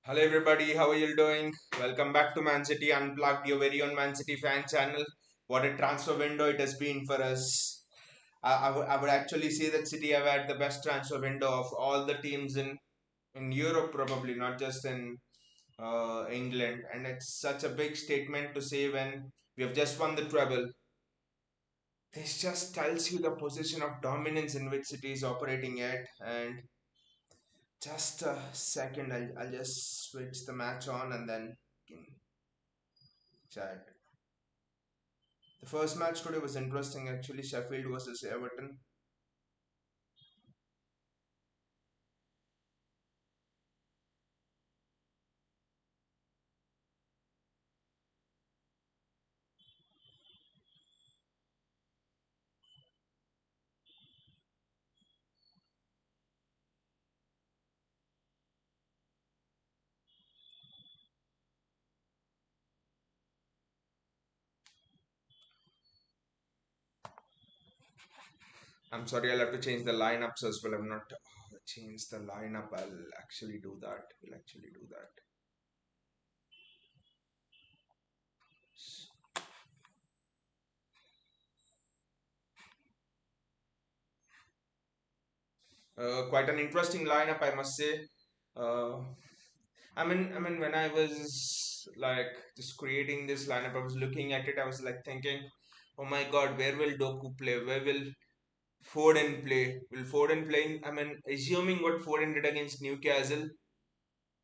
Hello everybody, how are you doing? Welcome back to Man City Unplugged, your very own Man City fan channel. What a transfer window it has been for us. I would actually say that City have had the best transfer window of all the teams in Europe, probably not just in England. And it's such a big statement to say when we have just won the treble. This just tells you the position of dominance in which City is operating at. And just a second, I'll just switch the match on and then we can chat. The first match today was interesting actually. Sheffield versus Everton. I'm sorry, I'll have to change the lineups as well. I've not changed the lineup. I'll actually do that. We'll actually do that. Quite an interesting lineup, I must say. Uh, I mean, when I was like just creating this lineup, I was looking at it. I was like thinking, "Oh my God, where will Doku play? Where will Foden play? Will Foden play? I mean, assuming what Foden did against Newcastle,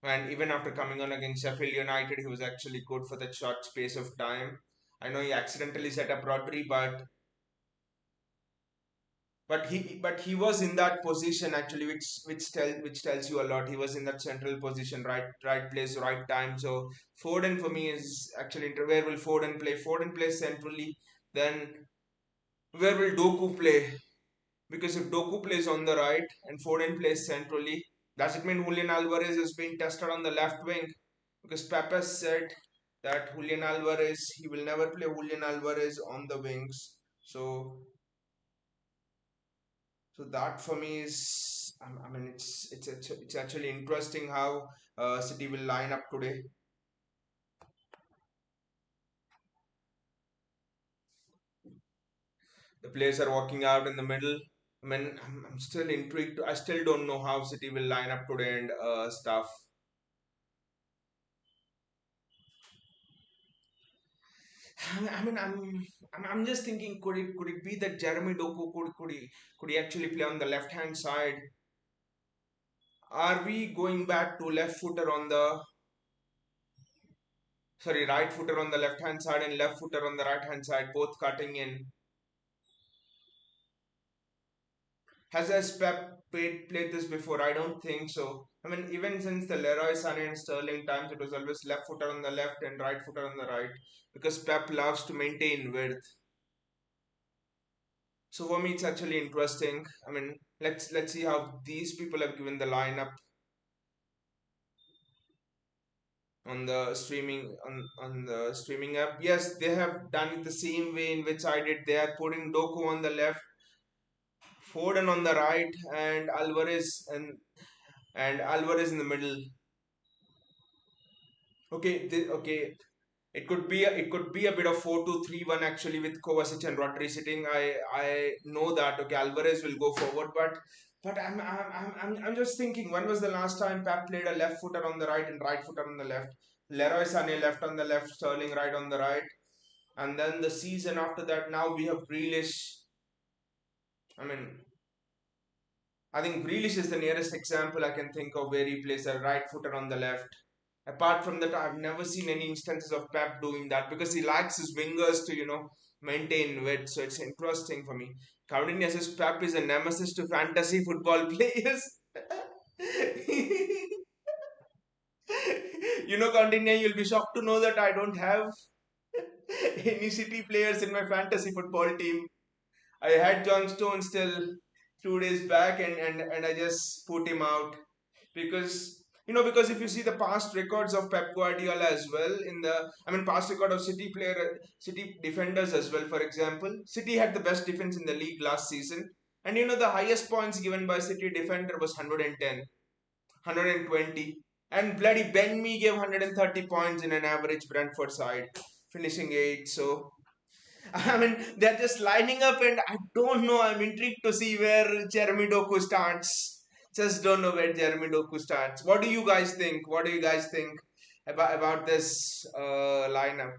and even after coming on against Sheffield United, he was actually good for that short space of time. I know he accidentally set up Rodri, but he was in that position actually, which tells you a lot. He was in that central position, right place, right time. So Foden for me is actually where will Foden play? Foden plays centrally. Then where will Doku play? Because if Doku plays on the right and Foden plays centrally, does it mean Julian Alvarez is being tested on the left wing? Because Pepe said that Julian Alvarez, he will never play Julian Alvarez on the wings. So that for me is, I mean, it's actually interesting how City will line up today. The players are walking out in the middle. I mean, I'm still intrigued. I still don't know how City will line up today and stuff. I mean, I'm just thinking, could it be that Jeremy Doku could he actually play on the left hand side? Are we going back to left footer on the sorry right footer on the left hand side and left footer on the right hand side, both cutting in? Has Pep played this before? I don't think so. I mean, even since the Leroy Sané and Sterling times, it was always left footer on the left and right footer on the right because Pep loves to maintain width. So for me, it's actually interesting. I mean, let's see how these people have given the lineup on the streaming app. Yes, they have done it the same way in which I did. They are putting Doku on the left, Foden on the right, and Alvarez in the middle. Okay. It could be a bit of 4-2-3-1 actually with Kovacic and Rodri sitting. I know that okay Alvarez will go forward, but I'm just thinking when was the last time Pep played a left footer on the right and right footer on the left? Leroy Sané left on the left, Sterling right on the right, and then the season after that now we have Grealish. I mean, I think Grealish is the nearest example I can think of where he plays a right footer on the left. Apart from that, I've never seen any instances of Pep doing that because he likes his wingers to, maintain width. So it's interesting for me. Counting as his Pep is a nemesis to fantasy football players. Continue, you'll be shocked to know that I don't have any City players in my fantasy football team. I had John Stones till 2 days back, and I just put him out because if you see the past records of Pep Guardiola as well past record of City defenders as well. For example, City had the best defense in the league last season, and the highest points given by City defender was 110, 120. And bloody Ben Me gave 130 points in an average Brentford side, finishing 8th. So, I mean, they're just lining up, and I don't know. I'm intrigued to see where Jeremy Doku starts. Just don't know where Jeremy Doku starts. What do you guys think? What do you guys think about this lineup?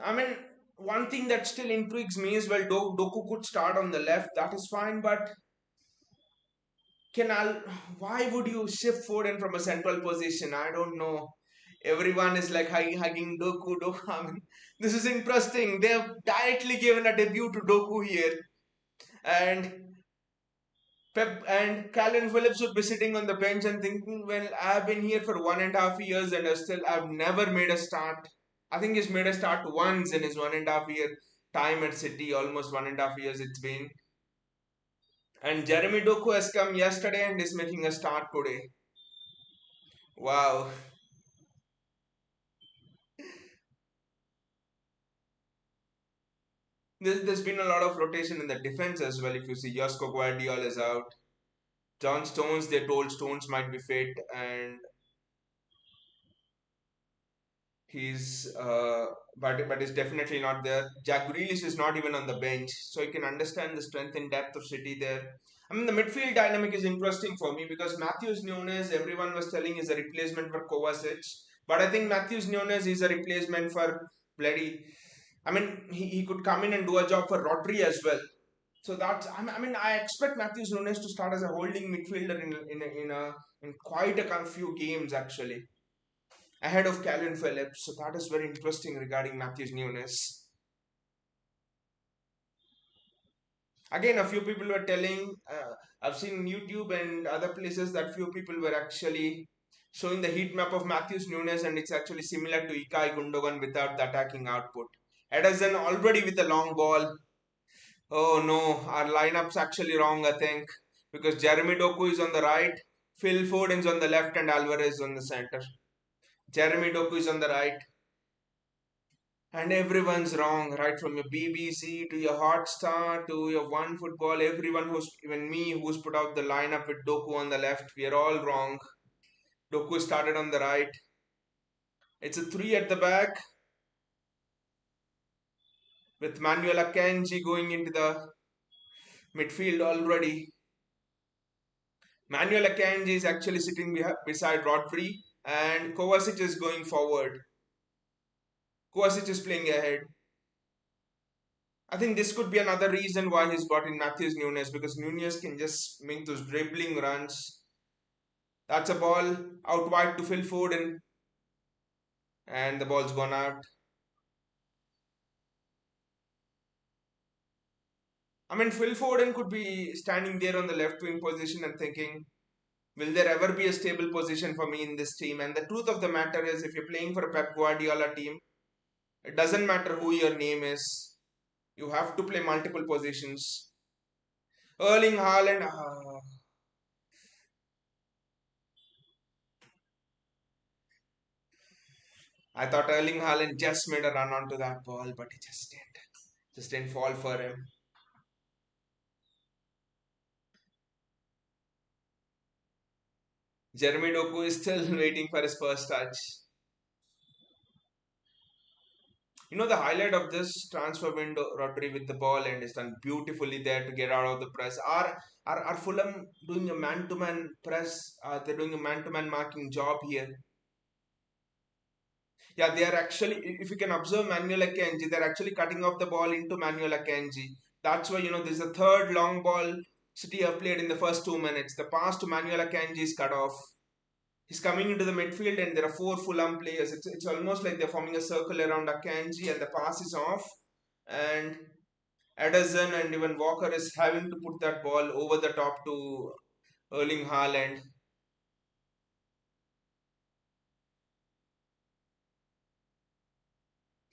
I mean, one thing that still intrigues me is, well, Doku could start on the left. That is fine, but can Al, why would you shift Foden from a central position? I don't know. Everyone is like hugging Doku, Doku. I mean, this is interesting. They have directly given a debut to Doku here, and Pep and Calvin Phillips would be sitting on the bench and thinking, well, I've been here for 1.5 years and I've never made a start. I think he's made a start once in his 1.5 year time at City, almost 1.5 years it's been. And Jeremy Doku has come yesterday and is making a start today. Wow. There's been a lot of rotation in the defense as well. If you see, Josko Guardiola is out. John Stones, they told Stones might be fit, and he's but is definitely not there. Jack Grealish is not even on the bench, so you can understand the strength and depth of City there. I mean, the midfield dynamic is interesting for me because Matthews Nunes, everyone was telling is a replacement for Kovacic, but I think Matthews Nunes is a replacement for bloody. I mean, he could come in and do a job for Rodri as well. So that's I mean I expect Matthews Nunes to start as a holding midfielder in quite a few games actually ahead of Calvin Phillips. So that is very interesting regarding Matthews Nunes. Again, a few people were telling, I've seen YouTube and other places that few people were actually showing the heat map of Matthews Nunes, and it's actually similar to Ikai Gundogan without the attacking output. Ederson already with a long ball. Oh no, our lineup's actually wrong, I think, because Jeremy Doku is on the right, Phil Foden's on the left, and Alvarez on the center. Jeremy Doku is on the right, and everyone's wrong, right from your BBC to your Hotstar to your One Football. Everyone who's even me who's put out the lineup with Doku on the left, we are all wrong. Doku started on the right. It's a three at the back with Manuel Akanji going into the midfield already. Manuel Akanji is actually sitting beside Rodri, and Kovacic is going forward. Kovacic is playing ahead. I think this could be another reason why he's brought in Matthews Nunes because Nunes can just make those dribbling runs. That's a ball out wide to Phil Foden, and the ball's gone out. I mean, Phil Foden could be standing there on the left wing position and thinking, will there ever be a stable position for me in this team? And the truth of the matter is, if you're playing for a Pep Guardiola team, it doesn't matter who your name is, you have to play multiple positions. Erling Haaland, I thought Erling Haaland just made a run onto that ball, but he just didn't fall for him. Jeremy Doku is still waiting for his first touch. You know the highlight of this transfer window, Rodri with the ball and is done beautifully there to get out of the press. Are Fulham doing a man-to-man press? They're doing a man-to-man marking job here. Yeah, they are actually. If you can observe Manuel Akanji, they're actually cutting off the ball into Manuel Akanji. That's why this is the third long ball City have played in the first 2 minutes. The pass to Manuel Akanji is cut off. He's coming into the midfield and there are four Fulham players. It's almost like they're forming a circle around Akanji and the pass is off. And Ederson and even Walker is having to put that ball over the top to Erling Haaland.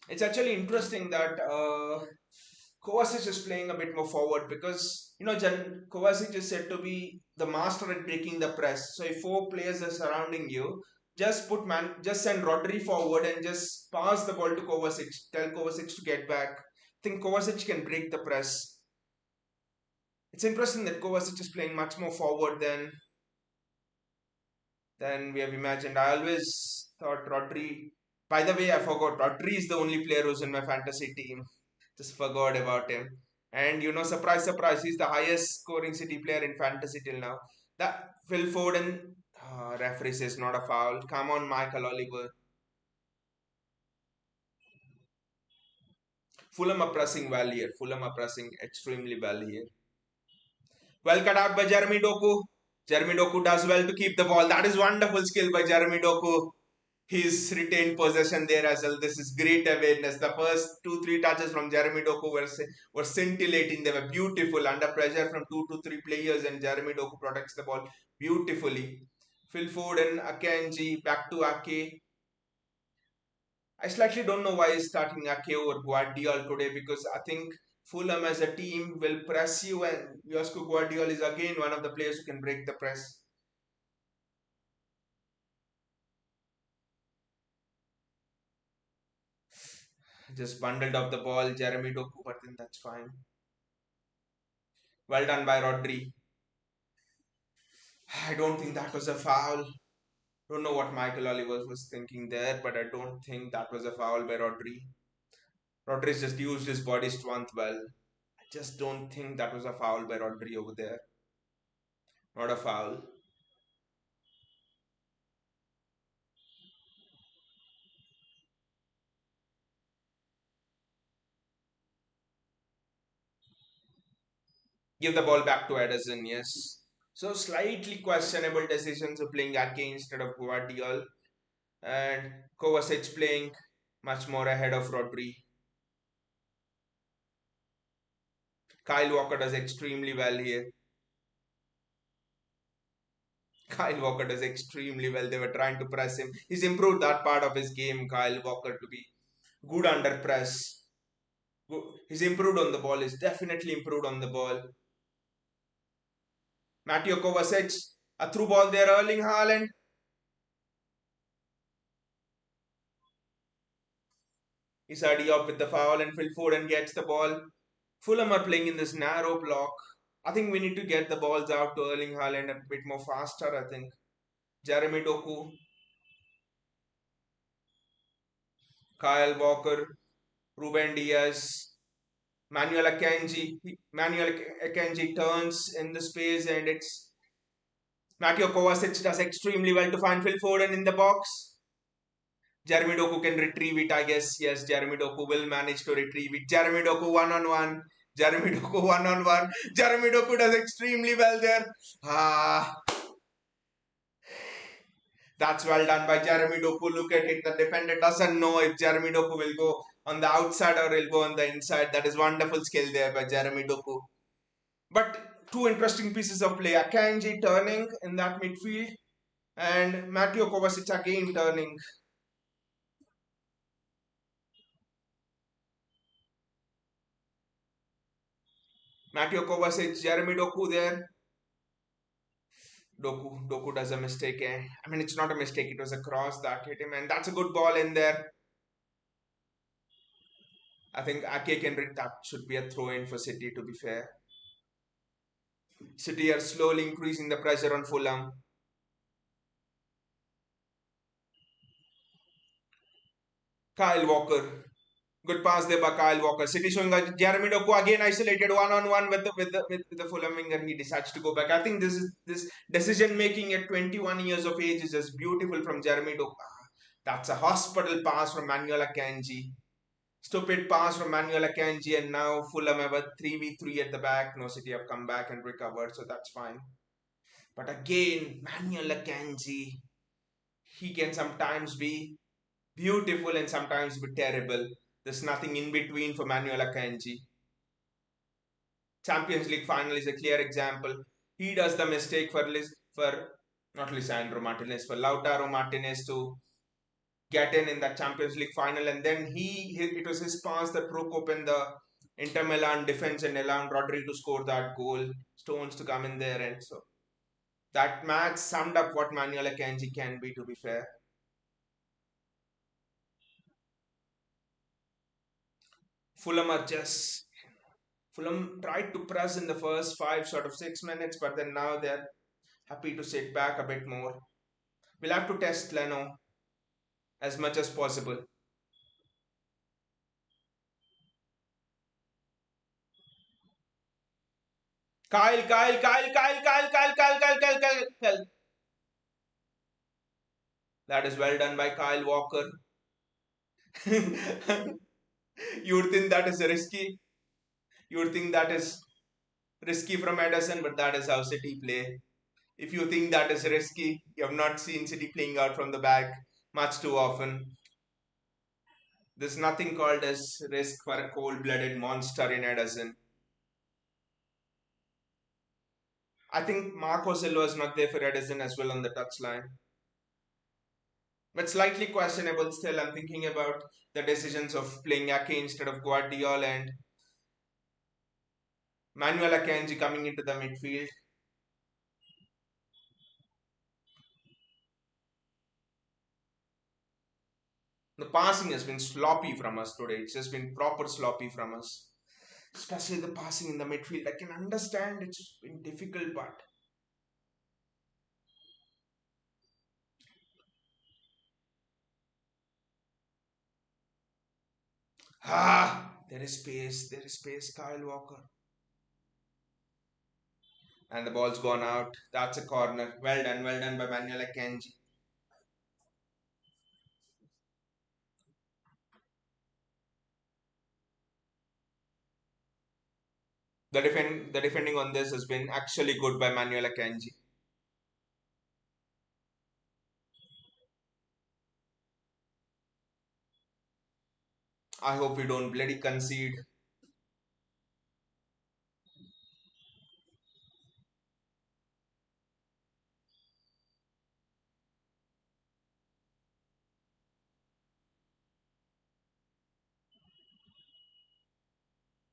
It's actually interesting that Kovacic is playing a bit more forward because Kovacic is said to be the master at breaking the press. So if four players are surrounding you, just send Rodri forward and just pass the ball to Kovacic. Tell Kovacic to get back. I think Kovacic can break the press. It's interesting that Kovacic is playing much more forward than than we have imagined. I always thought Rodri. By the way, I forgot. Rodri is the only player who's in my fantasy team. Just forgot about him. And surprise, surprise, he's the highest scoring City player in fantasy till now. That Phil Foden, referee says not a foul. Come on, Michael Oliver. Fulham are pressing well here. Fulham are pressing extremely well here. Well cut out by Jeremy Doku. Jeremy Doku does well to keep the ball. That is wonderful skill by Jeremy Doku. He's retained possession there as well. This is great awareness. The first two, three touches from Jeremy Doku were scintillating. They were beautiful under pressure from two to three players, and Jeremy Doku protects the ball beautifully. Phil Foden, Akanji, back to Ake. I slightly don't know why he's starting Ake over Guardiola today because I think Fulham as a team will press you, and Josko Guardiola is again one of the players who can break the press. Just bundled up the ball, Jeremy Doku, but then that's fine. Well done by Rodri. I don't think that was a foul. Don't know what Michael Oliver was thinking there, but I don't think that was a foul by Rodri. Rodri just used his body strength well. I just don't think that was a foul by Rodri over there. Not a foul. Give the ball back to Edison, yes. So slightly questionable decisions of playing Ake instead of Guardiola, and Kovacic playing much more ahead of Rodri. Kyle Walker does extremely well here. Kyle Walker does extremely well. They were trying to press him. He's improved that part of his game, Kyle Walker, to be good under press. He's improved on the ball. He's definitely improved on the ball. Mateo Kovacic, a through ball there. Erling Haaland. He's up with the foul and Phil Foden gets the ball. Fulham are playing in this narrow block. I think we need to get the balls out to Erling Haaland a bit more faster, I think. Jeremy Doku, Kyle Walker, Ruben Diaz, Manuel Akanji. Manuel Akanji turns in the space and it's Mateo Kovacic does extremely well to find Phil Foden in the box. Jeremy Doku can retrieve it, I guess. Yes, Jeremy Doku will manage to retrieve it. Jeremy Doku one on one. Jeremy Doku one on one. Jeremy Doku does extremely well there. Ah, that's well done by Jeremy Doku. Look at it. The defender doesn't know if Jeremy Doku will go on the outside or will go on the inside. That is wonderful skill there by Jeremy Doku. But two interesting pieces of play. Akanji turning in that midfield and Mateo Kovacic again turning. Mateo Kovacic, Jeremy Doku there. Doku does a mistake. I mean, it's not a mistake. It was a cross that hit him, and that's a good ball in there. I think Ake can that should be a throw in for City. To be fair, City are slowly increasing the pressure on Fulham. Kyle Walker, good pass there by Kyle Walker. City showing Jeremy Doku again isolated one on one with the Fulham winger. He decides to go back. I think this decision making at 21 years of age is just beautiful from Jeremy Doku. That's a hospital pass from Manuel Akanji. Stupid pass from Manuel Akanji, and now Fulham have a 3v3 at the back. No City have come back and recovered, so that's fine. But again, Manuel Akanji, he can sometimes be beautiful and sometimes be terrible. There's nothing in between for Manuel Akanji. Champions League final is a clear example. He does the mistake for not Lisandro Martinez, for Lautaro Martinez to get in that Champions League final, and then it was his pass that broke open the Inter Milan defense and allowed Rodri to score that goal. Stones to come in there, and so that match summed up what Manuel Akanji can be. To be fair, Fulham are just Fulham tried to press in the first 5 sort of 6 minutes, but then now they're happy to sit back a bit more. We'll have to test Leno as much as possible. Kyle. That is well done by Kyle Walker. You would think that is risky. You would think that is risky from Edison, but that is how City play. If you think that is risky, you have not seen City playing out from the back much too often. There's nothing called as risk for a cold-blooded monster in Edison. I think Marco Silva is not there for Edison as well on the touchline. But slightly questionable still. I'm thinking about the decisions of playing Ake instead of Guardiola and Manuel Akanji coming into the midfield. The passing has been sloppy from us today. It's just been proper sloppy from us. Especially the passing in the midfield. I can understand it's been difficult, but there is space, Kyle Walker. And the ball's gone out. That's a corner. Well done by Manuel Akanji. The defending on this has been actually good by Manuel Akanji. I hope we don't bloody concede.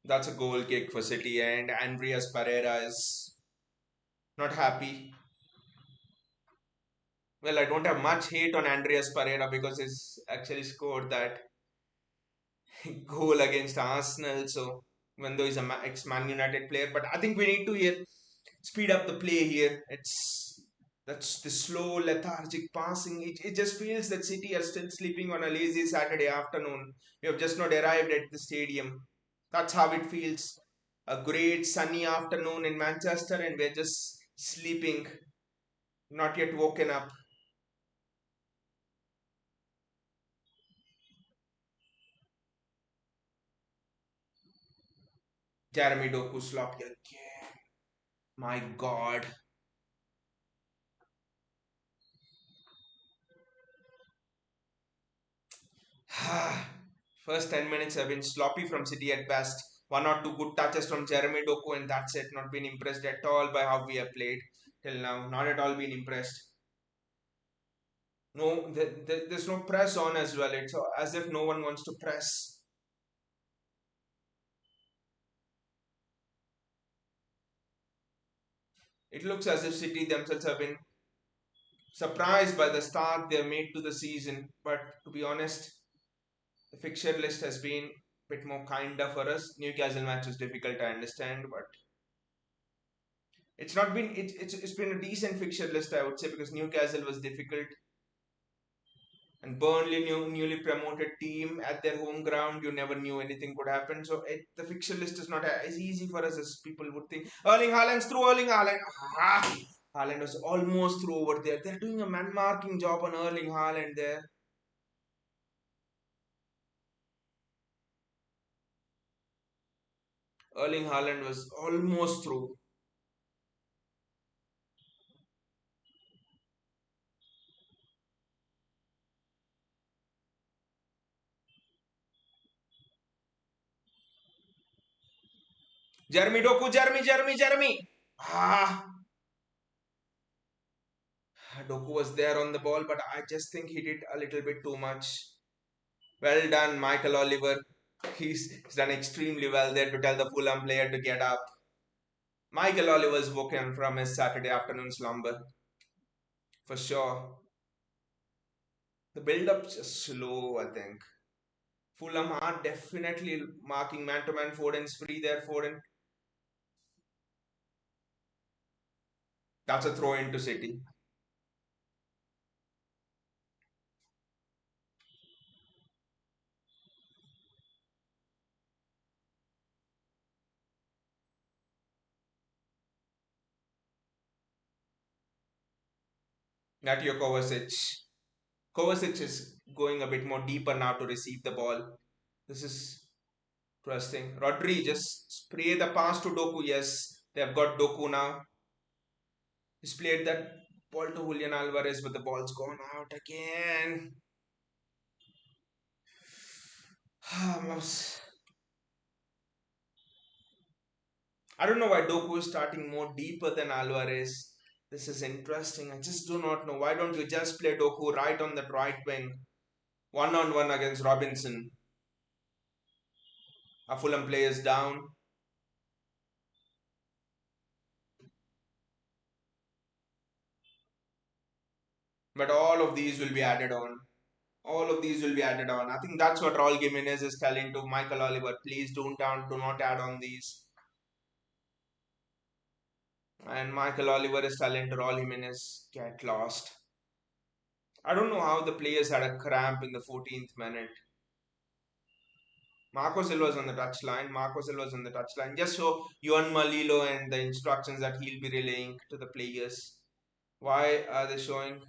That's a goal kick for City, and Andreas Pereira is not happy. Well, I don't have much hate on Andreas Pereira because he's actually scored that goal against Arsenal. So, even though he's a ex-Man United player, but I think we need to here speed up the play here. That's the slow, lethargic passing. It just feels that City are still sleeping on a lazy Saturday afternoon. We have just not arrived at the stadium. That's how it feels. A great sunny afternoon in Manchester, and we're just sleeping, not yet woken up. Jeremy Doku sloppy again. My God. First 10 minutes have been sloppy from City at best. One or two good touches from Jeremy Doku, and that's it. Not been impressed at all by how we have played till now. Not at all been impressed. No, there's no press on as well. It's as if no one wants to press. It looks as if City themselves have been surprised by the start they have made to the season. But to be honest, the fixture list has been a bit more kinder for us. Newcastle match was difficult, I understand, but it's not been it's been a decent fixture list, I would say, because Newcastle was difficult and Burnley, newly promoted team at their home ground. You never knew anything could happen. So the fixture list is not as easy for us as people would think. Erling Haaland's through. Erling Haaland. Ah, Haaland was almost through over there. They're doing a man marking job on Erling Haaland there. Erling Haaland was almost through. Jeremy Doku, Jeremy. Ah, Doku was there on the ball, but I just think he did a little bit too much. Well done, Michael Oliver. He's done extremely well there to tell the Fulham player to get up. Michael Oliver's woken from his Saturday afternoon slumber, for sure. The build-up's just slow, I think. Fulham are definitely marking man-to-man. Foden's free there. Foden. That's a throw into City. Mateo Kovacic. Kovacic is going a bit more deeper now to receive the ball. This is interesting. Rodri just spray the pass to Doku. Yes, they have got Doku now. He's played that ball to Julian Alvarez, but the ball's gone out again. I don't know why Doku is starting more deeper than Alvarez. This is interesting. I just do not know. Why don't you just play Doku right on the right wing, one on one against Robinson? A Fulham players down, but all of these will be added on. All of these will be added on. I think that's what Raul Jimenez is telling to Michael Oliver. Please do not add on these. And Michael Oliver is telling to Raul Jimenez, get lost. I don't know how the players had a cramp in the 14th minute. Marco Silva's on the touchline. Marco Silva's on the touchline. Just so Juan Malilo and the instructions that he'll be relaying to the players. Why are they showing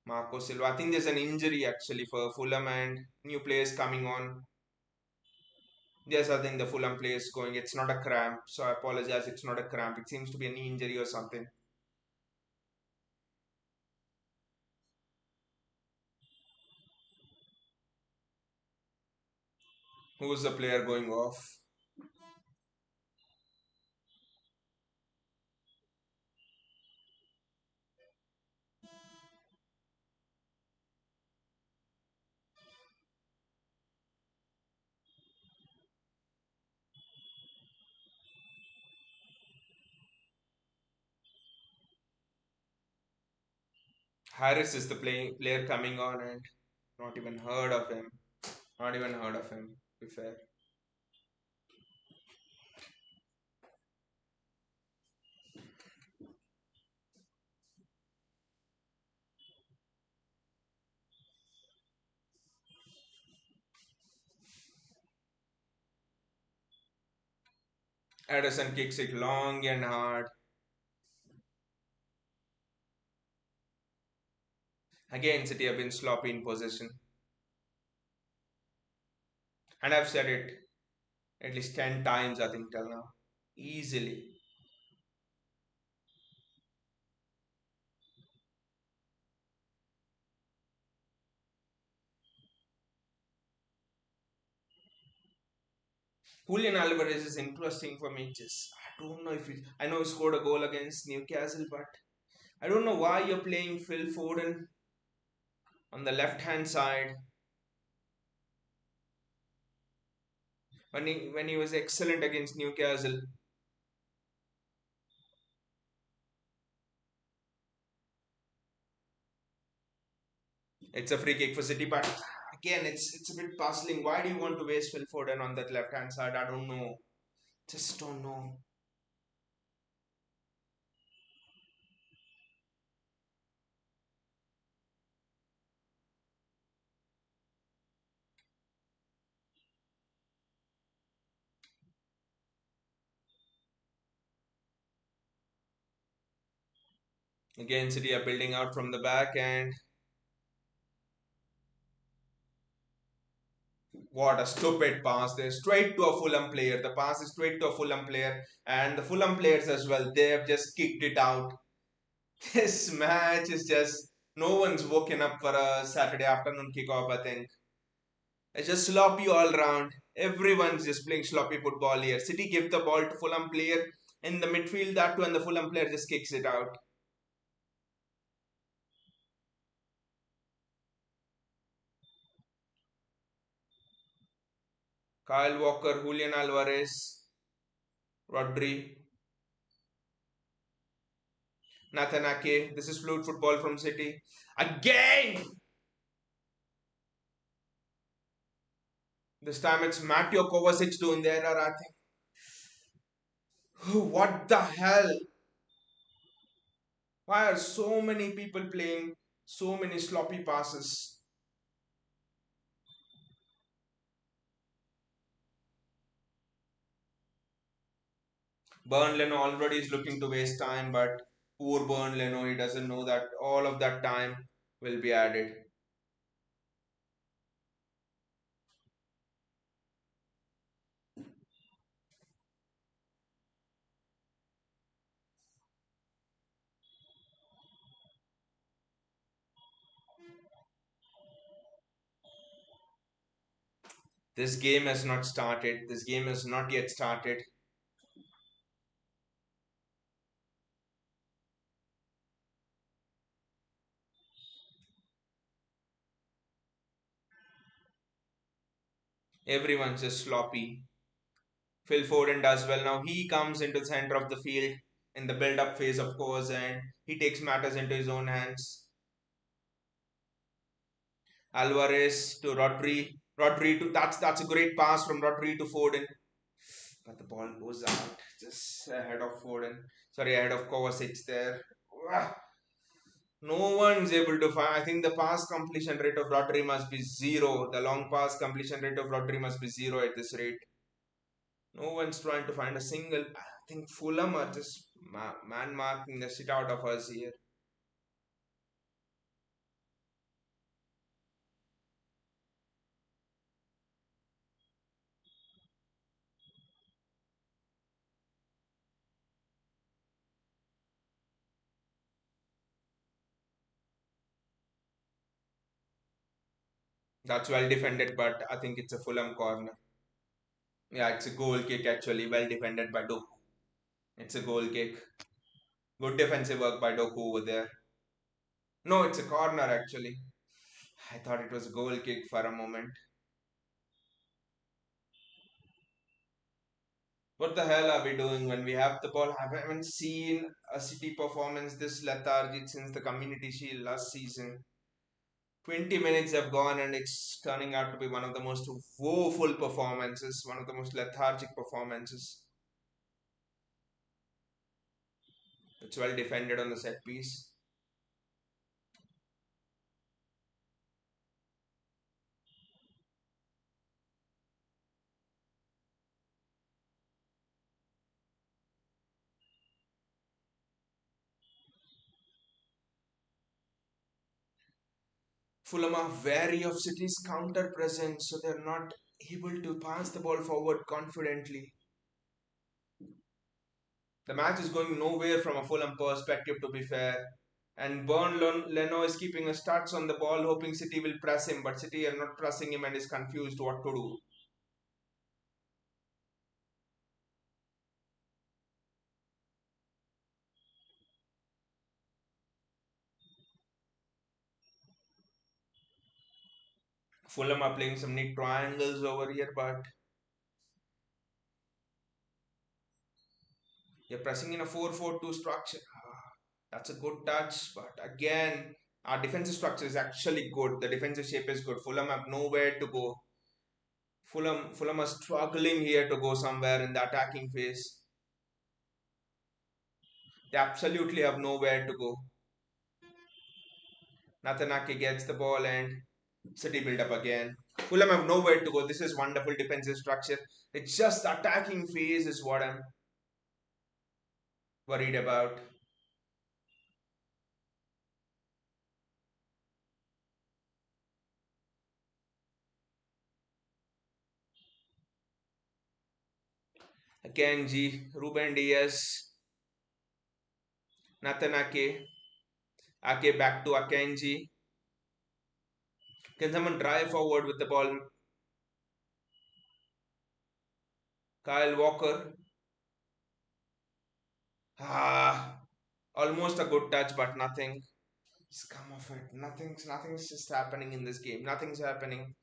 Marco Silva? I think there's an injury actually for Fulham and new players coming on. Yes, I think the Fulham players going. It's not a cramp, so I apologize. It's not a cramp. It seems to be a knee injury or something. Who's the player going off? Harris is the player coming on, and not even heard of him. Not even heard of him. To be fair. Edison kicks it long and hard. Again, City have been sloppy in possession. And I've said it at least 10 times, I think, till now. Easily. Julian Alvarez is interesting for me. Just, I don't know if I know he scored a goal against Newcastle, but I don't know why you're playing Phil Foden on the left hand side when he was excellent against Newcastle. It's a free kick for City, but again, it's a bit puzzling. Why do you want to waste Phil Foden on that left hand side? I don't know. Just don't know. Again, City are building out from the back, and what a stupid pass there. Straight to a Fulham player. The pass is straight to a Fulham player, and the Fulham players as well. They have just kicked it out. This match is just no one's woken up for a Saturday afternoon kickoff. I think it's just sloppy all round. Everyone's just playing sloppy football here. City give the ball to Fulham player in the midfield that too, and the Fulham player just kicks it out. Kyle Walker, Julian Alvarez, Rodri, Nathan Ake. This is fluid football from City. Again! This time it's Mateo Kovacic doing the error, I think. What the hell? Why are so many people playing so many sloppy passes? Burnley already is looking to waste time, but Poor Burn Leno, he doesn't know that all of that time will be added. This game has not started. This game has not yet started. Everyone's just sloppy. Phil Foden does well. Now he comes into the center of the field in the build-up phase, of course, and he takes matters into his own hands. Alvarez to Rodri. Rodri to that's a great pass from Rodri to Foden. But the ball goes out just ahead of Foden. Sorry, ahead of Kovacic there. Ah, no one's able to find. I think the pass completion rate of Rodri must be zero. The long pass completion rate of Rodri must be zero at this rate. No one's trying to find a single. I think Fulham are just man marking the shit out of us here. That's well defended, but I think it's a Fulham corner. Yeah, it's a goal kick actually. Well defended by Doku. It's a goal kick. Good defensive work by Doku over there. No, it's a corner actually. I thought it was a goal kick for a moment. What the hell are we doing when we have the ball? I haven't seen a City performance this lethargic since the Community Shield last season. 20 minutes have gone and it's turning out to be one of the most woeful performances, one of the most lethargic performances. It's well defended on the set piece. Fulham are wary of City's counter presence, so they're not able to pass the ball forward confidently. The match is going nowhere from a Fulham perspective, to be fair. And Leno is keeping a stats on the ball, hoping City will press him, but City are not pressing him and is confused what to do. Fulham are playing some neat triangles over here, but you're pressing in a 4-4-2 structure. That's a good touch, but again, our defensive structure is actually good. The defensive shape is good. Fulham have nowhere to go. Fulham are struggling here to go somewhere in the attacking phase. They absolutely have nowhere to go. Natanaki gets the ball and City build up again. Fulham have nowhere to go. This is wonderful defensive structure. It's just the attacking phase is what I'm worried about. Akanji, Ruben Diaz, Natanake, Ake back to Akanji. Can someone drive forward with the ball? Kyle Walker. Ah, almost a good touch, but nothing. Scum of it. Nothing's just happening in this game. Nothing's happening.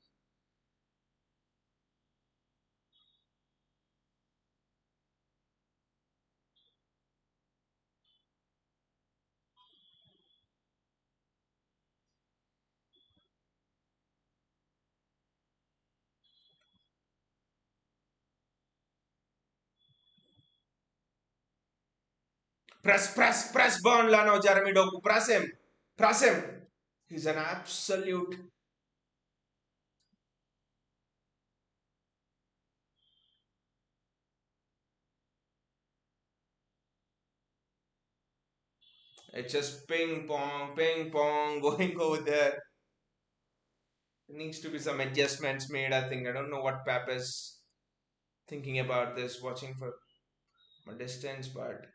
Press, Burnley now, Jeremy Doku. Press him. Press him. He's an absolute. It's just ping pong going over there. There needs to be some adjustments made, I think. I don't know what Pep is thinking about this, watching from a distance, but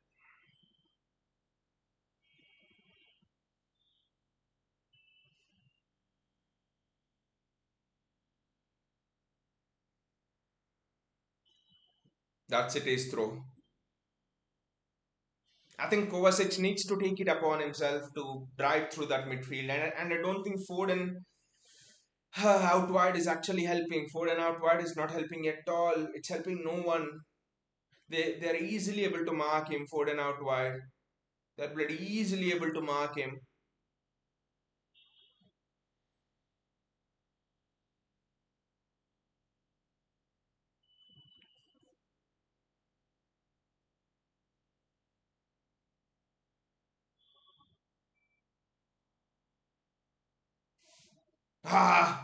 that's it is throw. I think Kovacic needs to take it upon himself to drive through that midfield, and I don't think Foden out wide is actually helping. Foden out wide is not helping at all. It's helping no one. They're easily able to mark him. Foden out wide. They're pretty easily able to mark him.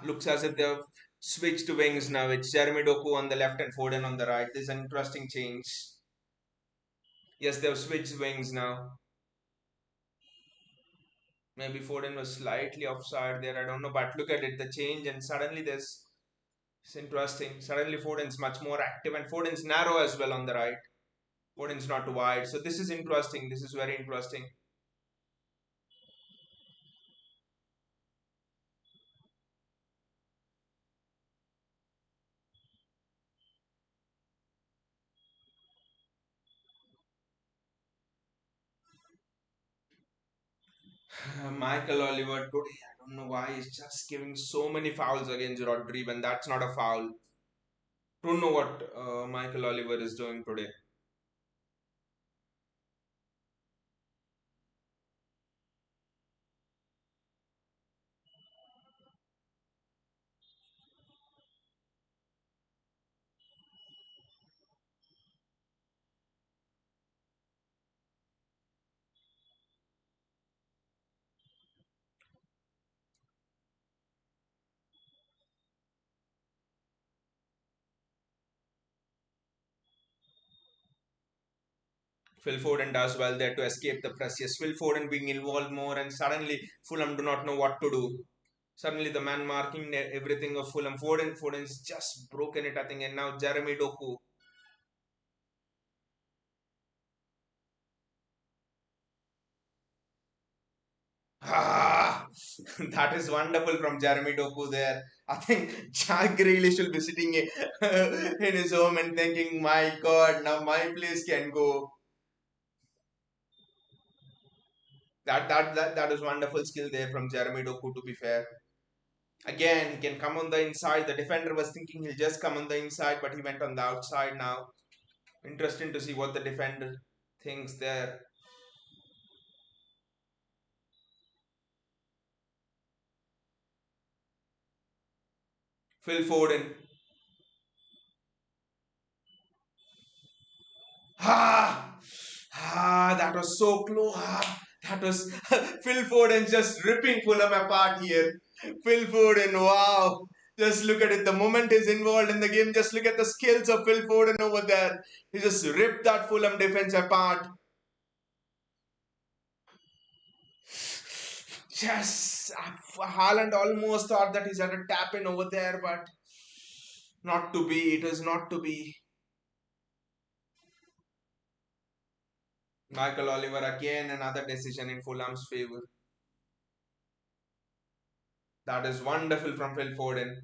Looks as if they've switched wings now. It's Jeremy Doku on the left and Foden on the right. This is an interesting change. Yes, they've switched wings now. Maybe Foden was slightly offside there. I don't know, but look at it, the change, and suddenly there's it's interesting. Suddenly Foden's much more active, and Foden's narrow as well on the right. Foden's not wide, so this is interesting. This is very interesting. Michael Oliver today, I don't know why he's just giving so many fouls against Rodri when that's not a foul. Don't know what Michael Oliver is doing today. Phil Foden does well there to escape the press. Yes, Phil Foden being involved more, and suddenly Fulham do not know what to do. Suddenly the man marking everything of Fulham. Foden's just broken it, I think, and now Jeremy Doku. Ah, that is wonderful from Jeremy Doku there. I think Jack Grealish will be sitting in his home and thinking, my God, now my place can go. That is wonderful skill there from Jeremy Doku, to be fair. Again, he can come on the inside. The defender was thinking he'll just come on the inside, but he went on the outside now. Interesting to see what the defender thinks there. Phil Foden. Ah, that was so close. That was Phil Foden just ripping Fulham apart here. Phil Foden, wow. Just look at it. The moment he's involved in the game, just look at the skills of Phil Foden over there. He just ripped that Fulham defense apart. Yes, Haaland almost thought that he's had a tap in over there, but not to be. It was not to be. Michael Oliver again, another decision in Fulham's favour. That is wonderful from Phil Foden.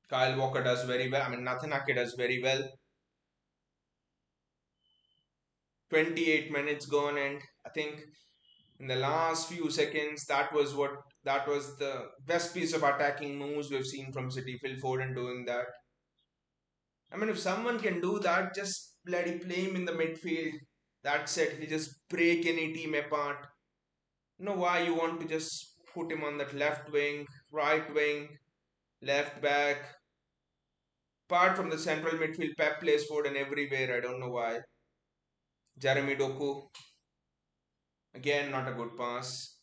Kyle Walker does very well. I mean, Nathan Ake does very well. 28 minutes gone, and I think in the last few seconds, that was the best piece of attacking moves we've seen from City. Phil Foden doing that. I mean, if someone can do that, just bloody play him in the midfield. That said, he'll just break any team apart. Why you want to just put him on that left wing, right wing, left back. Apart from the central midfield, Pep plays Foden everywhere. I don't know why. Jeremy Doku, again, not a good pass.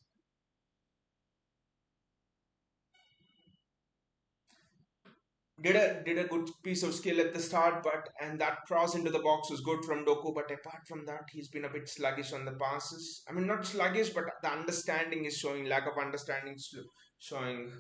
Did a good piece of skill at the start, but and that cross into the box was good from Doku. But apart from that, he's been a bit sluggish on the passes. I mean, not sluggish, but the understanding is showing, lack of understanding showing.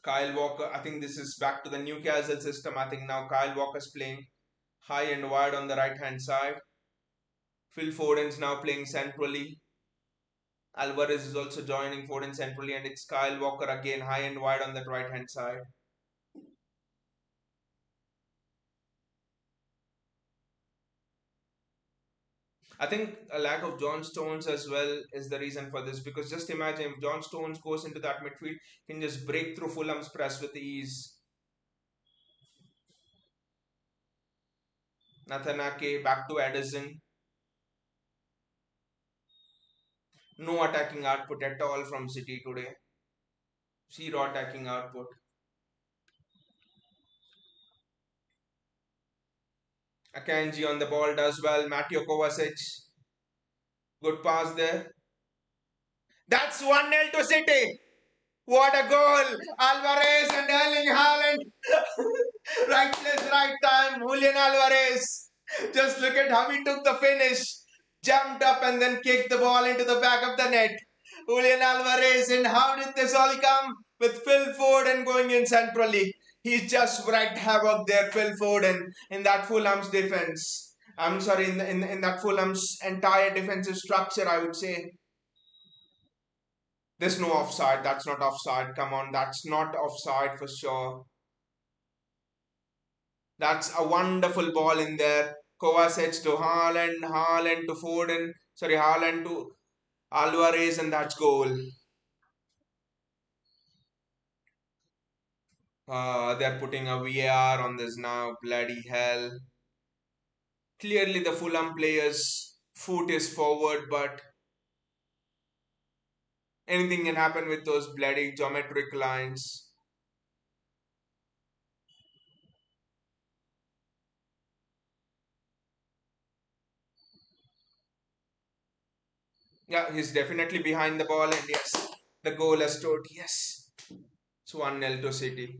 Kyle Walker, I think this is back to the Newcastle system. I think now Kyle Walker's playing high and wide on the right hand side. Phil Foden's now playing centrally. Alvarez is also joining Foden centrally, and it's Kyle Walker again high and wide on that right hand side. I think a lack of John Stones as well is the reason for this, because just imagine if John Stones goes into that midfield, he can just break through Fulham's press with ease. Nathanake back to Edison. No attacking output at all from City today. Zero attacking output. Akanji on the ball does well. Mateo Kovacic. Good pass there. That's 1-0 to City. What a goal! Alvarez and Erling Haaland. Right place, right time. Julian Alvarez. Just look at how he took the finish. Jumped up and then kicked the ball into the back of the net. Julian Alvarez. And how did this all come? With Phil Foden going in centrally. He's just wreaked havoc there, Phil Foden, in that Fulham's defense. I'm sorry, in that Fulham's entire defensive structure, I would say. There's no offside. That's not offside. Come on, that's not offside for sure. That's a wonderful ball in there. Kovacic to Haaland, Haaland to Foden, sorry, Haaland to Alvarez, and that's goal. They're putting a VAR on this now. Bloody hell. Clearly, the Fulham player's foot is forward, but anything can happen with those bloody geometric lines. Yeah, he's definitely behind the ball, and yes, the goal has stood. Yes, it's 1-0 to City.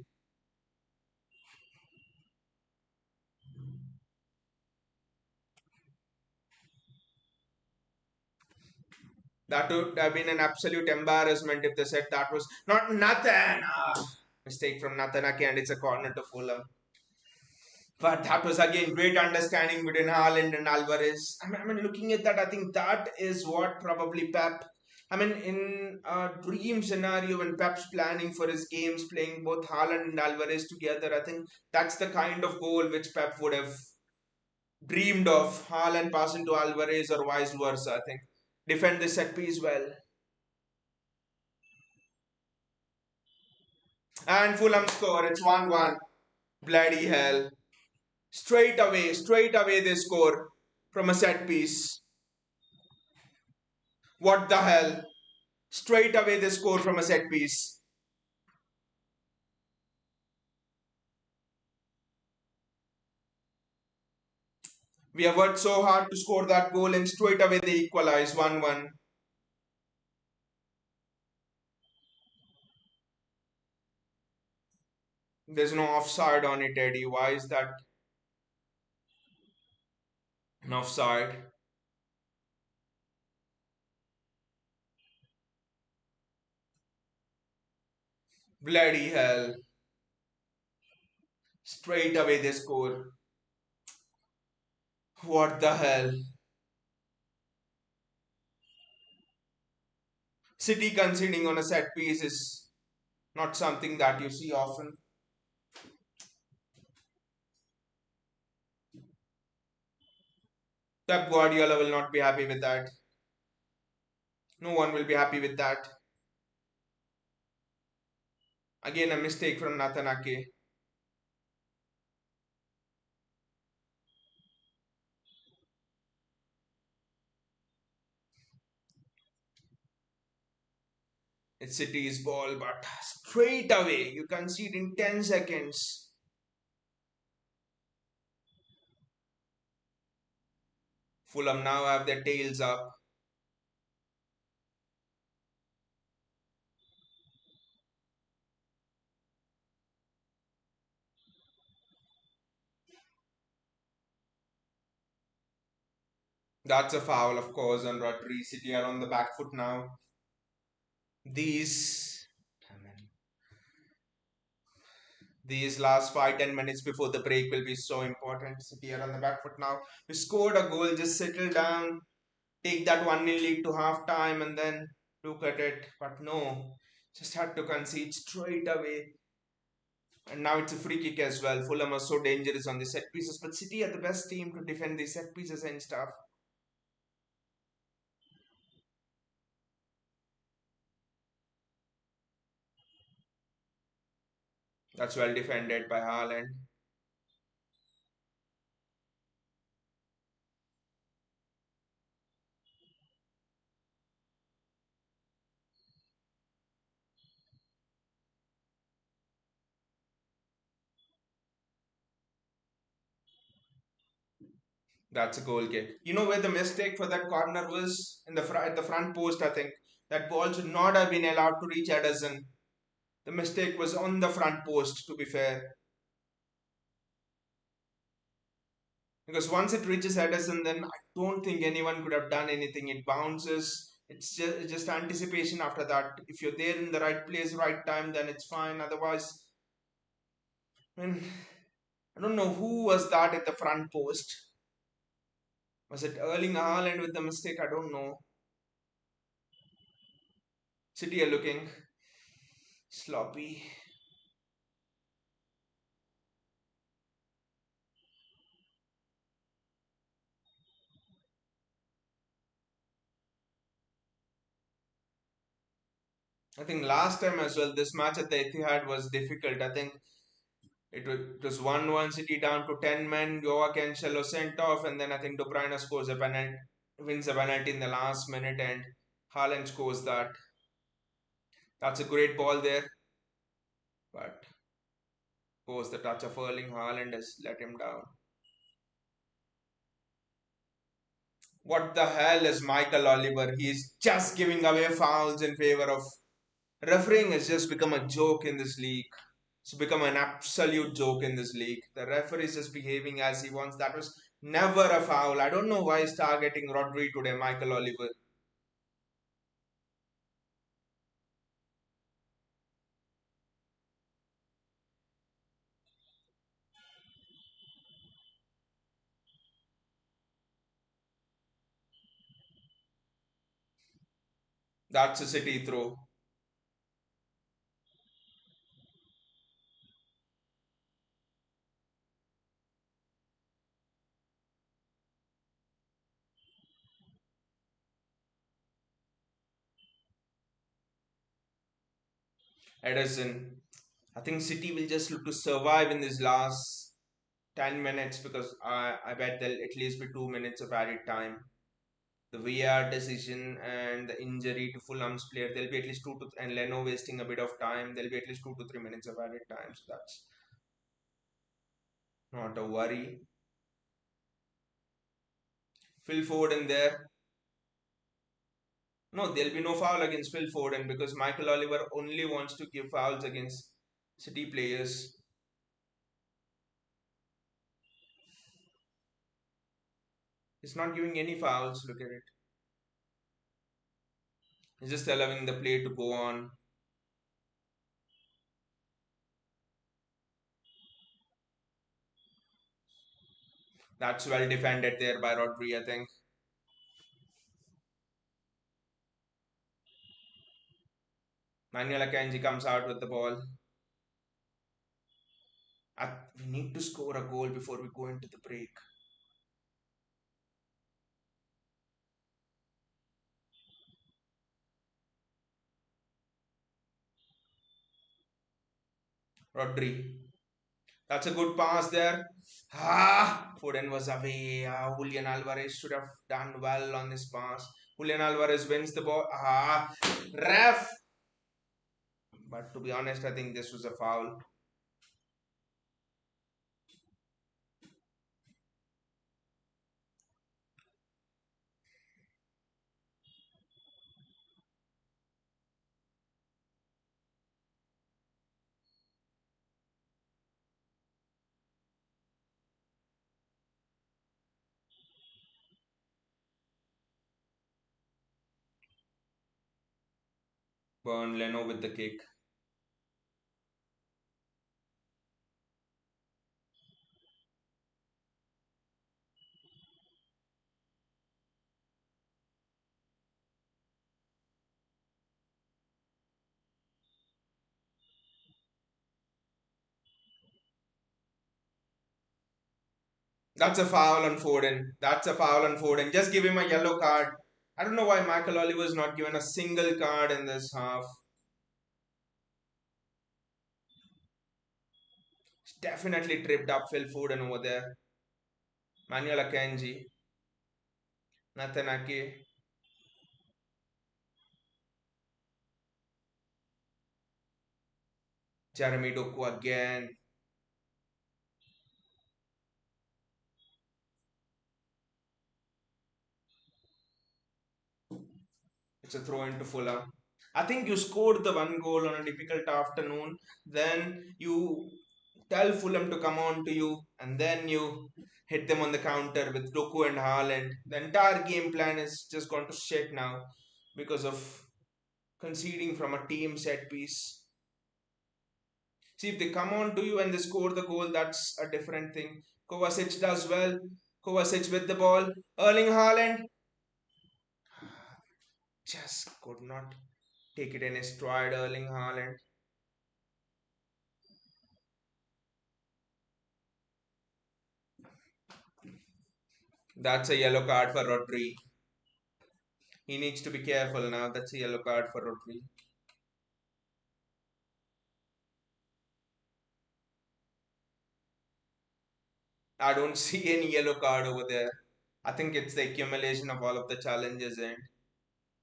That would have been an absolute embarrassment if they said that was not Nathan. Mistake from Nathanaki, and it's a corner to Fulham. But that was again great understanding between Haaland and Alvarez. I mean, looking at that, I think that is what probably Pep. I mean, in a dream scenario, when Pep's planning for his games, playing both Haaland and Alvarez together, I think that's the kind of goal which Pep would have dreamed of. Haaland passing to Alvarez or vice versa. I think defend the set piece well. And Fulham score. It's 1-1. Bloody hell. Straight away they score from a set piece. What the hell? Straight away they score from a set piece. We have worked so hard to score that goal, and straight away they equalize 1-1. There's no offside on it, Eddie. Why is that an offside? Bloody hell. Straight away they score. What the hell? City conceding on a set piece is not something that you see often. Pep Guardiola will not be happy with that. No one will be happy with that. Again, a mistake from Nathan Ake. It's City's ball, but straight away you concede in 10 seconds. Fulham now have their tails up. That's a foul, of course, on Rodri. City are on the back foot now. These these last 5-10 minutes before the break will be so important. City are on the back foot now. We scored a goal, just settle down, take that 1-0 lead to half time, and then look at it. But no, just had to concede straight away. And now it's a free kick as well. Fulham are so dangerous on the set pieces, but City are the best team to defend the set pieces and stuff. That's well defended by Haaland. That's a goal kick. You know where the mistake for that corner was in the at the front post. I think that ball should not have been allowed to reach Ederson. The mistake was on the front post. To be fair, because once it reaches Ederson, then I don't think anyone could have done anything. It bounces. It's just anticipation after that. If you're there in the right place, right time, then it's fine. Otherwise, I mean, I don't know who was that at the front post. Was it Erling Haaland with the mistake? I don't know. City are looking sloppy. I think last time as well, this match at the Etihad was difficult. I think it was 1-1 City down to 10 men. Joao Cancelo sent off, and then I think De Bruyne scores a penalty, wins a penalty in the last minute, and Haaland scores that. That's a great ball there, but of course the touch of Erling Haaland has let him down. What the hell is Michael Oliver? He's just giving away fouls in favor of refereeing has just become a joke in this league. It's become an absolute joke in this league. The referee is just behaving as he wants. That was never a foul. I don't know why he's targeting Rodri today, Michael Oliver. That's a City throw. Ederson. I think City will just look to survive in these last 10 minutes because I bet there'll at least be 2 minutes of added time. The VR decision and the injury to Fulham's player, there'll be at least and Leno wasting a bit of time. There'll be at least 2 to 3 minutes of added time. So that's not a worry. Phil Foden there. No, there'll be no foul against Phil Foden because Michael Oliver only wants to give fouls against City players. He's not giving any fouls. Look at it. He's just allowing the play to go on. That's well defended there by Rodri, I think. Manuel Akanji comes out with the ball. We need to score a goal before we go into the break. Rodri. That's a good pass there. Ah, Foden was away. Julian Alvarez should have done well on this pass. Julian Alvarez wins the ball. Ref. But to be honest, I think this was a foul. Burn Leno with the kick. That's a foul on Foden. That's a foul on Foden. Just give him a yellow card. I don't know why Michael Oliver's not given a single card in this half. He's definitely tripped up Phil Foden over there. Manuel Akanji, Nathan Ake, Jeremy Doku again. It's a throw into Fulham. I think you scored the one goal on a difficult afternoon. Then you tell Fulham to come on to you, and then you hit them on the counter with Doku and Haaland. The entire game plan is just gone to shit now because of conceding from a team set piece. See, if they come on to you and they score the goal, that's a different thing. Kovacic does well. Kovacic with the ball. Erling Haaland just could not take it in his stride. Erling Haaland. That's a yellow card for Rodri. He needs to be careful now. That's a yellow card for Rodri. I don't see any yellow card over there. I think it's the accumulation of all of the challenges, and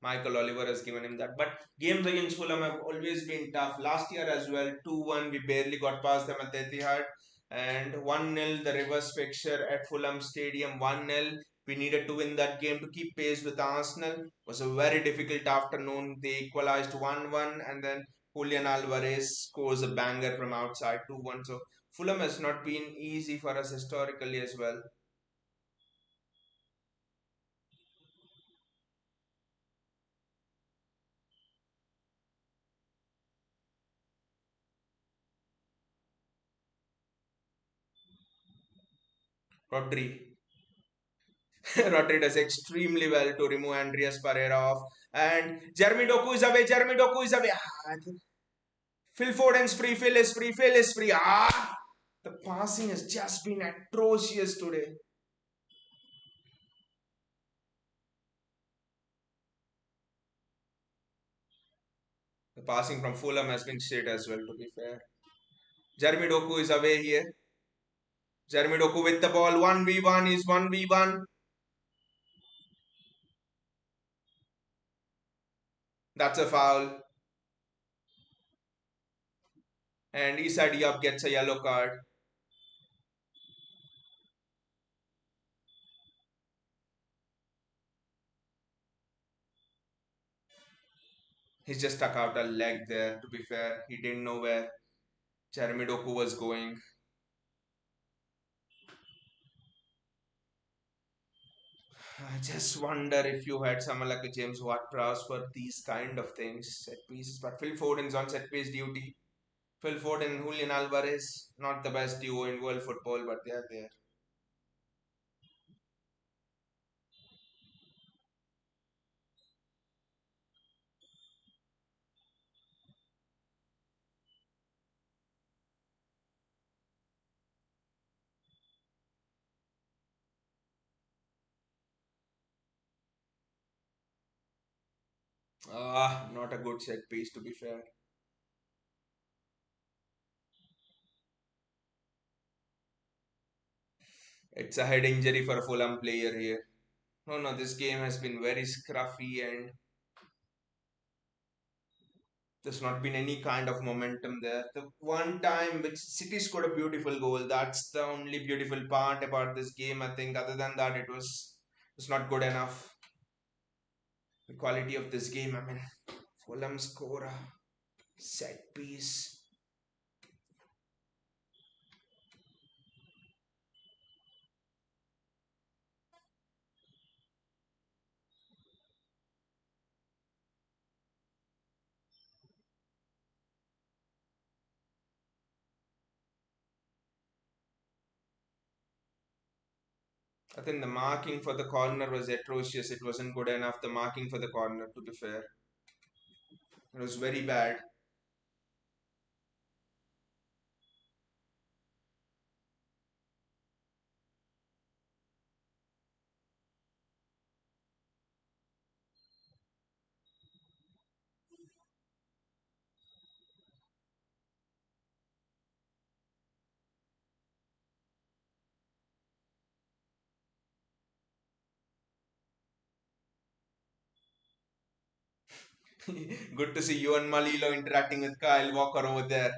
Michael Oliver has given him that. But games against Fulham have always been tough. Last year as well, 2-1, we barely got past them at Etihad. And 1-0, the reverse fixture at Fulham Stadium, 1-0. We needed to win that game to keep pace with Arsenal. It was a very difficult afternoon. They equalized 1-1, and then Julian Alvarez scores a banger from outside 2-1. So Fulham has not been easy for us historically as well. Rodri. Rodri does extremely well to remove Andreas Pereira off. And Jeremy Doku is away. Jeremy Doku is away. Phil Foden's free. Phil is free. Phil is free. The passing has just been atrocious today. The passing from Fulham has been shit as well, to be fair. Jeremy Doku is away here. Jeremy Doku with the ball. 1v1 is 1v1. That's a foul. And Issa Diop gets a yellow card. He's just stuck out a leg there, to be fair. He didn't know where Jeremy Doku was going. I just wonder if you had someone like a James Ward-Prowse for these kind of things, set pieces. But Phil Foden's on set piece duty. Phil Foden and Julian Alvarez, not the best duo in world football, but they are there. Not a good set piece to be fair. It's a head injury for a Fulham player here. No, no, this game has been very scruffy and there's not been any kind of momentum there. The one time which City scored a beautiful goal, that's the only beautiful part about this game, I think. Other than that, it's not good enough. The quality of this game, I mean, Fulham score a set piece. I think the marking for the corner was atrocious. It wasn't good enough. The marking for the corner, to be fair, it was very bad. Good to see you and Malilo interacting with Kyle Walker over there.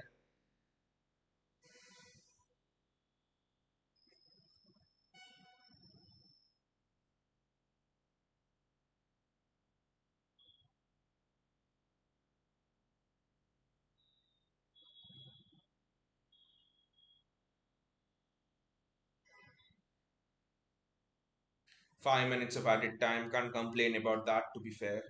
5 minutes of added time, can't complain about that, to be fair.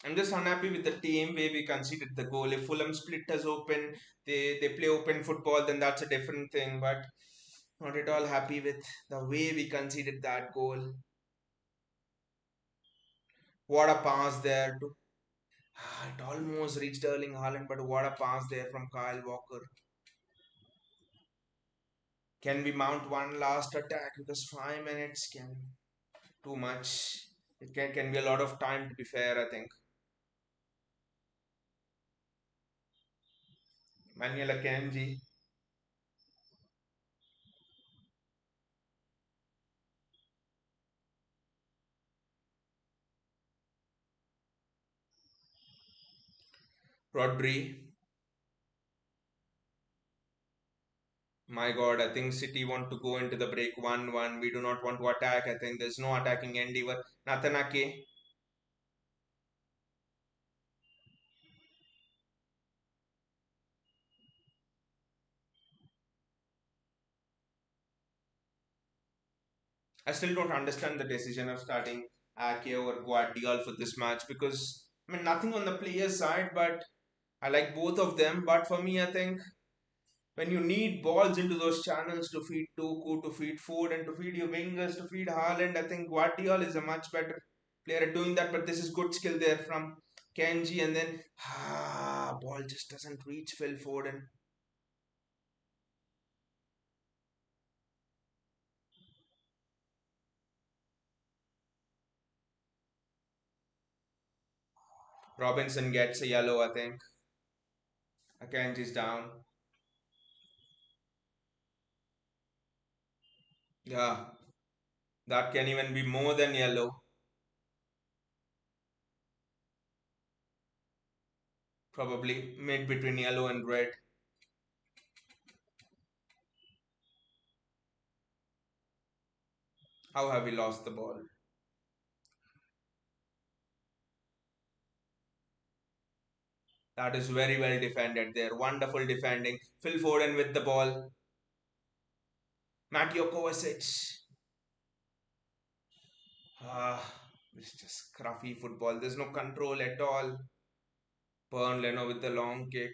I'm just unhappy with the team where we conceded the goal. If Fulham split us open, they play open football, then that's a different thing. But not at all happy with the way we conceded that goal. What a pass there. It almost reached Erling Haaland, but what a pass there from Kyle Walker. Can we mount one last attack? Because 5 minutes can too much. It can be a lot of time, to be fair, I think. Manuel Akanji, Rodri. My God, I think City want to go into the break 1-1. We do not want to attack. I think there's no attacking endeavor. Natanake, I still don't understand the decision of starting Ake or Guardiola for this match because, I mean, nothing on the players' side, but I like both of them. But for me, I think when you need balls into those channels to feed Tuku, to feed Food, and to feed your wingers, to feed Haaland, I think Guardiola is a much better player at doing that. But this is good skill there from Kenji, and then ball just doesn't reach Phil Foden. Robinson gets a yellow, I think. Akanji's down. Yeah, that can even be more than yellow. Probably mid between yellow and red. How have we lost the ball? That is very well defended there. Wonderful defending. Phil Foden with the ball. Mateo Kovacic. Ah, it's just scruffy football. There's no control at all. Burn Leno with the long kick.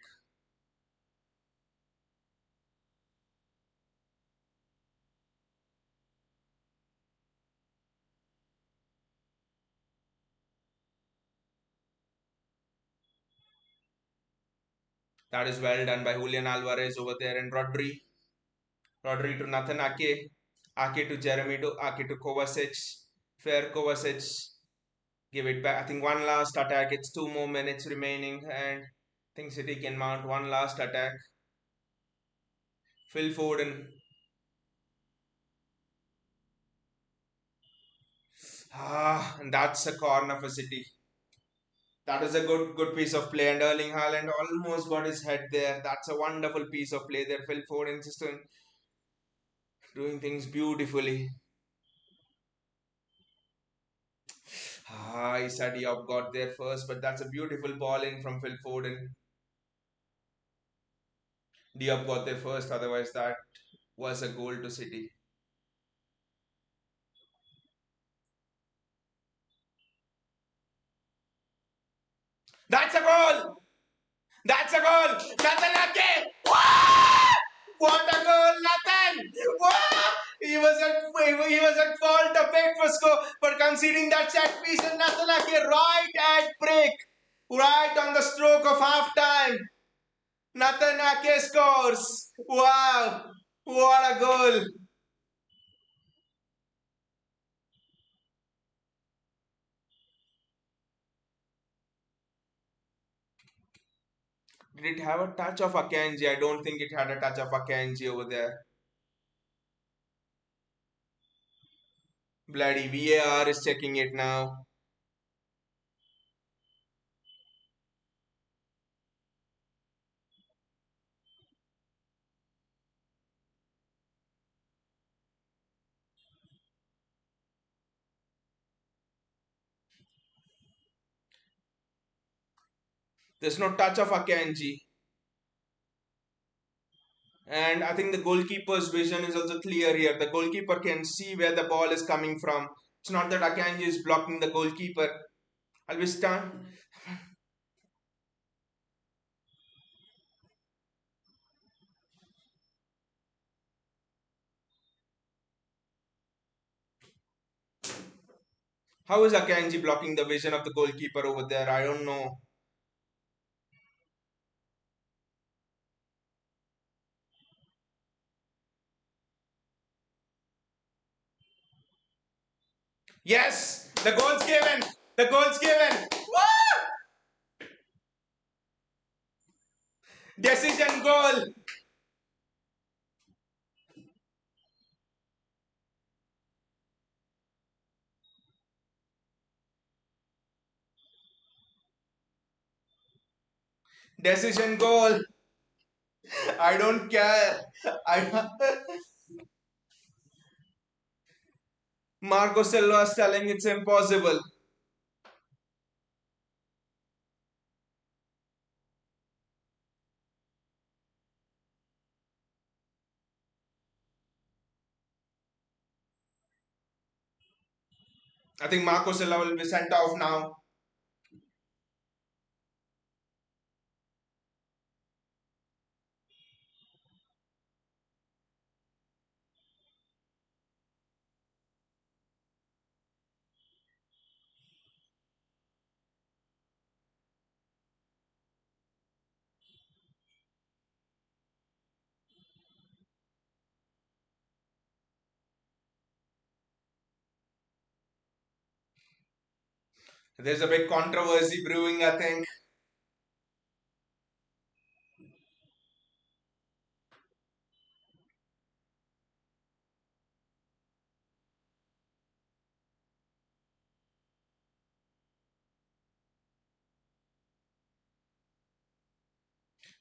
That is well done by Julian Alvarez over there and Rodri. Rodri to Nathan Ake. Ake to Jeremy to Ake to Kovacic. Fair Kovacic. Give it back. I think one last attack. It's 2 more minutes remaining, and I think City can mount one last attack. Phil Foden. And that's a corner for City. That is a good piece of play, and Erling Haaland almost got his head there. That's a wonderful piece of play there. Phil Foden just doing things beautifully. Issa Diop got there first, but that's a beautiful ball in from Phil Foden. Diop got there first, otherwise that was a goal to City. That's a goal! That's a goal! Nathan Ake! What a goal, Nathan! Wow! He was at fault a bit for conceding that set piece, and Nathan Ake right at break, right on the stroke of half time. Nathan Ake scores! Wow! What a goal! Did it have a touch of Akanji? I don't think it had a touch of Akanji over there. Bloody VAR is checking it now. There's no touch of Akanji. And I think the goalkeeper's vision is also clear here. The goalkeeper can see where the ball is coming from. It's not that Akanji is blocking the goalkeeper. Alvistan. How is Akanji blocking the vision of the goalkeeper over there? I don't know. Yes! The goal's given! The goal's given! Woo! Decision goal! Decision goal! I don't care. I Marco Silva is telling it's impossible. I think Marco Silva will be sent off now. There's a big controversy brewing, I think.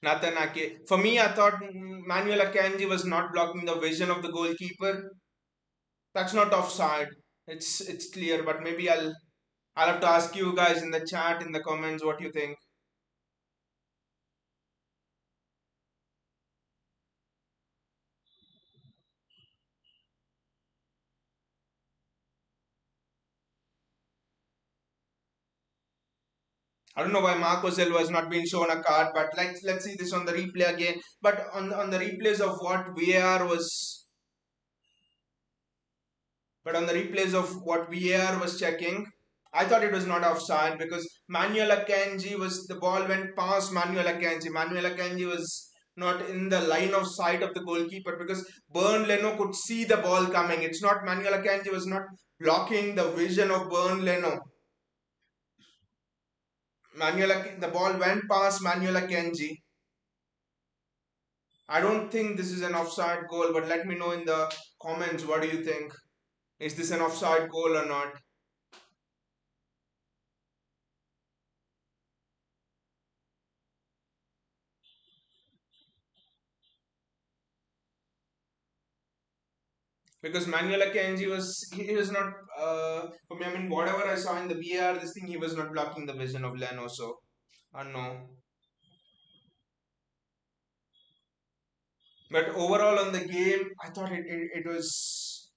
Nathan Ake. For me, I thought Manuel Akanji was not blocking the vision of the goalkeeper. That's not offside. It's clear, but maybe I'll have to ask you guys in the chat, in the comments, what you think. I don't know why Marco Silva has not been shown a card, but let's see this on the replay again. But on the replays of what VAR was, but on the replays of what VAR was checking, I thought it was not offside because Manuel Akanji was the ball went past Manuel Akanji. Manuel Akanji was not in the line of sight of the goalkeeper, because Bern Leno could see the ball coming. It's not Manuel Akanji was not blocking the vision of Bern Leno. The ball went past Manuel Akanji. I don't think this is an offside goal, but let me know in the comments, what do you think? Is this an offside goal or not? Because Manuel Akanji he was not for me. I mean, whatever I saw in the VAR, this thing, he was not blocking the vision of Leno. So I don't know. But overall on the game, I thought it was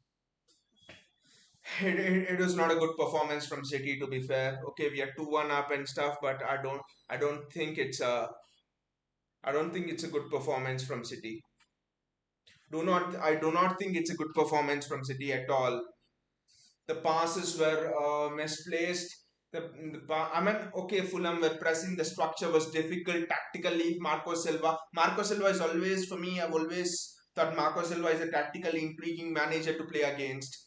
not a good performance from City, to be fair. Okay, we are 2-1 up and stuff, but I don't think it's a good performance from City. I do not think it's a good performance from City at all. The passes were misplaced. I mean, okay, Fulham were pressing. The structure was difficult tactically. Marco Silva is always, for me, I've always thought Marco Silva is a tactically intriguing manager to play against.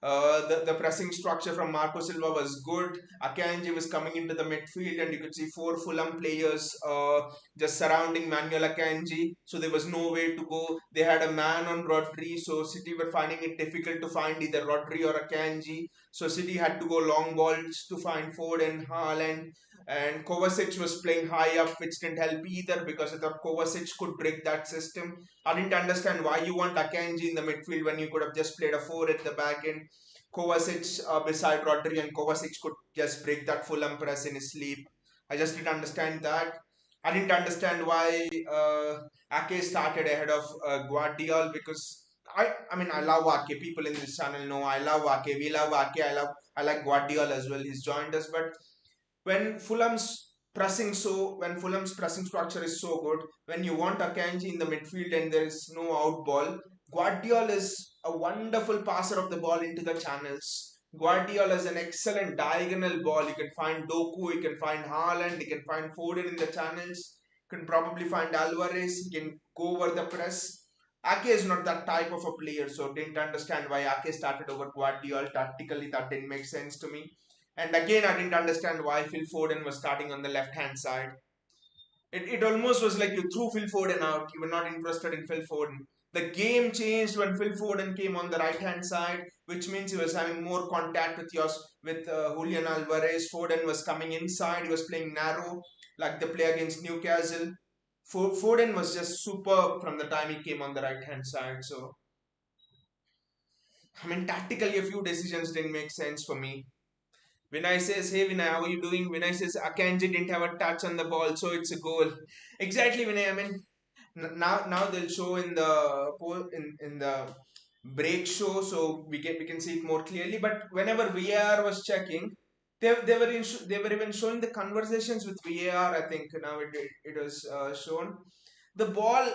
The pressing structure from Marco Silva was good. Akanji was coming into the midfield, and you could see four Fulham players just surrounding Manuel Akanji. So there was no way to go. They had a man on Rodri, so City were finding it difficult to find either Rodri or Akanji. So City had to go long balls to find Ford and Haaland. And Kovacic was playing high up, which didn't help either, because I thought Kovacic could break that system. I didn't understand why you want Akanji in the midfield when you could have just played a four at the back end. Kovacic beside Rodri, and Kovacic could just break that Fulham press in his sleep. I just didn't understand that. I didn't understand why Ake started ahead of Guardiola, because I mean I love Ake. People in this channel know I love Ake. We love Ake. I like Guardiola as well. He's joined us, but when Fulham's pressing structure is so good, when you want Akanji in the midfield and there is no out ball, Guardiola is a wonderful passer of the ball into the channels. Guardiola is an excellent diagonal ball. You can find Doku, you can find Haaland, you can find Foden in the channels, you can probably find Alvarez, you can go over the press. Ake is not that type of a player, so didn't understand why Ake started over Guardiola. Tactically, that didn't make sense to me. And again, I didn't understand why Phil Foden was starting on the left hand side. It almost was like you threw Phil Foden out. You were not interested in Phil Foden. The game changed when Phil Foden came on the right hand side, which means he was having more contact with Julian Alvarez. Foden was coming inside. He was playing narrow, like the play against Newcastle. Foden was just superb from the time he came on the right hand side. So, I mean, tactically, a few decisions didn't make sense for me. Vinay says, "Hey Vinay, how are you doing?" Vinay says, "Akanji didn't have a touch on the ball, so it's a goal." Exactly, Vinay. I mean, now they'll show in the in the break show, so we can see it more clearly. But whenever VAR was checking, they were even showing the conversations with VAR. I think now it was shown the ball.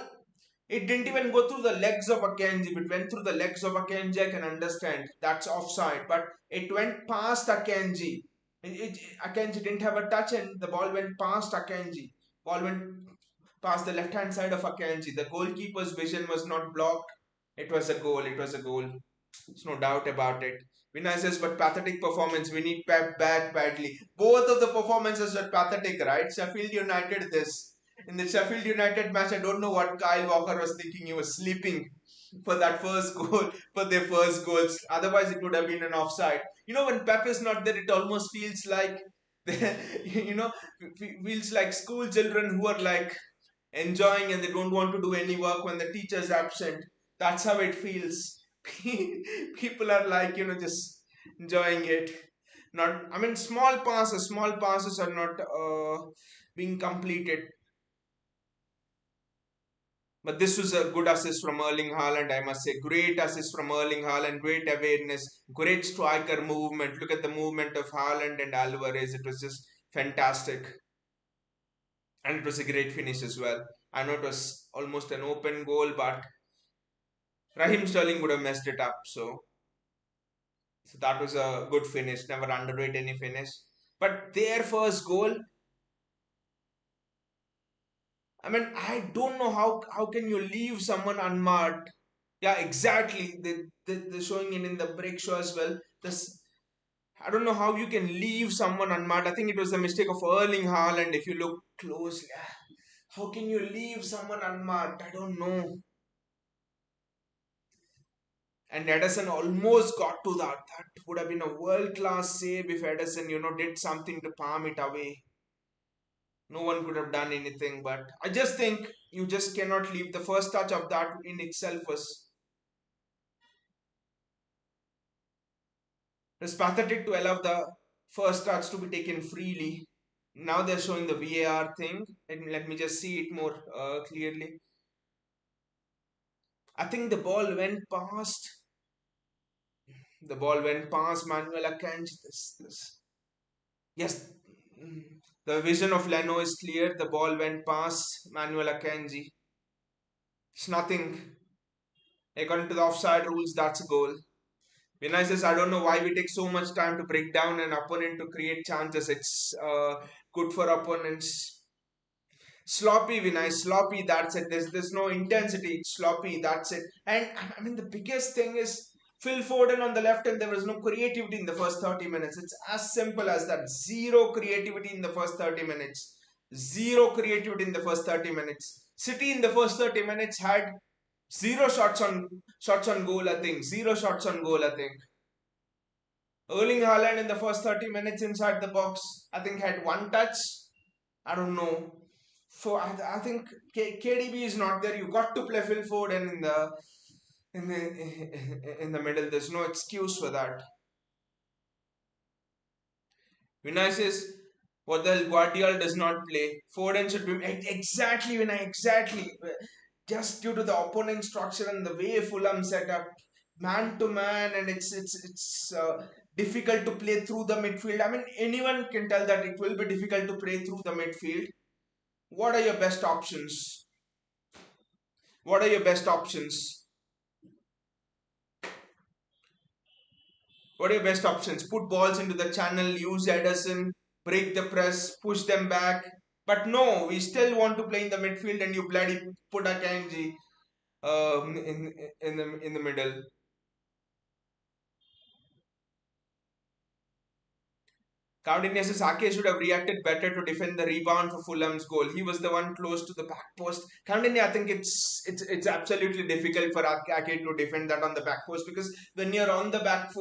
It didn't even go through the legs of Akanji. If it went through the legs of Akanji, I can understand that's offside. But it went past Akanji. Akanji didn't have a touch, and the ball went past Akanji. Ball went past the left hand side of Akanji. The goalkeeper's vision was not blocked. It was a goal. It was a goal. There's no doubt about it. Vinay says, but pathetic performance. We need Pep back badly. Both of the performances were pathetic, right? Sheffield United, this. In the Sheffield United match, I don't know what Kyle Walker was thinking. He was sleeping for that first goal, for their first goals. Otherwise, it would have been an offside. You know, when Pep is not there, it almost feels like, you know, feels like school children who are like enjoying and they don't want to do any work when the teacher's absent. That's how it feels. People are like, just enjoying it. Not, I mean, small passes are not being completed. But this was a good assist from Erling Haaland, I must say. Great assist from Erling Haaland, great awareness, great striker movement. Look at the movement of Haaland and Alvarez. It was just fantastic. And it was a great finish as well. I know it was almost an open goal, but Raheem Sterling would have messed it up. So that was a good finish. Never underrate any finish. But their first goal, I mean, I don't know how can you leave someone unmarked. Yeah, exactly. They're showing it in the break show as well. This, I don't know how you can leave someone unmarked. I think it was the mistake of Erling Haaland. If you look closely, how can you leave someone unmarked? I don't know. And Edison almost got to that. That would have been a world class save if Edison, did something to palm it away. No one could have done anything. But I just think you just cannot leave. The first touch of that in itself was pathetic to allow the first touch to be taken freely. Now they're showing the VAR thing. Let me just see it more clearly. I think the ball went past Manuel Akanji. Yes, mm, the vision of Leno is clear. The ball went past Manuel Akanji. It's nothing. According to the offside rules, that's a goal. Vinay says, I don't know why we take so much time to break down an opponent to create chances. It's good for opponents. Sloppy, Vinay, sloppy. That's it. There's no intensity. It's sloppy. That's it. And I mean, the biggest thing is Phil Foden on the left, and there was no creativity in the first 30 minutes. It's as simple as that. Zero creativity in the first 30 minutes. Zero creativity in the first 30 minutes. City in the first 30 minutes had zero shots on goal. I think zero shots on goal. I think Erling Haaland in the first 30 minutes inside the box, I think had one touch. I don't know. For I think KDB is not there. You got to play Phil Foden in the middle. There's no excuse for that. Vinay says, what the hell, Guardiola does not play. Foden should be exactly, Vinay, exactly. Just due to the opponent structure and the way Fulham set up, man to man, and it's difficult to play through the midfield. I mean, anyone can tell that it will be difficult to play through the midfield. What are your best options? What are your best options? What are your best options? Put balls into the channel, use Ederson, break the press, push them back. But no, we still want to play in the midfield, and you bloody put Akanji in the middle. Cardenas says Ake should have reacted better to defend the rebound for Fulham's goal. He was the one close to the back post. Cardenas, I think it's absolutely difficult for Ake to defend that on the back post, because when you're on the back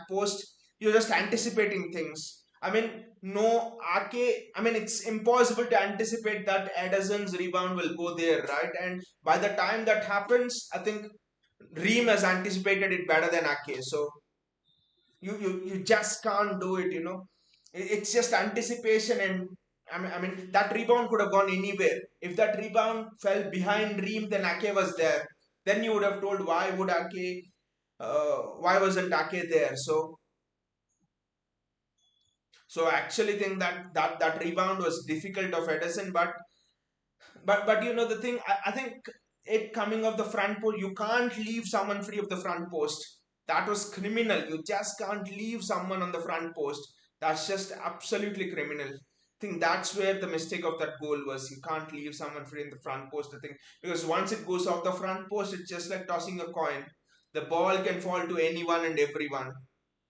post, you're just anticipating things. I mean, no Ake. I mean, it's impossible to anticipate that Ederson's rebound will go there, right? And by the time that happens, I think Reem has anticipated it better than Ake. So you just can't do it, it's just anticipation. And I mean that rebound could have gone anywhere. If that rebound fell behind Reem, then Ake was there. Then you would have told, why wasn't Ake there? So I actually think that rebound was difficult of Edison. But the thing, I think it coming off the front post, you can't leave someone free of the front post. That was criminal. You just can't leave someone on the front post. That's just absolutely criminal. I think that's where the mistake of that goal was. You can't leave someone free in the front post. I think because once it goes off the front post, it's just like tossing a coin. The ball can fall to anyone and everyone.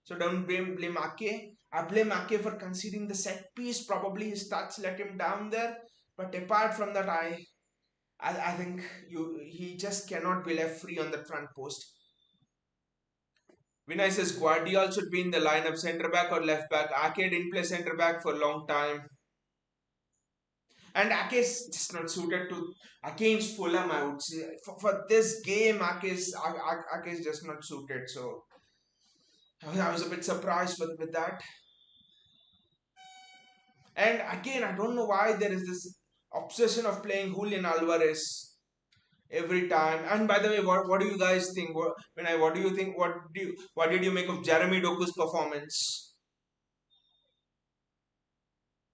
So don't blame Ake. I blame Ake for conceding the set piece. Probably his touch let him down there. But apart from that, I think he just cannot be left free on the front post. Vinay says Guardiola should be in the lineup, centre back or left back. Ake didn't play centre back for a long time, and Ake is just not suited to against Fulham. I would say for this game, Ake is just not suited. So I was a bit surprised with that. And again, I don't know why there is this obsession of playing Julian Alvarez every time. And by the way, what do you guys think? What do you think? What did you make of Jeremy Doku's performance?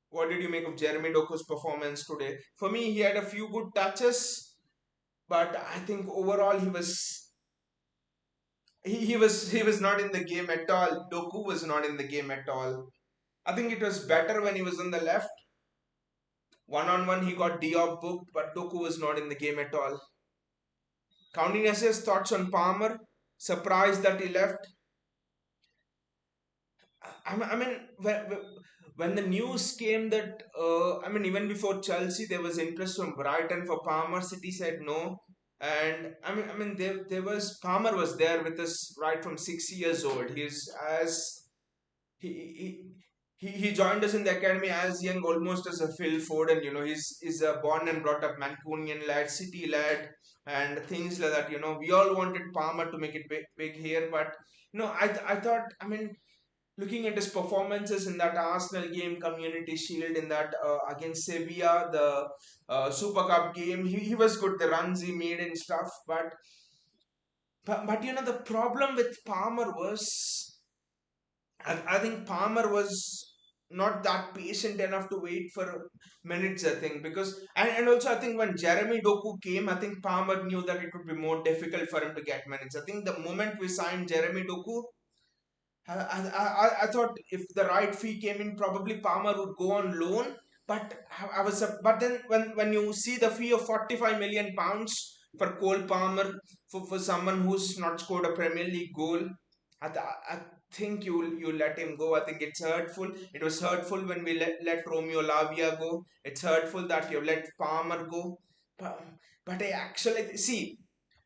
What did you make of Jeremy Doku's performance today? For me, he had a few good touches, but I think overall he was not in the game at all. Doku was not in the game at all. I think it was better when he was on the left. One on one, he got Diop booked, but Doku was not in the game at all. Counting SS thoughts on Palmer. Surprised that he left. I mean, when the news came that, I mean, even before Chelsea, there was interest from Brighton for Palmer. City said no, and there was Palmer was there with us right from 6 years old. He's as he he joined us in the academy as young, almost as a Phil Foden. He's a born and brought up Mancunian lad, City lad, and things like that. We all wanted Palmer to make it big here, but I thought, looking at his performances in that Arsenal game, Community Shield, in that against Sevilla, the Super Cup game, he was good. The runs he made and stuff, but the problem with Palmer was, I think Palmer was not that patient enough to wait for minutes. I think because and also I think when Jeremy Doku came, I think Palmer knew that it would be more difficult for him to get minutes. I think the moment we signed Jeremy Doku, I thought if the right fee came in, probably Palmer would go on loan. But but then when you see the fee of 45 million pounds for Cole Palmer, for someone who's not scored a Premier League goal, I think you let him go. I think it's hurtful. It was hurtful when we let Romeo Lavia go. It's hurtful that you let Palmer go. But, but I actually see.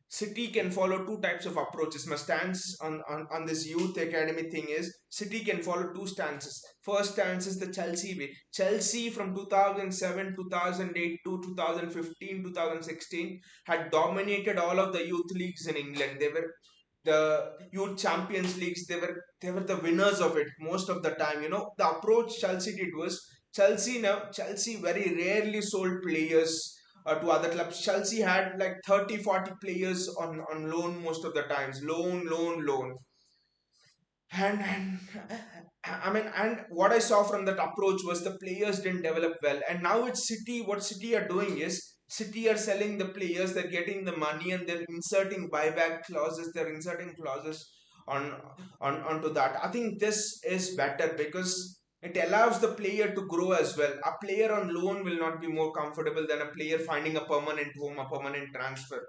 City can follow two types of approaches. My stance on this youth academy thing is City can follow two stances. First stance is the Chelsea way. Chelsea from 2007, 2008 to 2015, 2016 had dominated all of the youth leagues in England. They were the youth champions leagues. They were the winners of it most of the time. The approach Chelsea did was Chelsea very rarely sold players to other clubs. Chelsea had like 30, 40 players on loan most of the times. Loan. And and what I saw from that approach was the players didn't develop well. And now it's City. What City are doing is City are selling the players, they're getting the money, and they're inserting buyback clauses, they're inserting clauses on onto that. I think this is better because it allows the player to grow as well. A player on loan will not be more comfortable than a player finding a permanent home, a permanent transfer.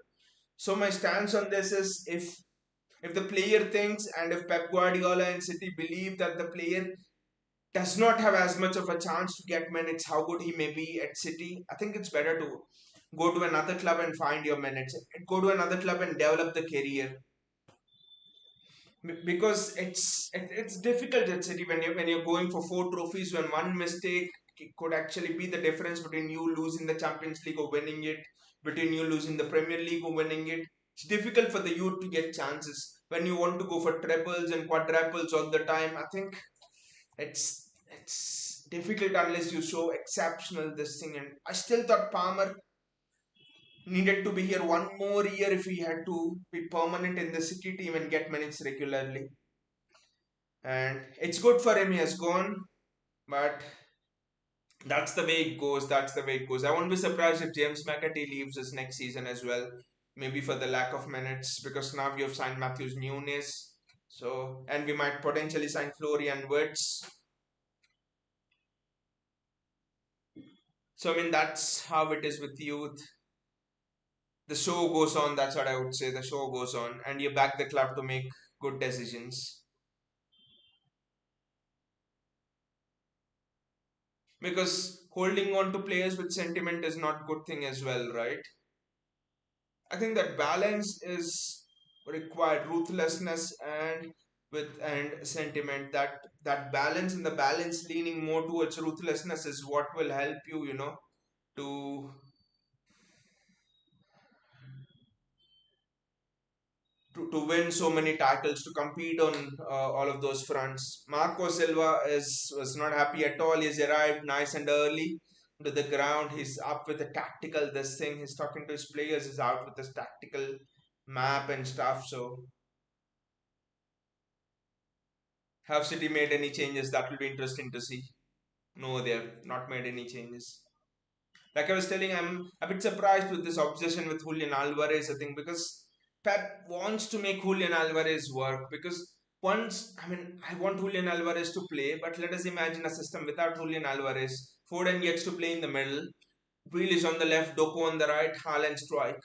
So my stance on this is, if the player thinks, and if Pep Guardiola and City believe that the player does not have as much of a chance to get minutes, how good he may be at City, I think it's better to go to another club and find your minutes. Go to another club and develop the career. Because it's difficult at City when you're going for four trophies, when one mistake could actually be the difference between you losing the Champions League or winning it, between you losing the Premier League or winning it. It's difficult for the youth to get chances when you want to go for triples and quadruples all the time. I think it's difficult unless you show exceptional this thing. And I still thought Palmer needed to be here one more year if he had to be permanent in the City team and get minutes regularly. And it's good for him, he has gone, but that's the way it goes. That's the way it goes. I won't be surprised if James McAtee leaves us next season as well, maybe for the lack of minutes, because now we have signed Matthews Nunes, so, and we might potentially sign Florian Wirtz. So that's how it is with youth. The show goes on. That's what I would say. The show goes on, and you back the club to make good decisions. Because holding on to players with sentiment is not good thing as well, right? I think that balance is required, ruthlessness and sentiment. That balance, and the balance leaning more towards ruthlessness is what will help you, to to win so many titles, to compete on all of those fronts. Marco Silva is was not happy at all. He's arrived nice and early to the ground. He's up with the tactical this thing. He's talking to his players. He's out with this tactical map and stuff. So have City made any changes? That will be interesting to see. No, they have not made any changes. Like I was telling, I'm a bit surprised with this obsession with Julian Alvarez, I think, because Pep wants to make Julian Alvarez work. Because I want Julian Alvarez to play, but let us imagine a system without Julian Alvarez. Foden gets to play in the middle. Grealish on the left, Doku on the right, Haaland strike.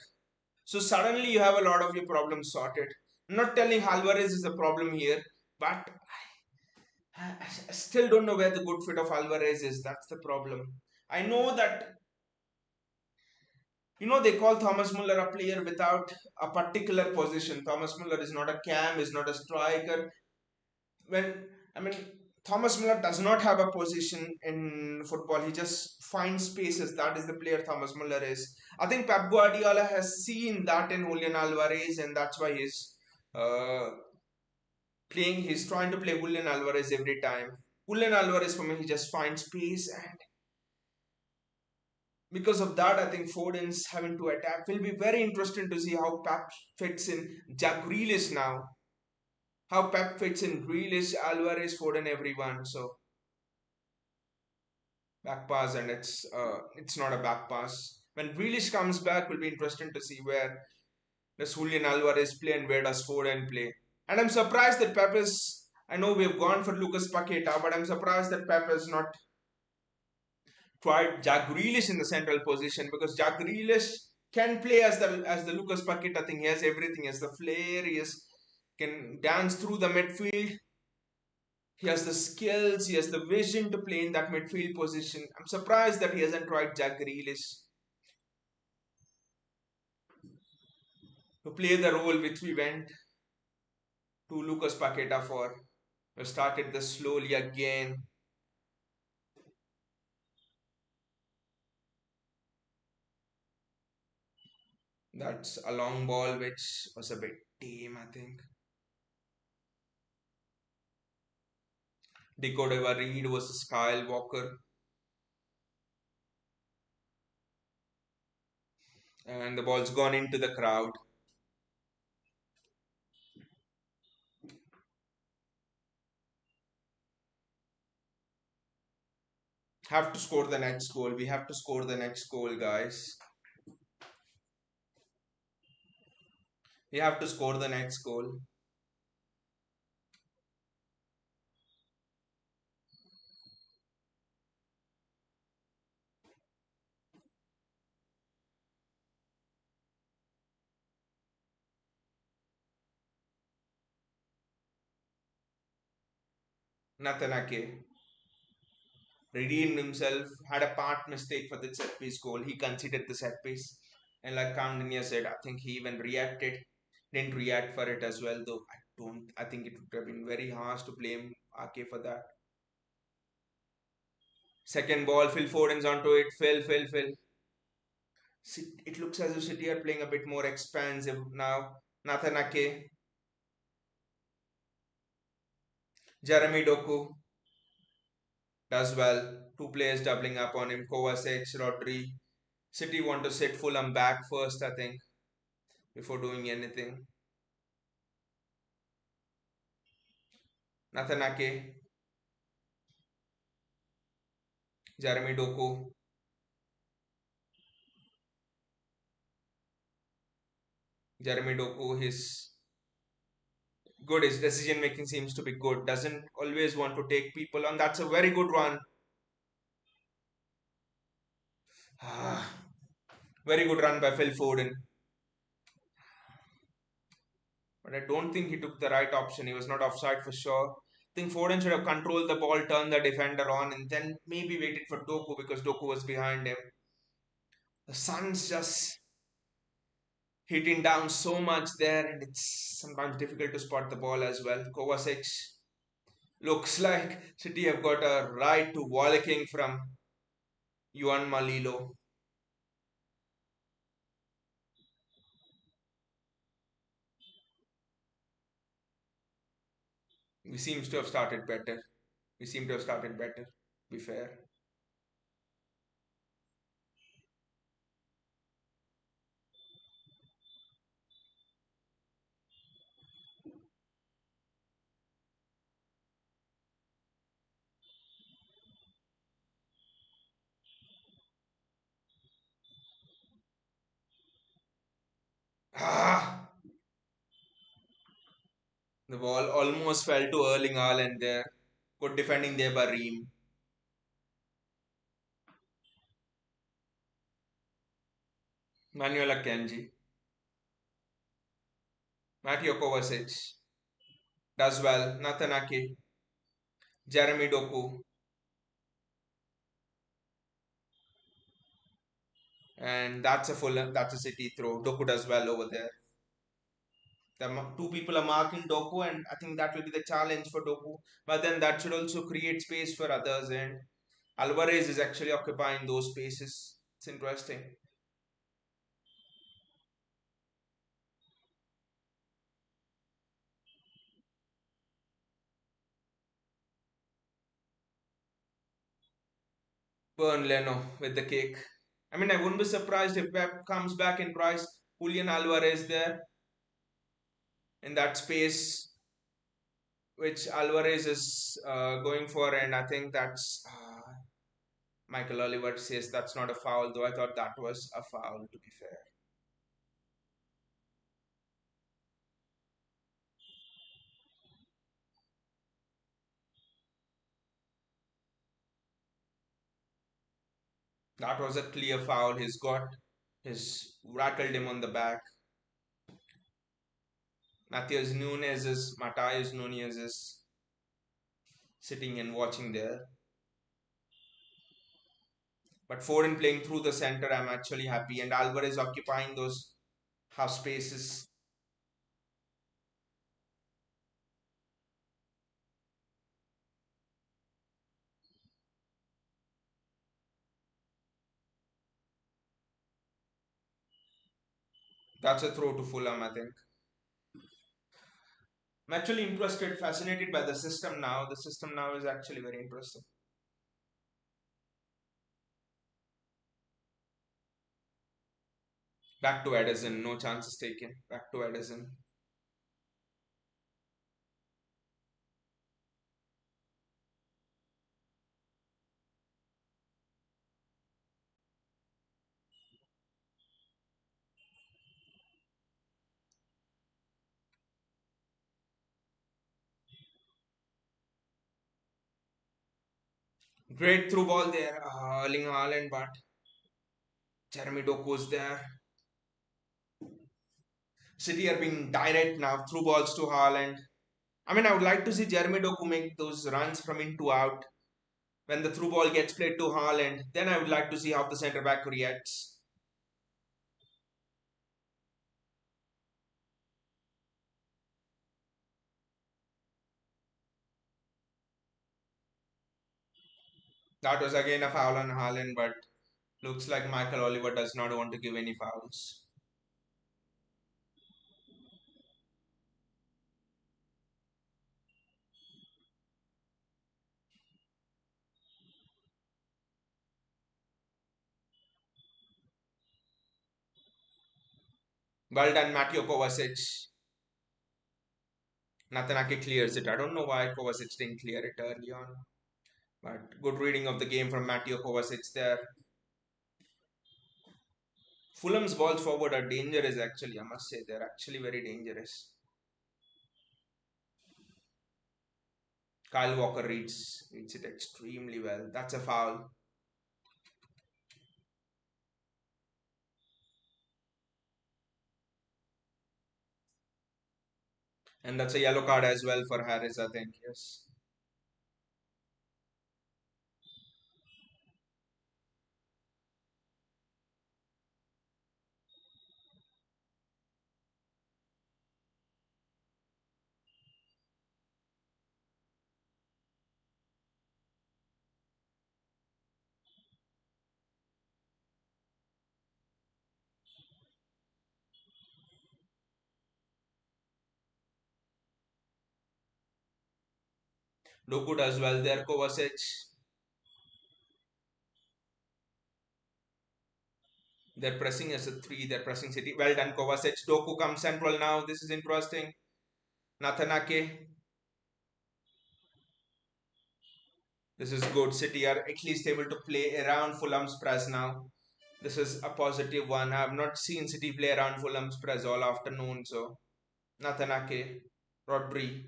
So suddenly you have a lot of your problems sorted. I'm not telling Alvarez is a problem here, but I still don't know where the good fit of Alvarez is. That's the problem. I know that they call Thomas Muller a player without a particular position. Thomas Muller is not a cam, is not a striker. When I mean Thomas Muller does not have a position in football. He just finds spaces. That is the player Thomas Muller is. I think Pep Guardiola has seen that in Julian Alvarez, and that's why he's uh, playing. He's trying to play Julian Alvarez every time. Julian Alvarez for me, he just finds space, and because of that, I think Foden's having to attack. Will be very interesting to see how Pep fits in Jack Grealish now. How Pep fits in Grealish, Alvarez, Foden, everyone. So back pass, and it's not a back pass. When Grealish comes back, will be interesting to see where does Julian Alvarez play and where does Foden play. And I'm surprised that Pep is. I know we've gone for Lucas Paqueta, but I'm surprised that Pep is not tried Jack Grealish in the central position, because Jack Grealish can play as the Lucas Paqueta thing. He has everything. He has the flair. Can dance through the midfield. He has the skills. He has the vision to play in that midfield position. I'm surprised that he hasn't tried Jack Grealish to play the role which we went to Lucas Paqueta for. We started this slowly again. That's a long ball which was a bit tame, I think. Decodeva Reed versus Kyle Walker. And the ball's gone into the crowd. Have to score the next goal. We have to score the next goal, guys. We have to score the next goal. Natanake redeemed himself, had a part mistake for the set piece goal. He conceded the set piece. And like Kamdinya said, I think he even reacted. Didn't react for it as well, though. I think it would have been very harsh to blame Ake for that. Second ball, Phil Foden's onto it. Phil. It looks as if City are playing a bit more expansive now. Nathan Ake, Jeremy Doku does well. Two players doubling up on him. Kovacic, Rodri. City want to sit Fulham back first, I think, before doing anything. Nathan Ake, Jeremy Doku. Jeremy Doku, his good. His decision making seems to be good. Doesn't always want to take people on. That's a very good run. Ah, very good run by Phil Foden. But I don't think he took the right option. He was not offside for sure. I think Foden should have controlled the ball, turned the defender on, and then maybe waited for Doku because Doku was behind him. The sun's just hitting down so much there, and it's sometimes difficult to spot the ball as well. Kovacic looks like City have got a right to volleying from Juan Malilo. We seems to have started better. We seem to have started better. Be fair. Ah, the ball almost fell to Erling Haaland there. Good defending there by Ream. Manuel Akanji, Mateo Kovacic does well. Nathan Ake, Jeremy Doku, and that's a City throw. Doku does well over there. Two people are marking Doku, and I think that will be the challenge for Doku. But then that should also create space for others, and Alvarez is actually occupying those spaces. It's interesting. Burn Leno with the kick. I mean, I wouldn't be surprised if Pep comes back in price. Julian Alvarez there in that space, which Alvarez is going for, and I think that's Michael Oliver says that's not a foul, though I thought that was a foul to be fair. That was a clear foul. He's got his rattled him on the back. Matthias Nunez is sitting and watching there. But Foden playing through the center, I'm actually happy. And Alvarez occupying those half spaces. That's a throw to Fulham, I think. I'm actually interested, fascinated by the system now. The system now is actually very interesting. Back to Edison, no chances taken. Back to Edison. Great through ball there, Erling Haaland, but Jeremy Doku's there. City are being direct now, through balls to Haaland. I mean, I would like to see Jeremy Doku make those runs from in to out. When the through ball gets played to Haaland, then I would like to see how the centre back reacts. That was again a foul on Haaland, but looks like Michael Oliver does not want to give any fouls. Well done, Mateo Kovacic. Natanaki clears it. I don't know why Kovacic didn't clear it early on. But good reading of the game from Mateo Kovacic there. Fulham's balls forward are dangerous actually, I must say. They're actually very dangerous. Kyle Walker reads it extremely well. That's a foul. And that's a yellow card as well for Harris, I think. Yes. Doku does well there. Kovacic. They're pressing as a three. They're pressing City. Well done, Kovacic. Doku comes central now. This is interesting. Nathanake. This is good. City are at least able to play around Fulham's press now. This is a positive one. I have not seen City play around Fulham's press all afternoon. So Nathanake, Rodri.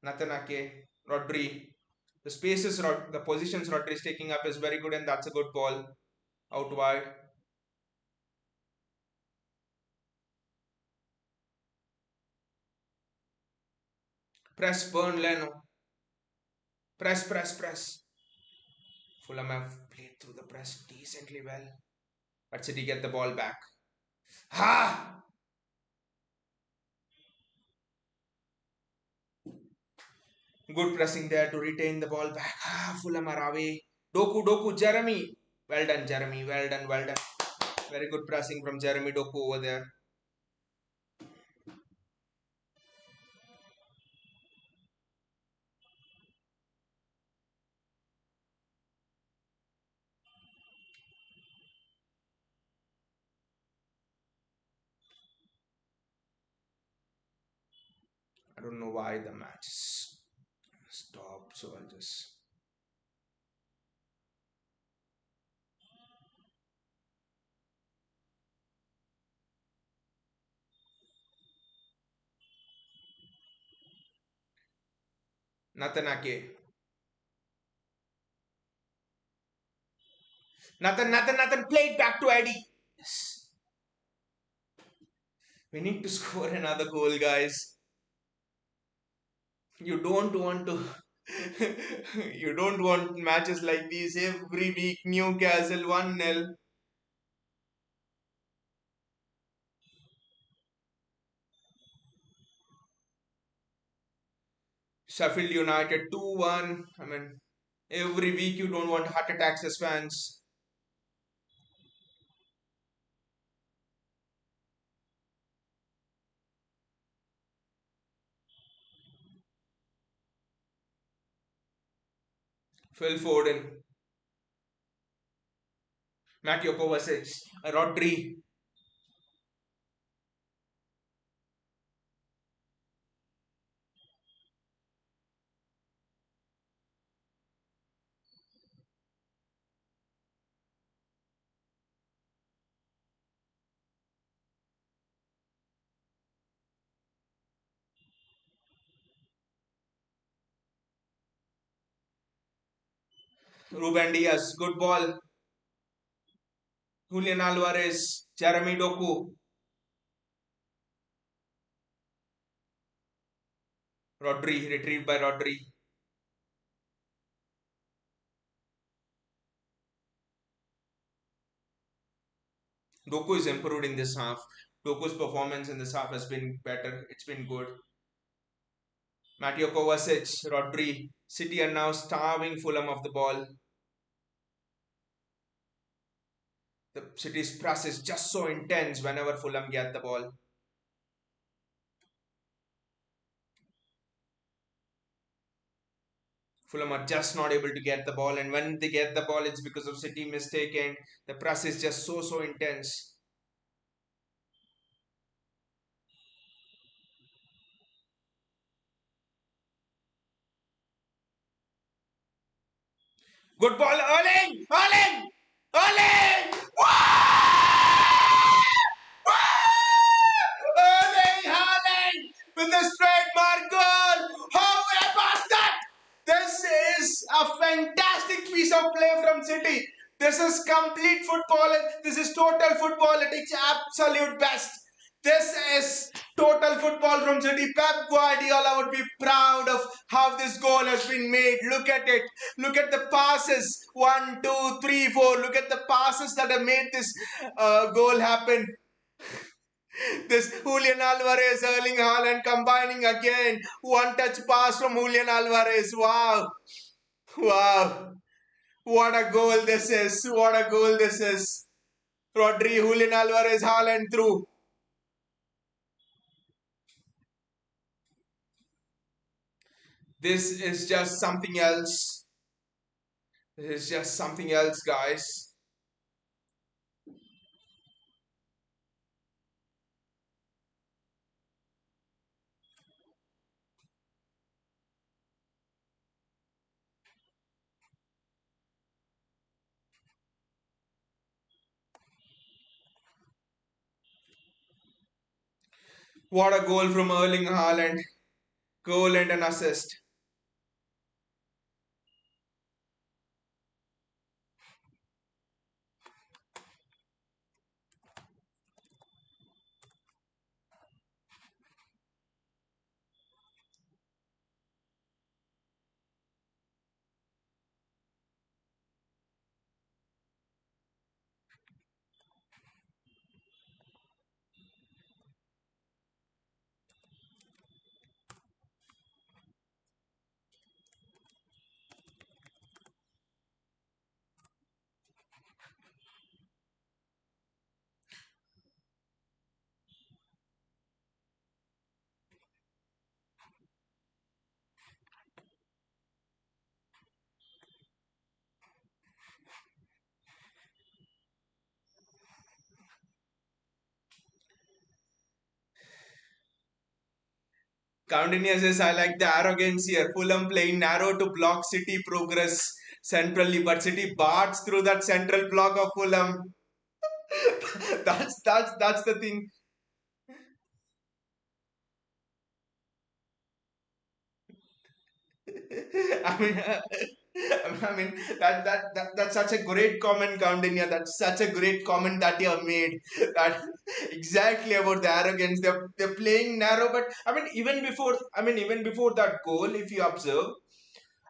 Nathan Ake, Rodri. The spaces, the positions Rodri is taking up is very good, and that's a good ball out wide. Press, burn Leno. Press, press, press. Fulham have played through the press decently well. But City get the ball back. Ha! Good pressing there to retain the ball back. Ah, Fulham are away. Doku, Doku, Jeremy. Well done, Jeremy. Well done, well done. Very good pressing from Jeremy Doku over there. I don't know why the match stopped, so I'll just. Nathan Ake. Nathan, play it back to Eddie. Yes. We need to score another goal, guys. You don't want to. You don't want matches like these every week. Newcastle 1-0. Sheffield United 2-1. I mean, every week you don't want heart attacks as fans. Phil Foden, Mateo Kovacic, Rodri, Ruben Diaz, good ball. Julian Alvarez, Jeremy Doku, Rodri, retrieved by Rodri. Doku is improved in this half. Doku's performance in this half has been better. It's been good. Mateo Kovacic, Rodri. City are now starving Fulham of the ball. The City's press is just so intense whenever Fulham get the ball. Fulham are just not able to get the ball, and when they get the ball, it's because of City mistake, and the press is just so intense. Good ball, Erling! Erling! Erling! Wow! Wow! Erling Haaland with a straight mark goal! How about that? This is a fantastic piece of play from City. This is complete football. This is total football at its absolute best. This is total football from City. Pep Guardiola would be proud of how this goal has been made. Look at it. Look at the passes. 1, 2, 3, 4. Look at the passes that have made this goal happen. This Julian Alvarez, Erling Haaland combining again. One touch pass from Julian Alvarez. Wow. Wow. What a goal this is. What a goal this is. Rodri, Julian Alvarez, Haaland through. This is just something else. This is just something else, guys. What a goal from Erling Haaland. Goal and an assist. Countinius says, I like the arrogance here. Fulham playing narrow to block City progress centrally, but City barts through that central block of Fulham. That's the thing. I mean, I mean that's such a great comment, Coundinia. That's such a great comment that you have made. That exactly about the arrogance. They're playing narrow, but even before that goal, if you observe,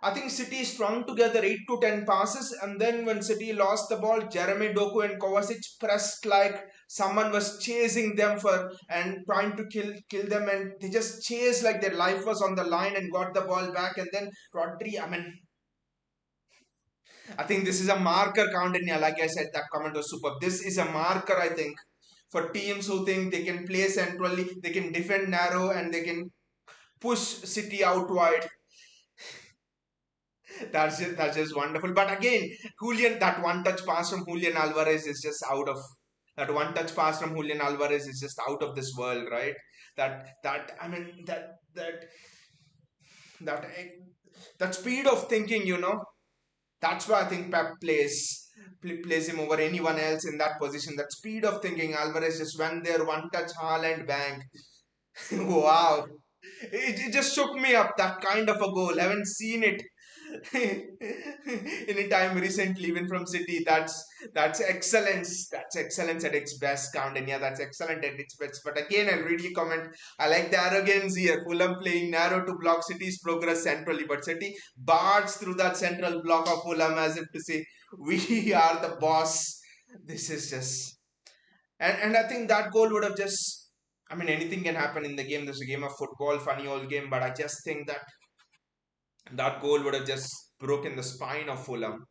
I think City strung together 8 to 10 passes, and then when City lost the ball, Jeremy Doku and Kovacic pressed like someone was chasing them for and trying to kill them, and they just chased like their life was on the line and got the ball back. And then Rodri, I think this is a marker, Countanya. Like I said, that comment was superb. This is a marker, I think, for teams who think they can play centrally, they can defend narrow, and they can push City out wide. That's just wonderful. But again, Julian, that one touch pass from Julian Alvarez is just out of that one touch pass from Julian Alvarez is just out of this world, right? That that speed of thinking, that's why I think Pep plays him over anyone else in that position. That speed of thinking, Alvarez just went there, one touch, Haaland, bang. Wow. It just shook me up, that kind of a goal. I haven't seen it any time recently, even from City. That's excellence. That's excellence at its best, Count. And yeah, that's excellent at its best. But again, I'll read you comment. I like the arrogance here. Fulham playing narrow to block City's progress centrally, but City barges through that central block of Fulham as if to say, "We are the boss." This is just and I think that goal would have just. I mean, anything can happen in the game. There's a game of football, funny old game, but I just think that goal would have just broken the spine of Fulham.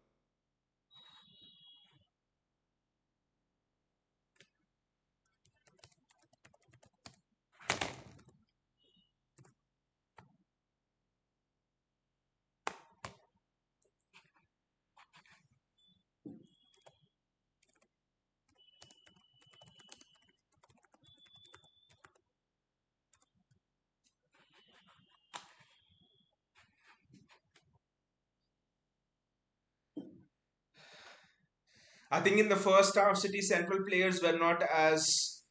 I think in the first half, City central players were not as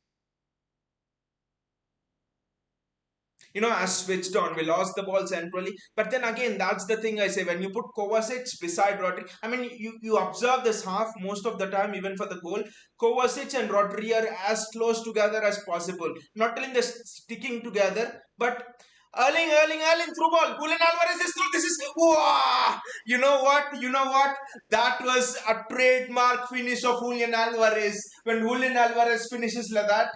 switched on. We lost the ball centrally. But then again, that's the thing I say. When you put Kovacic beside Rodri, I mean, you observe this half most of the time, even for the goal. Kovacic and Rodri are as close together as possible. Not telling they're sticking together, but Erling, through ball. Julian Alvarez is through. This is, wow! You know what? You know what? That was a trademark finish of Julian Alvarez. When Julian Alvarez finishes like that,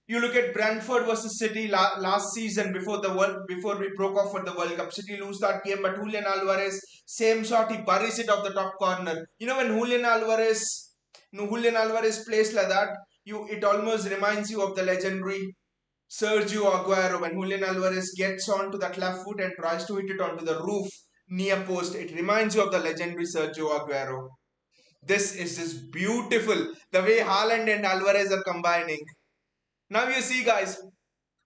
you look at Brentford versus City last season before we broke off for the World Cup. City lose that game, but Julian Alvarez, same shot, he buries it off the top corner. When Julian Alvarez plays like that, it almost reminds you of the legendary Sergio Aguero when Julian Alvarez gets onto that left foot and tries to hit it onto the roof near post. It reminds you of the legendary Sergio Aguero. This is just beautiful. The way Haaland and Alvarez are combining. Now you see, guys,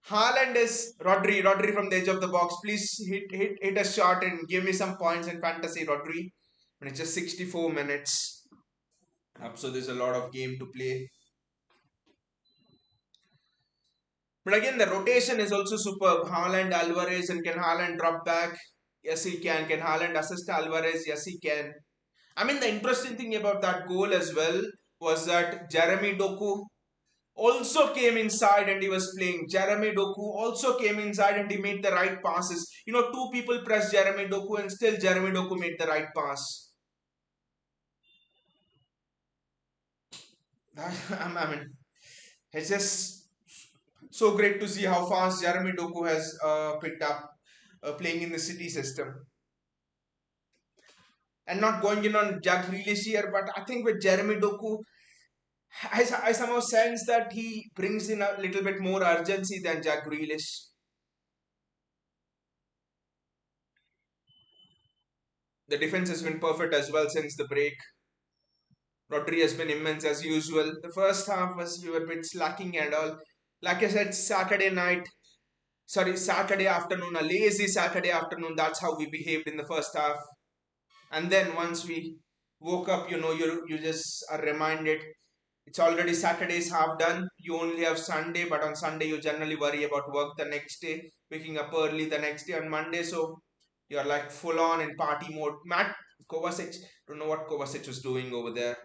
Haaland is Rodri from the edge of the box. Please hit a shot and give me some points in fantasy, Rodri. And it's just 64 minutes up, so there's a lot of game to play. But again, the rotation is also superb. Haaland, Alvarez, and can Haaland drop back? Yes, he can. Can Haaland assist Alvarez? Yes, he can. I mean, the interesting thing about that goal as well was that Jeremy Doku also came inside and he was playing. Jeremy Doku also came inside and he made the right passes. You know, two people pressed Jeremy Doku and still Jeremy Doku made the right pass. I mean, it's just so great to see how fast Jeremy Doku has picked up playing in the City system. And not going in on Jack Grealish here, but I think with Jeremy Doku, I somehow sense that he brings in a little bit more urgency than Jack Grealish. The defense has been perfect as well since the break. Rodri has been immense as usual. The first half was we were a bit slacking and all. Like I said, Saturday afternoon, a lazy Saturday afternoon. That's how we behaved in the first half. And then once we woke up, you just are reminded it's already Saturday's half done. You only have Sunday, but on Sunday you generally worry about work the next day, waking up early the next day on Monday. So you're like full on in party mode. Matt Kovacic, don't know what Kovacic was doing over there.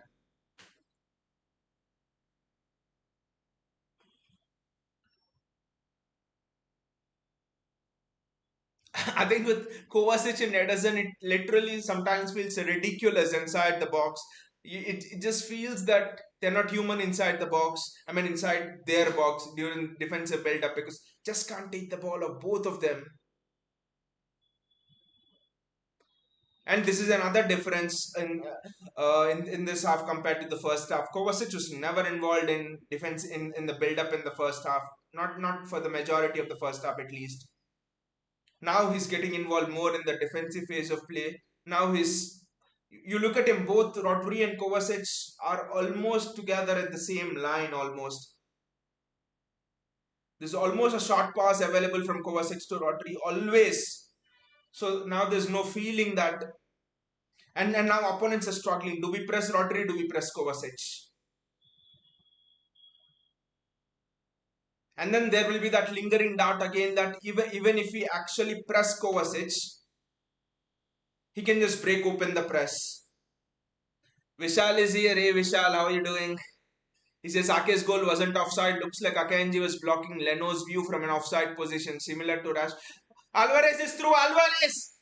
I think with Kovacic and Ederson, it literally sometimes feels ridiculous inside the box. It just feels that they're not human inside the box. I mean, inside their box during defensive build-up because just can't take the ball of both of them. And this is another difference in this half compared to the first half. Kovacic was never involved in defense in the build-up in the first half. Not for the majority of the first half at least. Now he's getting involved more in the defensive phase of play. Now you look at him, both Rodri and Kovacic are almost together at the same line almost. There's almost a short pass available from Kovacic to Rodri always. So now there's no feeling that and now opponents are struggling. Do we press Rodri? Do we press Kovacic? And then there will be that lingering doubt again that even if we actually press Kovacic, he can just break open the press. Vishal is here. Hey Vishal, how are you doing? He says Ake's goal wasn't offside. Looks like Akanji was blocking Leno's view from an offside position, similar to Rash. Alvarez is through. Alvarez!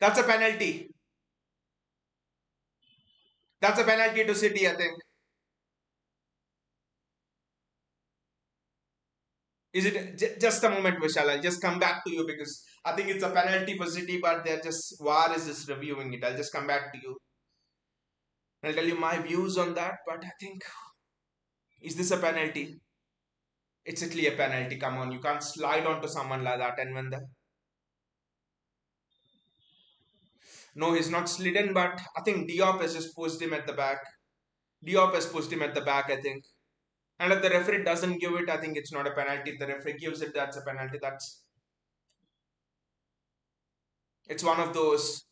That's a penalty. That's a penalty to City, I think. Is it just a moment, Vishal? I'll just come back to you because I think it's a penalty for City, but they're just VAR is just reviewing it. I'll just come back to you. I'll tell you my views on that, but I think is this a penalty? It's a clear penalty. Come on, you can't slide onto someone like that. And when the no, he's not slidden, but I think Diop has just pushed him at the back. Diop has pushed him at the back, I think. And if the referee doesn't give it, I think it's not a penalty. If the referee gives it, that's a penalty. It's one of those.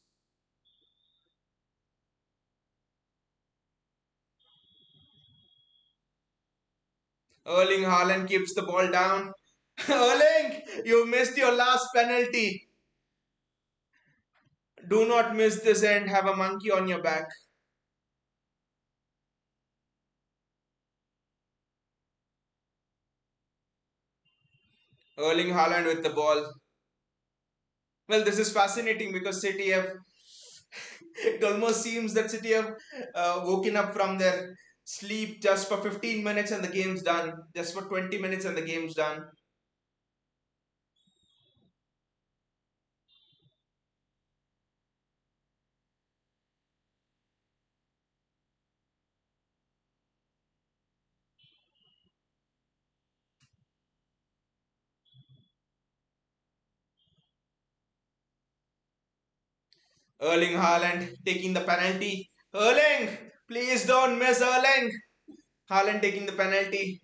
Erling Haaland keeps the ball down. Erling, you missed your last penalty. Do not miss this and have a monkey on your back. Erling Haaland with the ball. Well, this is fascinating because City have. It almost seems that City have woken up from their sleep just for 15 minutes and the game's done. Just for 20 minutes and the game's done. Erling Haaland taking the penalty. Erling, please don't miss Erling. Haaland taking the penalty.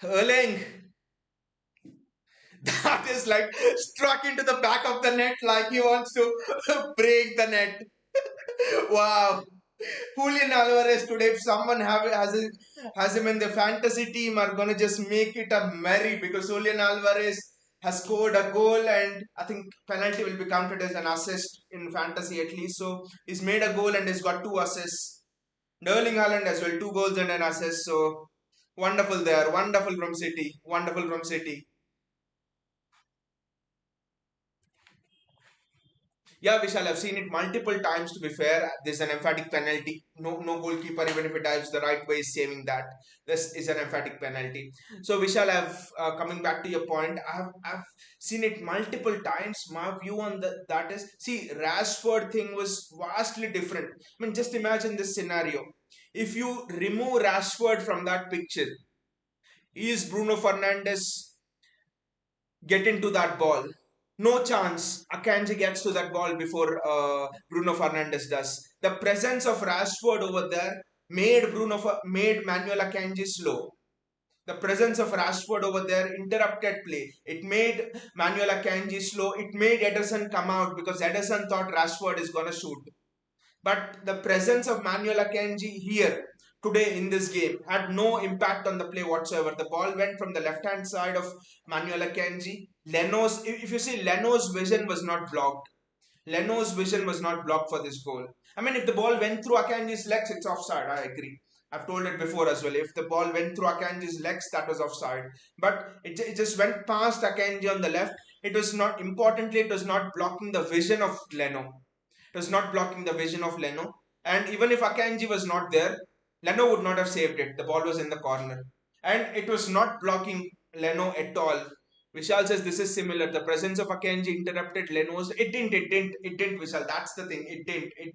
Erling, that is like struck into the back of the net like he wants to break the net. Wow. Julian Alvarez today, if someone has him in the fantasy team, are gonna just make it a merry because Julian Alvarez has scored a goal and I think penalty will be counted as an assist in fantasy at least. So he's made a goal and he's got two assists. Erling Haaland as well, two goals and an assist. So wonderful there, wonderful from City, wonderful from City. Yeah, Vishal, I've seen it multiple times. To be fair, there's an emphatic penalty. No goalkeeper, even if it dives the right way, is saving that. This is an emphatic penalty. So, Vishal, I've coming back to your point. I've seen it multiple times. My view on that is, see, Rashford thing was vastly different. I mean, just imagine this scenario. If you remove Rashford from that picture, is Bruno Fernandes get into that ball? No chance Akanji gets to that ball before Bruno Fernandes does. The presence of Rashford over there made Manuel Akanji slow. The presence of Rashford over there interrupted play. It made Manuel Akanji slow. It made Ederson come out because Ederson thought Rashford is gonna shoot. But the presence of Manuel Akanji here today in this game had no impact on the play whatsoever. The ball went from the left hand side of Manuel Akanji. If you see, Leno's vision was not blocked. Leno's vision was not blocked for this goal. I mean, if the ball went through Akanji's legs, it's offside. I agree. I've told it before as well. If the ball went through Akanji's legs, that was offside. But it just went past Akanji on the left. It was not, importantly, it was not blocking the vision of Leno. It was not blocking the vision of Leno. And even if Akanji was not there, Leno would not have saved it. The ball was in the corner. And it was not blocking Leno at all. Vishal says this is similar. The presence of Akanji interrupted Leno's. It didn't, Vishal. That's the thing. It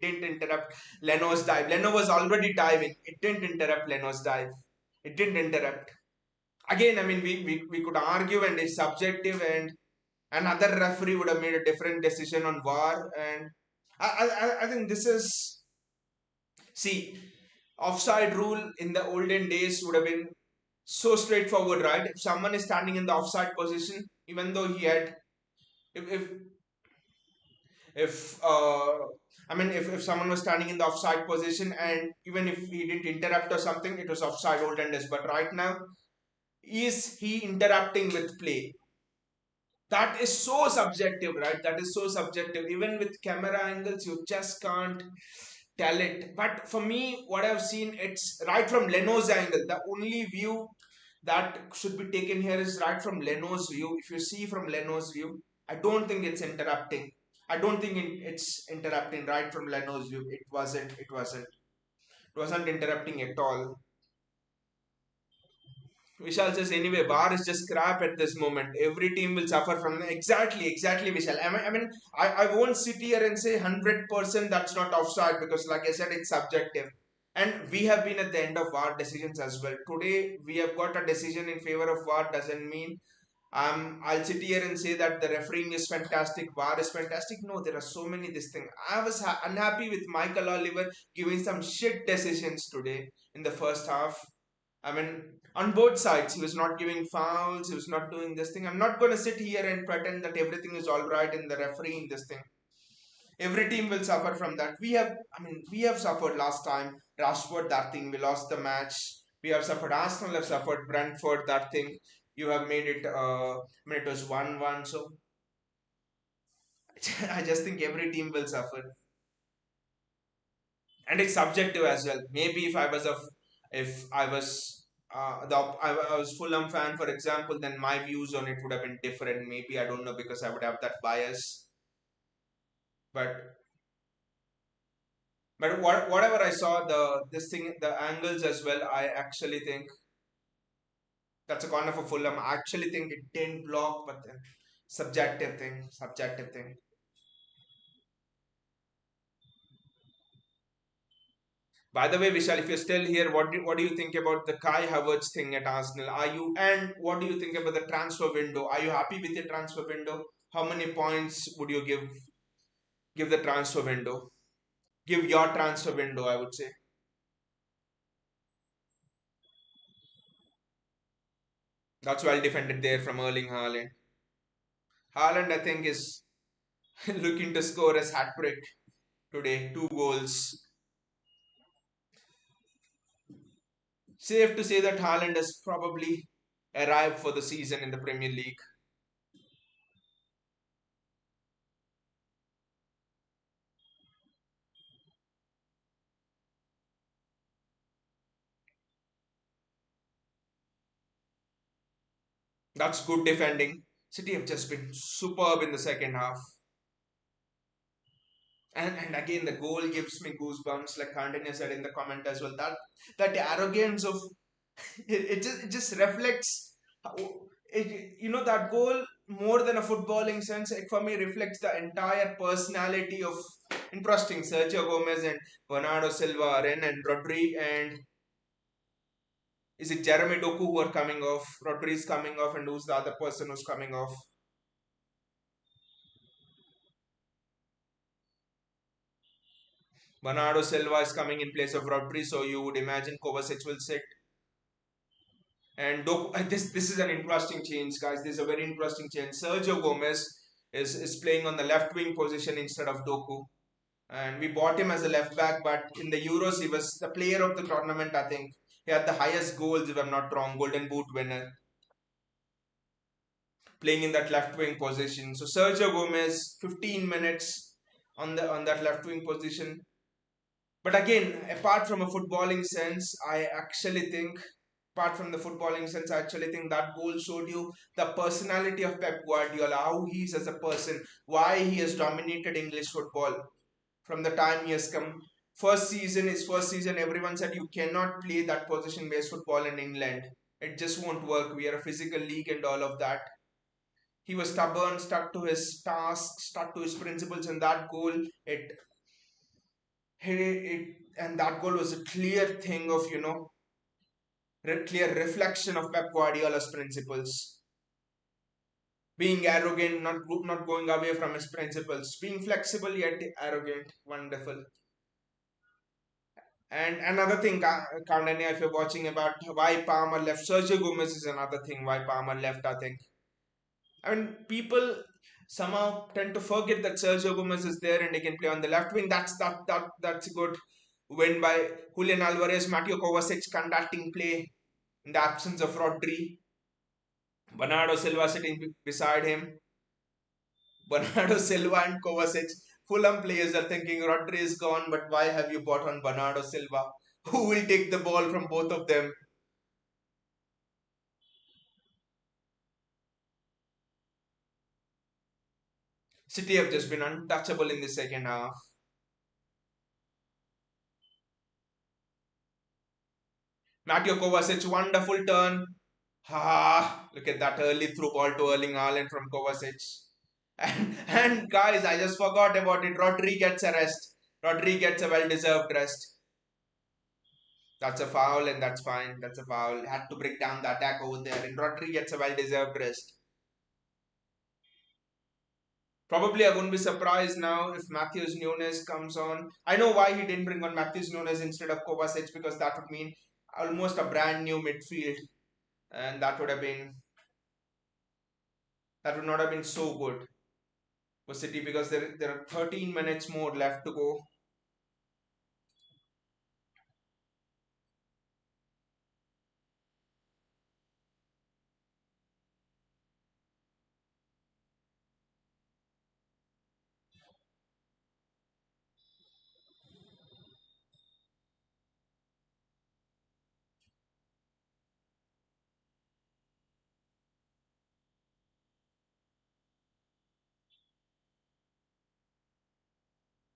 didn't interrupt Leno's dive. Leno was already diving. It didn't interrupt Leno's dive. It didn't interrupt. Again, I mean, we could argue and it's subjective and another referee would have made a different decision on VAR. And I think this is, see, offside rule in the olden days would have been so straightforward, right? If someone is standing in the offside position, even though he had, if if I mean, if someone was standing in the offside position and even if he didn't interrupt or something, it was offside olden days. But right now, is he interrupting with play? That is so subjective, right? That is so subjective. Even with camera angles, you just can't tell it. But for me, what I've seen, it's right from Leno's angle. The only view that should be taken here is right from Leno's view. If you see from Leno's view, I don't think it's interrupting. I don't think it's interrupting right from Leno's view. It wasn't. It wasn't. It wasn't interrupting at all. Vishal says, anyway, VAR is just crap at this moment. Every team will suffer from exactly, Vishal. I won't sit here and say 100% that's not offside because, like I said, it's subjective. And we have been at the end of VAR decisions as well. Today, we have got a decision in favor of VAR, doesn't mean I'll sit here and say that the refereeing is fantastic, VAR is fantastic. No, there are so many this thing. I was unhappy with Michael Oliver giving some shit decisions today in the first half. I mean, on both sides, he was not giving fouls, he was not doing this thing. I'm not going to sit here and pretend that everything is all right in the refereeing this thing. Every team will suffer from that. We have suffered last time. Rashford, that thing, we lost the match. We have suffered. Arsenal have suffered. Brentford, that thing. You have made it. It was 1-1. So I just think every team will suffer, and it's subjective as well. Maybe if I was I was Fulham fan, for example, then my views on it would have been different. Maybe I don't know because I would have that bias. But whatever I saw, the angles as well, I actually think that's a corner for Fulham. I actually think it didn't block, but then subjective thing. By the way, Vishal, if you're still here, what do you think about the Kai Havertz thing at Arsenal? And what do you think about the transfer window? Are you happy with your transfer window? How many points would you give the transfer window? Give your transfer window, I would say. That's well defended there from Erling Haaland. Haaland, I think, is looking to score his hat trick today, two goals. Safe to say that Haaland has probably arrived for the season in the Premier League. That's good defending. City have just been superb in the second half. And again, the goal gives me goosebumps, like Kandanya said in the comment as well. That arrogance of it just reflects that goal more than a footballing sense. It for me reflects the entire personality of interesting Sergio Gomez and Bernardo Silva, Ren and Rodri, and is it Jeremy Doku who are coming off? Rodri is coming off, and who's the other person who's coming off? Bernardo Silva is coming in place of Rodri, so you would imagine Kovacic will sit. And Doku, this is an interesting change, guys. This is a very interesting change. Sergio Gomez is playing on the left wing position instead of Doku, and we bought him as a left back. But in the Euros, he was the player of the tournament. I think he had the highest goals, if I'm not wrong, Golden Boot winner, playing in that left wing position. So Sergio Gomez, 15 minutes on that left wing position. But again, apart from a footballing sense, I actually think, apart from the footballing sense, I actually think that goal showed you the personality of Pep Guardiola, how he is as a person, why he has dominated English football from the time he has come. His first season, everyone said you cannot play that position based football in England. It just won't work. We are a physical league and all of that. He was stubborn, stuck to his task, stuck to his principles, and that goal, and that goal was a clear thing of, clear reflection of Pep Guardiola's principles. Being arrogant, not going away from his principles, being flexible yet arrogant, wonderful. And another thing, Kaunanya, if you're watching about why Palmer left, Sergio Gomez is another thing why Palmer left, I think. I mean, people somehow tend to forget that Sergio Gomez is there and he can play on the left wing. That's a good win by Julian Alvarez, Mateo Kovacic conducting play in the absence of Rodri. Bernardo Silva sitting beside him. Bernardo Silva and Kovacic. Fulham players are thinking Rodri is gone, but why have you bought on Bernardo Silva? Who will take the ball from both of them? City have just been untouchable in the second half. Mateo Kovacic, wonderful turn. Look at that early through ball to Erling Haaland from Kovacic. And guys, I just forgot about it. Rodri gets a rest. Rodri gets a well-deserved rest. That's a foul, and that's fine. That's a foul. Had to break down the attack over there. And Rodri gets a well-deserved rest. Probably I wouldn't be surprised now if Matthews Nunes comes on. I know why he didn't bring on Matthews Nunes instead of Kovacic, because that would mean almost a brand new midfield, and that would not have been so good for City, because there are 13 minutes more left to go.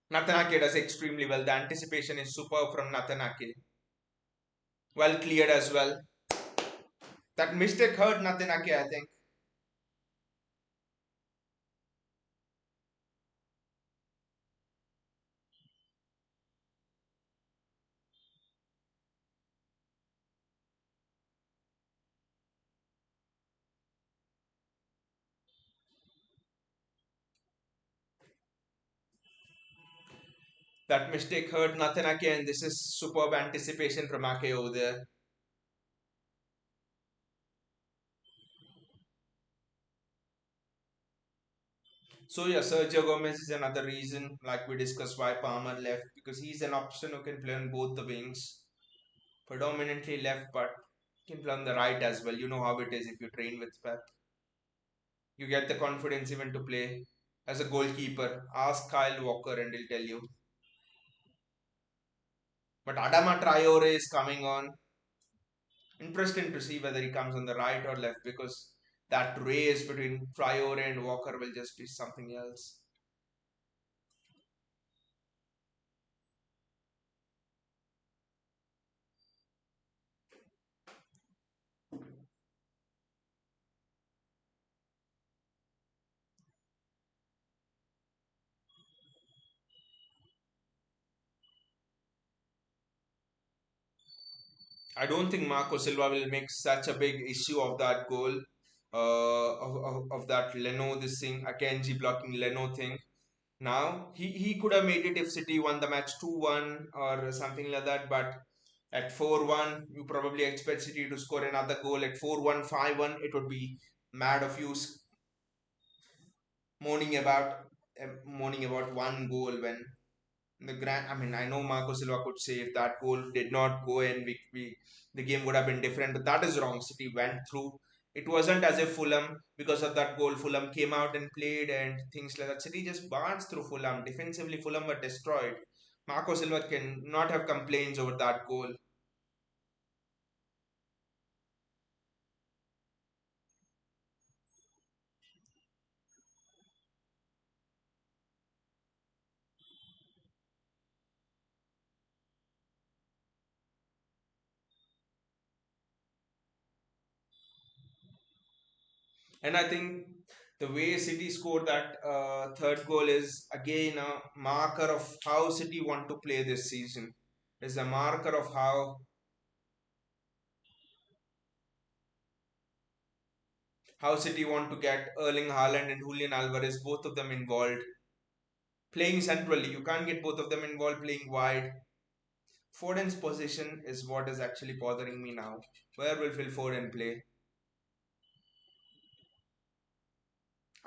Natanake does extremely well. The anticipation is superb from Natanake. Well cleared as well. That mistake hurt Natanake, I think. That mistake hurt Natanake, and this is superb anticipation from Ake over there. So yeah, Sergio Gomez is another reason, like we discussed, why Palmer left, because he's an option who can play on both the wings. predominantly left, but can play on the right as well. You know how it is if you train with Pep. You get the confidence even to play as a goalkeeper. Ask Kyle Walker and he'll tell you. But Adama Traore is coming on. Interesting to see whether he comes on the right or left because that race between Traore and Walker will just be something else. I don't think Marco Silva will make such a big issue of that goal, of that Leno, this thing, Akanji blocking Leno thing. Now, he could have made it if City won the match 2-1 or something like that, but at 4-1, you probably expect City to score another goal. At 4-1, 5-1, it would be mad of you moaning about moaning about one goal when the grand. I mean, I know Marco Silva could say if that goal did not go in, the game would have been different, but that is wrong. City went through. It wasn't as if Fulham, because of that goal, Fulham came out and played and things like that. City just barged through Fulham. Defensively, Fulham were destroyed. Marco Silva can not have complaints over that goal. And I think the way City scored that third goal is again a marker of how City want to play this season. Is a marker of how City want to get Erling Haaland and Julian Alvarez, both of them involved, playing centrally. You can't get both of them involved playing wide. Foden's position is what is actually bothering me now. Where will Phil Foden play?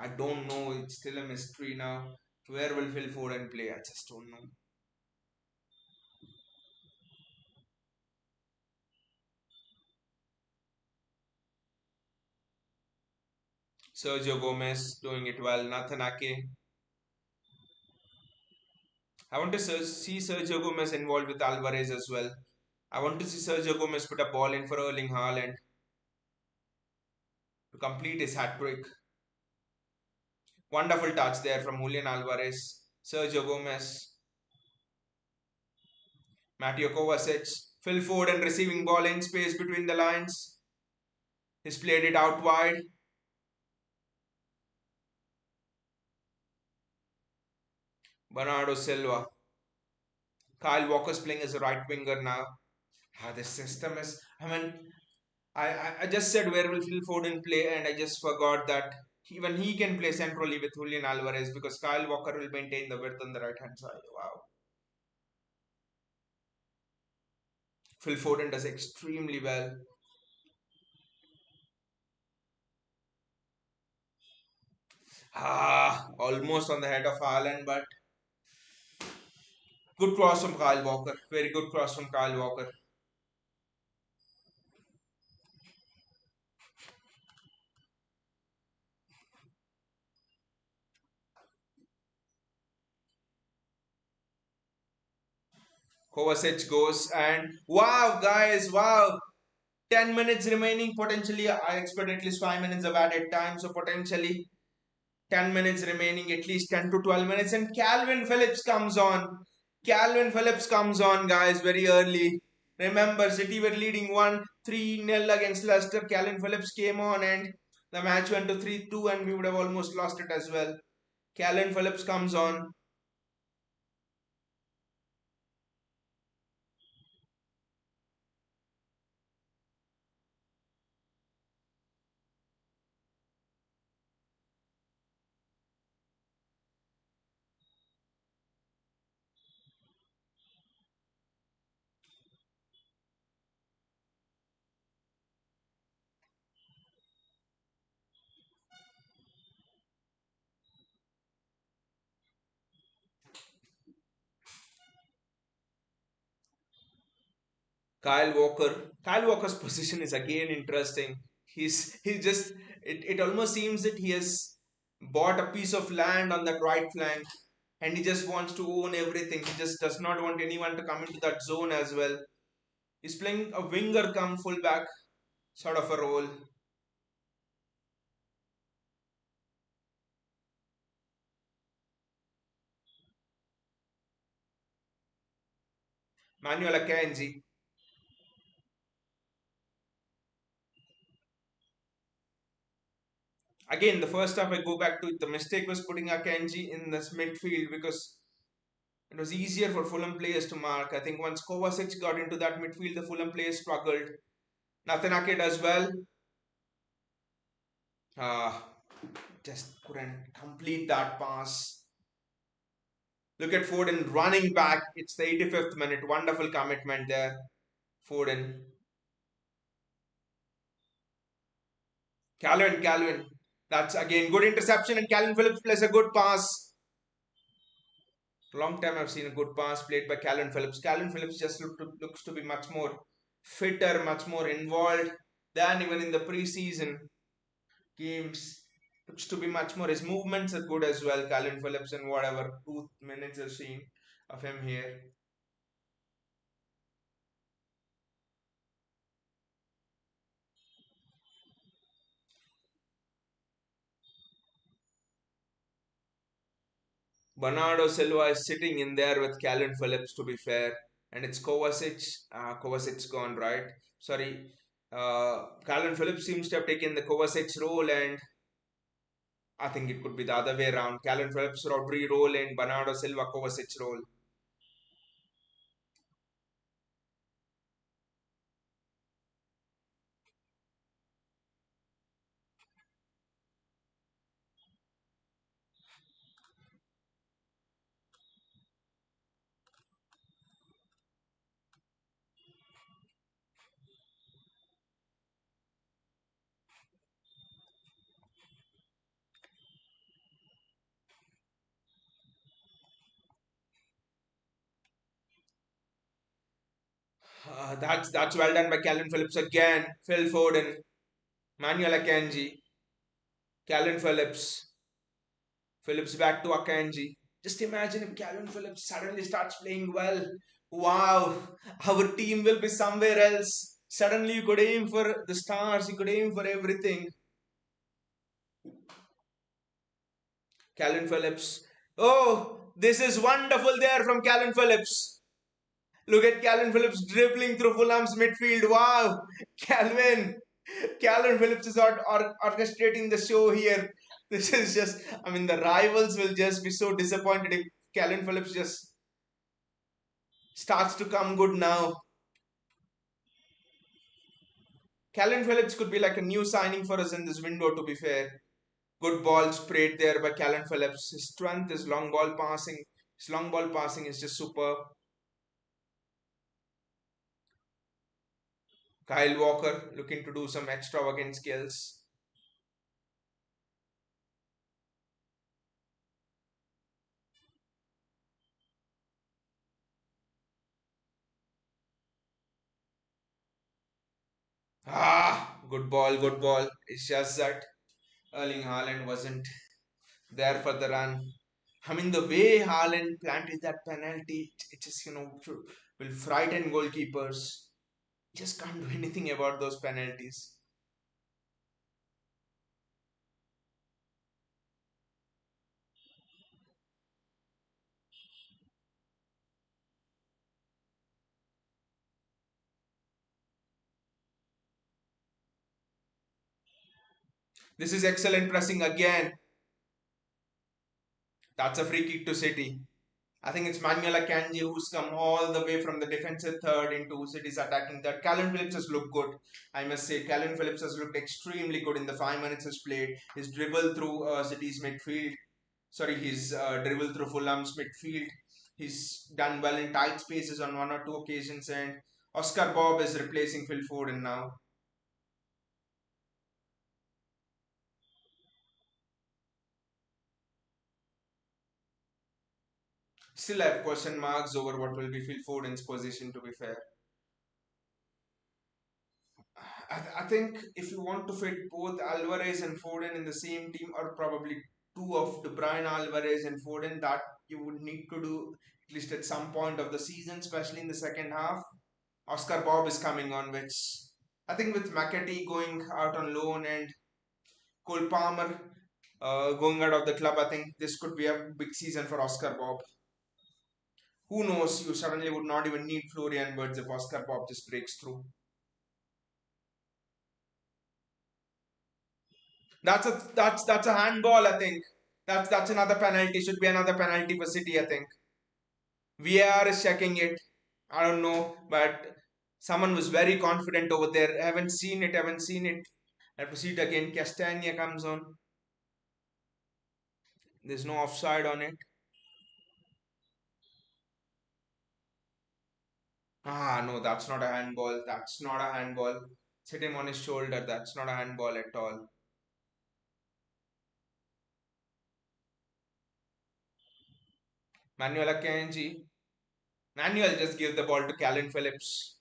I don't know. It's still a mystery now. Where will Phil Foden play? I just don't know. Sergio Gomez doing it well. Nathan Ake. I want to see Sergio Gomez involved with Alvarez as well. I want to see Sergio Gomez put a ball in for Erling Haaland to complete his hat trick. Wonderful touch there from Julian Alvarez. Sergio Gomez, Mateo Kovacic, Phil Foden receiving ball in space between the lines. He's played it out wide. Bernardo Silva. Kyle Walker's playing as a right winger now. This system is. I mean, I just said where will Phil Foden play, and I just forgot that even he can play centrally with Julian Alvarez because Kyle Walker will maintain the width on the right hand side. Wow. Phil Foden does extremely well. Almost on the head of Haaland, but good cross from Kyle Walker. Very good cross from Kyle Walker. Kovacic goes and wow, guys, wow. 10 minutes remaining. Potentially, I expect at least 5 minutes of added time. So, potentially, 10 minutes remaining, at least 10 to 12 minutes. And Calvin Phillips comes on. Calvin Phillips comes on, guys, very early. Remember, City were leading 1-3-0 against Leicester. Calvin Phillips came on and the match went to 3-2 and we would have almost lost it as well. Calvin Phillips comes on. Kyle Walker. Kyle Walker's position is again interesting. He's just it almost seems that he has bought a piece of land on that right flank and he just wants to own everything. He just does not want anyone to come into that zone as well. He's playing a winger come fullback sort of a role. Manuel Akanji. Again, the first half I go back to the mistake was putting Akanji in this midfield because it was easier for Fulham players to mark. I think once Kovacic got into that midfield, the Fulham players struggled. Nathan Ake does well. Uh, just couldn't complete that pass. Look at Foden running back. It's the 85th minute. Wonderful commitment there. Foden. Calvin. That's again good interception and Calvin Phillips plays a good pass. Long time I've seen a good pass played by Calvin Phillips. Calvin Phillips just looks to be much more fitter, much more involved than even in the preseason games. Looks to be much more. His movements are good as well. Calvin Phillips and whatever 2 minutes I've seen of him here. Bernardo Silva is sitting in there with Calvin Phillips to be fair, and it's Kovacic. Kovacic's gone right. Sorry, Calvin Phillips seems to have taken the Kovacic role, and I think it could be the other way around. Calvin Phillips Rodri role and Bernardo Silva Kovacic role. That's well done by Calvin Phillips again. Phil Foden, Manuel Akanji, Calvin Phillips, Phillips back to Akanji. Just imagine if Calvin Phillips suddenly starts playing well. Wow, our team will be somewhere else. Suddenly you could aim for the stars, you could aim for everything. Calvin Phillips. Oh, this is wonderful there from Calvin Phillips. Look at Calvin Phillips dribbling through Fulham's midfield. Wow, Calvin. Calvin Phillips is orchestrating the show here. This is just, I mean, the rivals will just be so disappointed if Calvin Phillips just starts to come good now. Calvin Phillips could be like a new signing for us in this window, to be fair. Good ball sprayed there by Calvin Phillips. His strength is long ball passing. His long ball passing is just superb. Kyle Walker looking to do some extravagant skills. Good ball, good ball. It's just that Erling Haaland wasn't there for the run. I mean, the way Haaland planted that penalty, it just, will frighten goalkeepers. Just can't do anything about those penalties. This is excellent pressing again. That's a free kick to City. I think it's Manuel Akanji who's come all the way from the defensive third into City's attacking third. Callum Phillips has looked good. I must say, Callum Phillips has looked extremely good in the 5 minutes he's played. His dribble through City's midfield, sorry, his dribble through Fulham's midfield. He's done well in tight spaces on one or two occasions, and Oscar Bob is replacing Phil Foden now. Still have question marks over what will be Phil Foden's position, to be fair. I think if you want to fit both Alvarez and Foden in the same team, or probably two of De Bruyne, Alvarez, and Foden, that you would need to do at least at some point of the season, especially in the second half. Oscar Bob is coming on, which I think with McAtee going out on loan and Cole Palmer going out of the club, I think this could be a big season for Oscar Bob. Who knows? You suddenly would not even need Florian Wirtz if Oscar Bob just breaks through. That's a handball, I think. That's another penalty. Should be another penalty for City, I think. VAR is checking it. I don't know, but someone was very confident over there. Haven't seen it. Haven't seen it. Have to see it again. Castagna comes on. There's no offside on it. Ah, no, that's not a handball. That's not a handball. Hit him on his shoulder. That's not a handball at all. Manuel Akanji. Manuel just gave the ball to Calvin Phillips.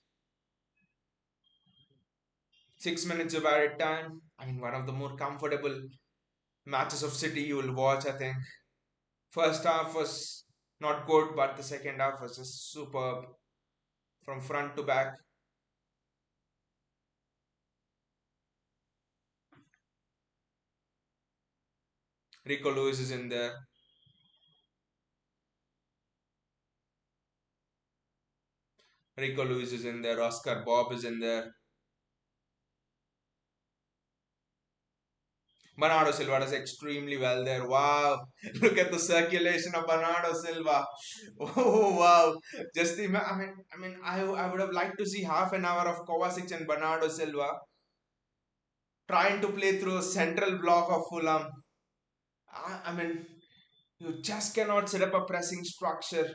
6 minutes of added time. I mean, one of the more comfortable matches of City you will watch, I think. First half was not good, but the second half was just superb from front to back. Rico Lewis is in there. Rico Lewis is in there. Oscar Bob is in there. Bernardo Silva does extremely well there. Wow. Look at the circulation of Bernardo Silva. Oh wow. I would have liked to see half an hour of Kovacic and Bernardo Silva trying to play through a central block of Fulham. I mean, you just cannot set up a pressing structure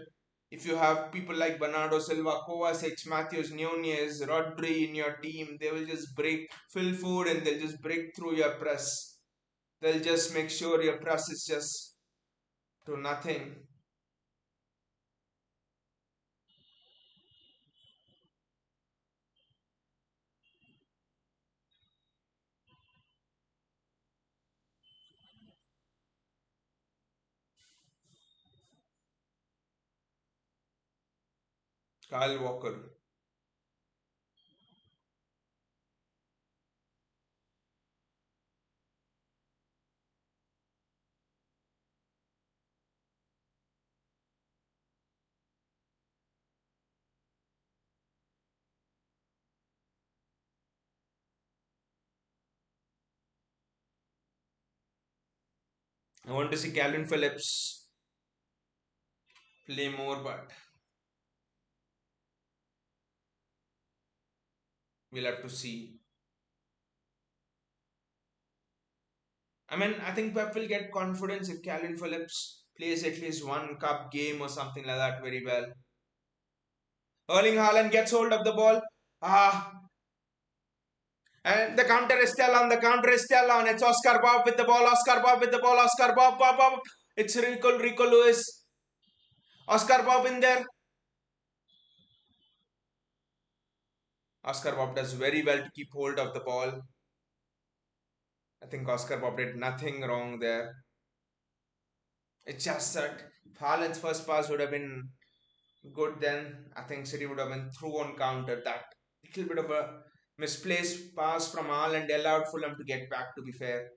if you have people like Bernardo Silva, Kovacic, Matthews, Nunez, Rodri in your team. They will just break, fill food, and they'll just break through your press. They'll just make sure your press is just to nothing. Kyle Walker. I want to see Calvin Phillips play more, but we'll have to see. I mean, I think Pep will get confidence if Calvin Phillips plays at least one cup game or something like that very well. Erling Haaland gets hold of the ball. Ah, and the counter is still on. The counter is still on. It's Oscar Bob with the ball. Oscar Bob with the ball. Oscar Bob. Bob, Bob. It's Rico Lewis. Oscar Bob in there. Oscar Bob does very well to keep hold of the ball. I think Oscar Bob did nothing wrong there. It's just that if Haaland's first pass would have been good, then I think City would have been through on counter. That little bit of a misplaced pass from Haaland allowed Fulham to get back, to be fair.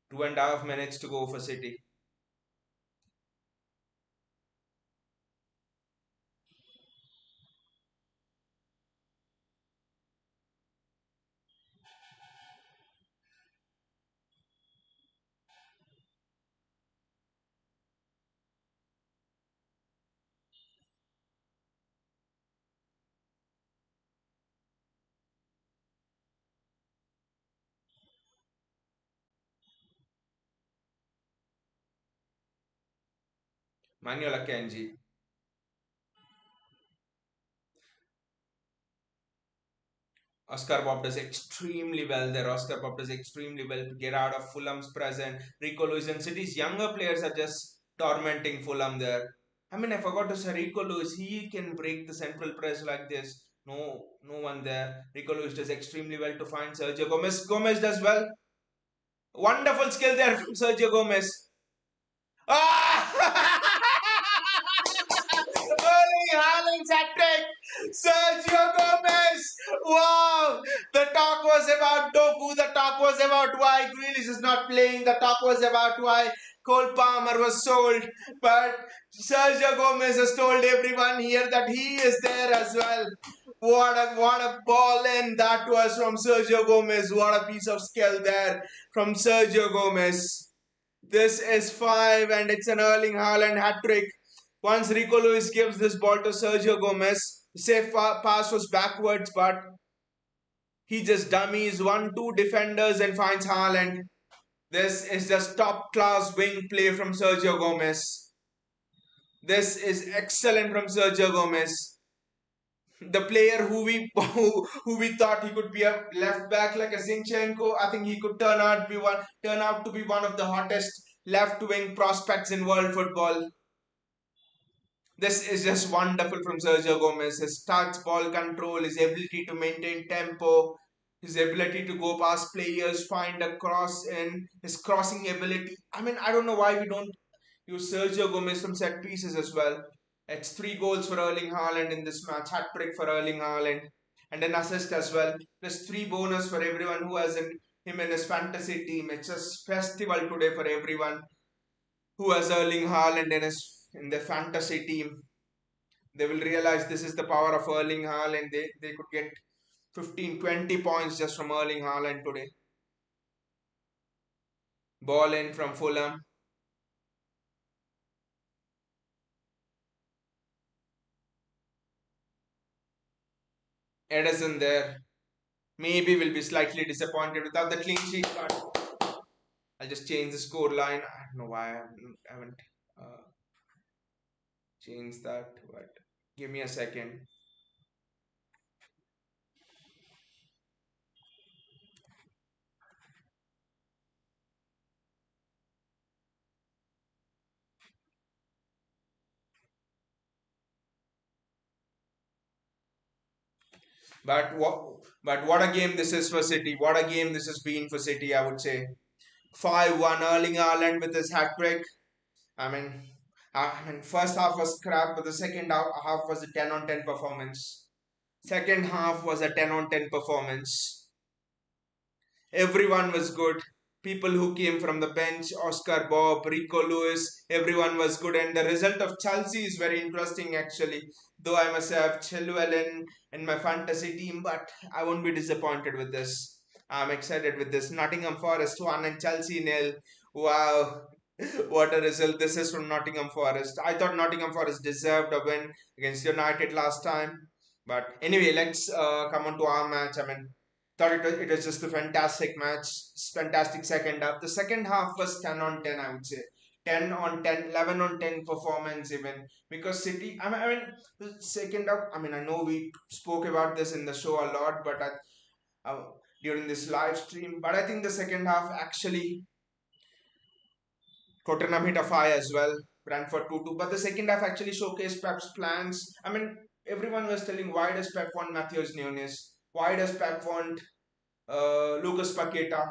Two and a half minutes to go for City. Manuel Akanji. Oscar Bob does extremely well there. Oscar Bob does extremely well to get out of Fulham's present. Rico Lewis and City's younger players are just tormenting Fulham there. I mean, I forgot to say Rico Lewis. He can break the central press like this. No, no one there. Rico Lewis does extremely well to find Sergio Gomez. Gomez does well. Wonderful skill there from Sergio Gomez. Ah! Erling Haaland's hat trick! Sergio Gomez! Wow! The talk was about Doku, the talk was about why Grealish is not playing, the talk was about why Cole Palmer was sold, but Sergio Gomez has told everyone here that he is there as well. What a ball in that was from Sergio Gomez. What a piece of skill there from Sergio Gomez. This is five and it's an Erling Haaland hat trick. Once Rico Lewis gives this ball to Sergio Gomez, the safe pass was backwards, but he just dummies one, two defenders and finds Haaland. This is just top class wing play from Sergio Gomez. This is excellent from Sergio Gomez. The player who we thought he could be a left back like a Zinchenko, I think he could turn out to be one of the hottest left wing prospects in world football. This is just wonderful from Sergio Gomez. His touch, ball control, his ability to maintain tempo, his ability to go past players, find a cross in, his crossing ability. I mean, I don't know why we don't use Sergio Gomez from set pieces as well. It's three goals for Erling Haaland in this match, hat trick for Erling Haaland, and an assist as well. Plus three bonus for everyone who has him in his fantasy team. It's a festival today for everyone who has Erling Haaland in their fantasy team. They will realize this is the power of Erling Haaland. They could get 15, 20 points just from Erling Haaland today. Ball in from Fulham. Edison there. Maybe will be slightly disappointed without the clean sheet, but I'll just change the score line. I don't know why I haven't uh, changed that, but give me a second. But what a game this is for City. What a game this has been for City, I would say. 5-1 Erling Haaland with his hat trick. I mean, first half was crap, but the second half was a 10 on 10 performance. Second half was a 10 on 10 performance. Everyone was good. People who came from the bench, Oscar Bob, Rico Lewis, everyone was good. And the result of Chelsea is very interesting actually. Though I must have Chilwell in my fantasy team, but I won't be disappointed with this. I'm excited with this. Nottingham Forest 1 and Chelsea nil. Wow. What a result this is from Nottingham Forest. I thought Nottingham Forest deserved a win against United last time. But anyway, let's come on to our match. I mean, thought it was just a fantastic match, fantastic second half. The second half was 10 on 10, I would say. 10 on 10, 11 on 10 performance even. Because City, I mean the second half, I mean, I know we spoke about this in the show a lot, but uh, during this live stream, but I think the second half actually Tottenham hit a fire as well. Brentford 2-2. But the second half actually showcased Pep's plans. I mean, everyone was telling why does Pep want Matheus Nunes? Why does Pep want Lucas Paqueta?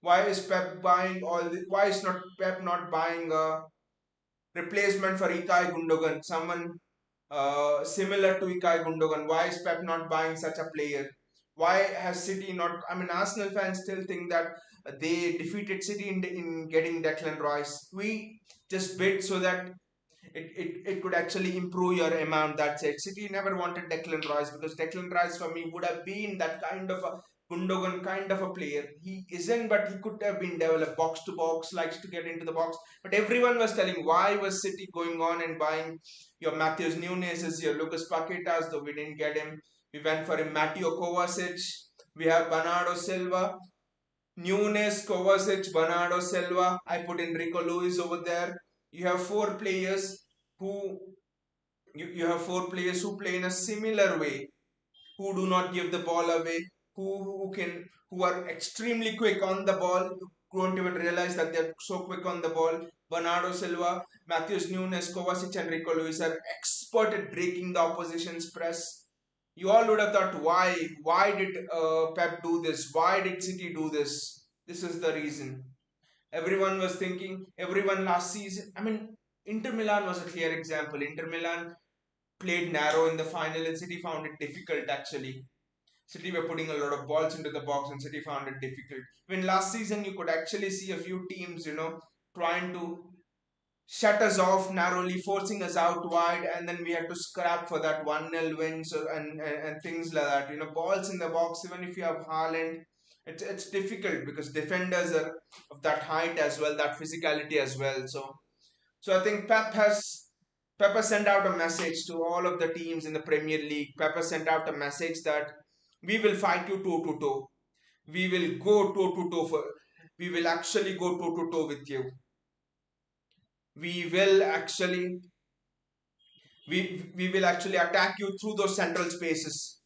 Why is Pep buying all the? Why is not Pep not buying a replacement for Ilkay Gundogan? Someone similar to Ilkay Gundogan. Why is Pep not buying such a player? Why has City not? I mean, Arsenal fans still think that they defeated City in getting Declan Rice. We just bid so that it could actually improve your amount. That's it. City never wanted Declan Rice because Declan Rice for me would have been that kind of a Gundogan kind of a player. He isn't, but he could have been developed box to box, likes to get into the box. But everyone was telling why was City going on and buying your Matheus Nunes, your Lucas Paquetas, though we didn't get him. We went for him, Mateo Kovacic. We have Bernardo Silva. Nunes, Kovacic, Bernardo Silva. I put Enrico Luis over there. You have four players who you have four players who play in a similar way, who do not give the ball away, who are extremely quick on the ball. You don't even realize that they're so quick on the ball. Bernardo Silva, Matthews Nunes, Kovacic, and Rico Lewis are expert at breaking the opposition's press. You all would have thought, why did Pep do this? Why did City do this? This is the reason. Everyone was thinking, everyone last season. I mean, Inter Milan was a clear example. Inter Milan played narrow in the final, and City found it difficult actually. City were putting a lot of balls into the box, and City found it difficult. When last season you could actually see a few teams, trying to shut us off narrowly, forcing us out wide, and then we had to scrap for that 1-0 wins and things like that. Balls in the box, even if you have Haaland, it's difficult because defenders are of that height as well, that physicality as well. So I think Pep has sent out a message to all of the teams in the Premier League. Pep has sent out a message that we will fight you toe to toe. We will go toe to toe for. We will actually go toe to toe with you. We will actually we will actually attack you through those central spaces.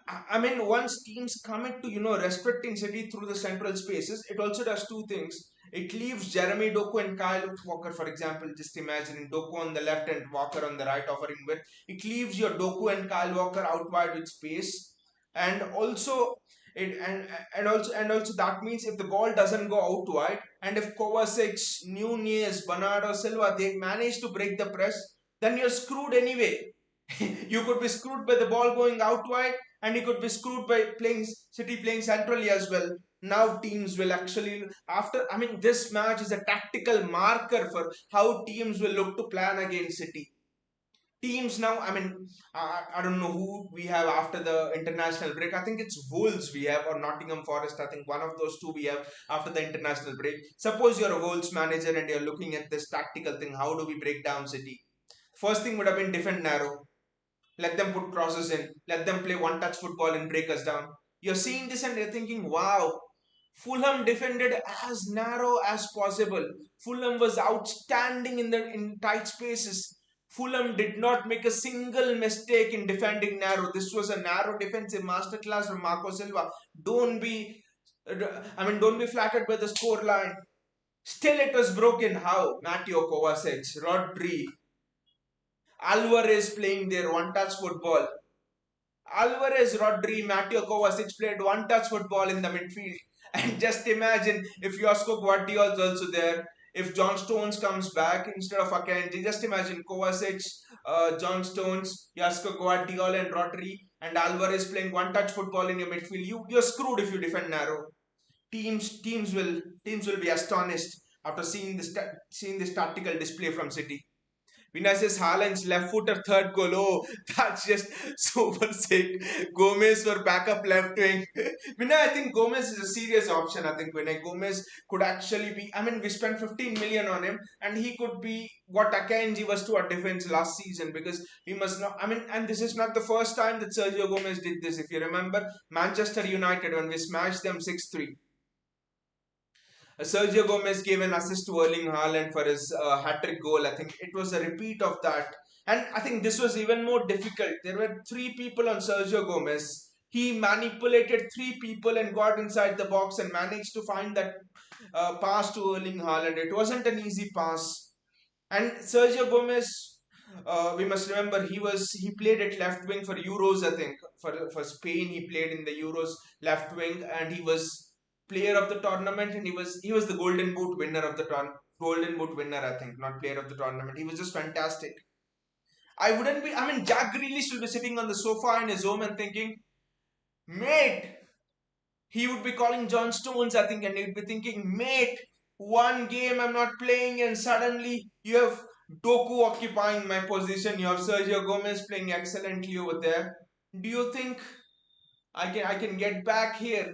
I mean, once teams commit to restricting City through the central spaces, it also does two things. It leaves Jeremy Doku and Kyle Walker, for example. Just imagine Doku on the left and Walker on the right, offering width. It leaves your Doku and Kyle Walker out wide with space, and also and also that means if the ball doesn't go out wide, and if Kovacic, Nunez, Bernardo Silva they manage to break the press, then you're screwed anyway. You could be screwed by the ball going out wide, and you could be screwed by playing City playing centrally as well. Now teams will actually after I mean this match is a tactical marker for how teams will look to plan against City. Teams now, I mean, I don't know who we have after the international break. I think it's Wolves we have or Nottingham Forest. I think one of those two we have after the international break. Suppose you're a Wolves manager and you're looking at this tactical thing. How do we break down City? First thing would have been defend narrow. Let them put crosses in, let them play one touch football and break us down. You're seeing this and you're thinking, wow, Fulham defended as narrow as possible. Fulham was outstanding in tight spaces. Fulham did not make a single mistake in defending narrow. This was a narrow defensive masterclass from Marco Silva. Don't be, don't be flattered by the score line. Still, it was broken. How? Mateo Kovacic, Rodri, Alvarez playing their one-touch football. Alvarez, Rodri, Mateo Kovacic played one-touch football in the midfield. And just imagine if Josko Guardiola is also there, if John Stones comes back instead of Akanji, just imagine Kovacic, John Stones, Josko Guardiola and Rodri and Alvarez playing one-touch football in your midfield. You're screwed if you defend narrow. Teams will be astonished after seeing this tactical display from City. Vinicius Haaland's left-footer third goal. Oh, that's just super sick. Gomez for backup left wing. Vinay, I think Gomez is a serious option. I think Vinay Gomez could actually be. I mean, we spent 15 million on him, and he could be what Akanji was to our defense last season. Because we must not. I mean, and this is not the first time that Sergio Gomez did this. If you remember, Manchester United when we smashed them 6-3. Sergio Gomez gave an assist to Erling Haaland for his hat-trick goal. I think it was a repeat of that. And I think this was even more difficult. There were three people on Sergio Gomez. He manipulated three people and got inside the box and managed to find that pass to Erling Haaland. It wasn't an easy pass. And Sergio Gomez, we must remember he played at left wing for Euros. I think for Spain he played in the Euros left wing, and he was player of the tournament, and he was the Golden Boot winner. I think not player of the tournament. He was just fantastic. I wouldn't be. I mean, Jack Grealish will be sitting on the sofa in his home and thinking, mate, he would be calling John Stones, I think, and he'd be thinking, mate, one game I'm not playing, and suddenly you have Doku occupying my position. You have Sergio Gomez playing excellently over there. Do you think I can get back here?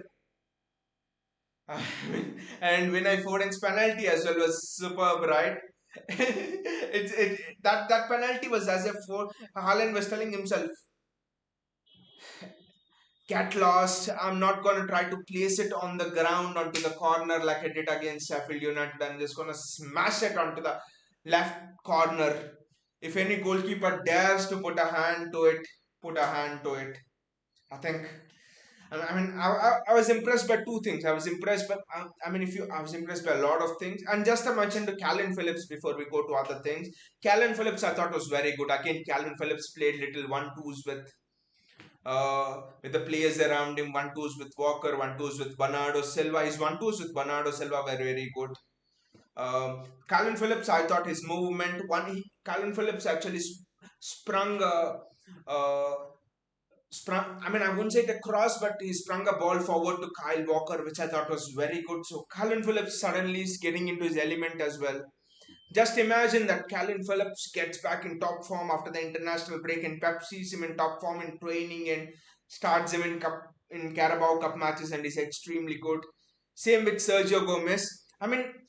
And when I Foden's penalty as well was superb, right? That penalty was as if Haaland was telling himself, get lost. I'm not going to try to place it on the ground onto the corner like I did against Sheffield United. I'm just going to smash it onto the left corner. If any goalkeeper dares to put a hand to it, put a hand to it. I think. I was impressed by two things. I was impressed by, if you, I was impressed by a lot of things. And just to mention to Calvin Phillips before we go to other things, Calvin Phillips I thought was very good. Again, Calvin Phillips played little one twos with the players around him, one twos with Walker, one twos with Bernardo Silva. His one twos with Bernardo Silva were very good. Calvin Phillips, I thought his movement, Calvin Phillips actually sprung uh, sprung. I wouldn't say it across, but he sprung a ball forward to Kyle Walker, which I thought was very good. So Calvin Phillips suddenly is getting into his element as well. Just imagine that Calvin Phillips gets back in top form after the international break, and Pep sees him in top form in training and starts him in Carabao Cup matches, and he's extremely good. Same with Sergio Gomez.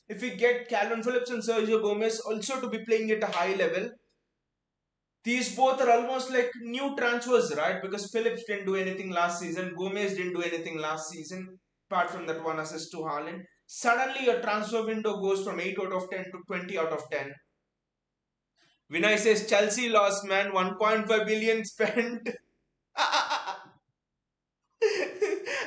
If we get Calvin Phillips and Sergio Gomez also to be playing at a high level, these both are almost like new transfers, right? Because Phillips didn't do anything last season, Gomez didn't do anything last season, apart from that one assist to Haaland. Suddenly, your transfer window goes from 8 out of 10 to 20 out of 10. Vinay says Chelsea lost, man, 1.5 billion spent.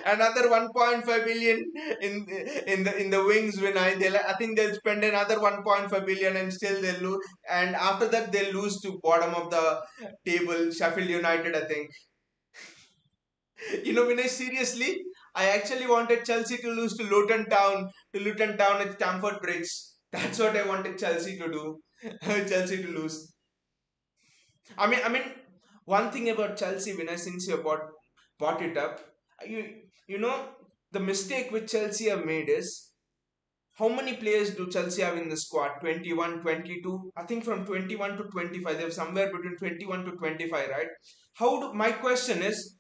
Another 1.5 billion in the wings. Vinay, I think they'll spend another 1.5 billion and still they'll lose. And after that, they'll lose to bottom of the table, Sheffield United, I think. Vinay, seriously, I actually wanted Chelsea to lose to Luton Town at Stamford Bridge. That's what I wanted Chelsea to do. Chelsea to lose. I mean, one thing about Chelsea, Vinay, since you brought it up, you you know the mistake which Chelsea have made is how many players do Chelsea have in the squad? 21, 22. I think from 21 to 25. They have somewhere between 21 to 25, right? My question is,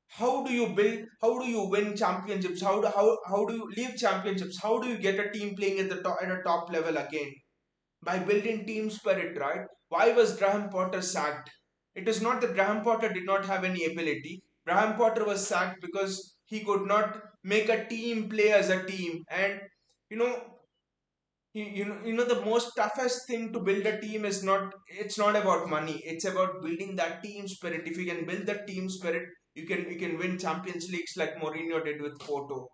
how do you build? How do you win championships? How do you leave championships? How do you get a team playing at a top level again? By building team spirit, right? Why was Graham Potter sacked? It is not that Graham Potter did not have any ability. Graham Potter was sacked because he could not make a team play as a team. And you know, the most toughest thing to build a team is not. It's not about money. It's about building that team spirit. If you can build that team spirit, you can win Champions Leagues like Mourinho did with Porto.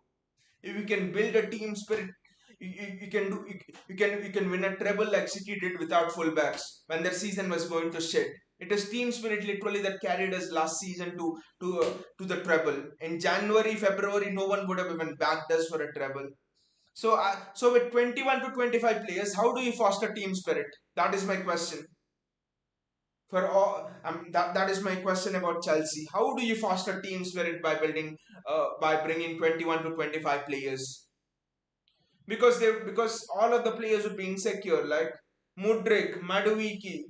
If you can build a team spirit, you can do you can win a treble like City did without fullbacks when their season was going to shit. It is team spirit literally that carried us last season to the treble. In January, February, no one would have even backed us for a treble. So with 21 to 25 players, how do you foster team spirit? That is my question. That is my question about Chelsea. How do you foster team spirit by bringing 21 to 25 players? Because all of the players would be insecure, like Mudrik, Maduiki,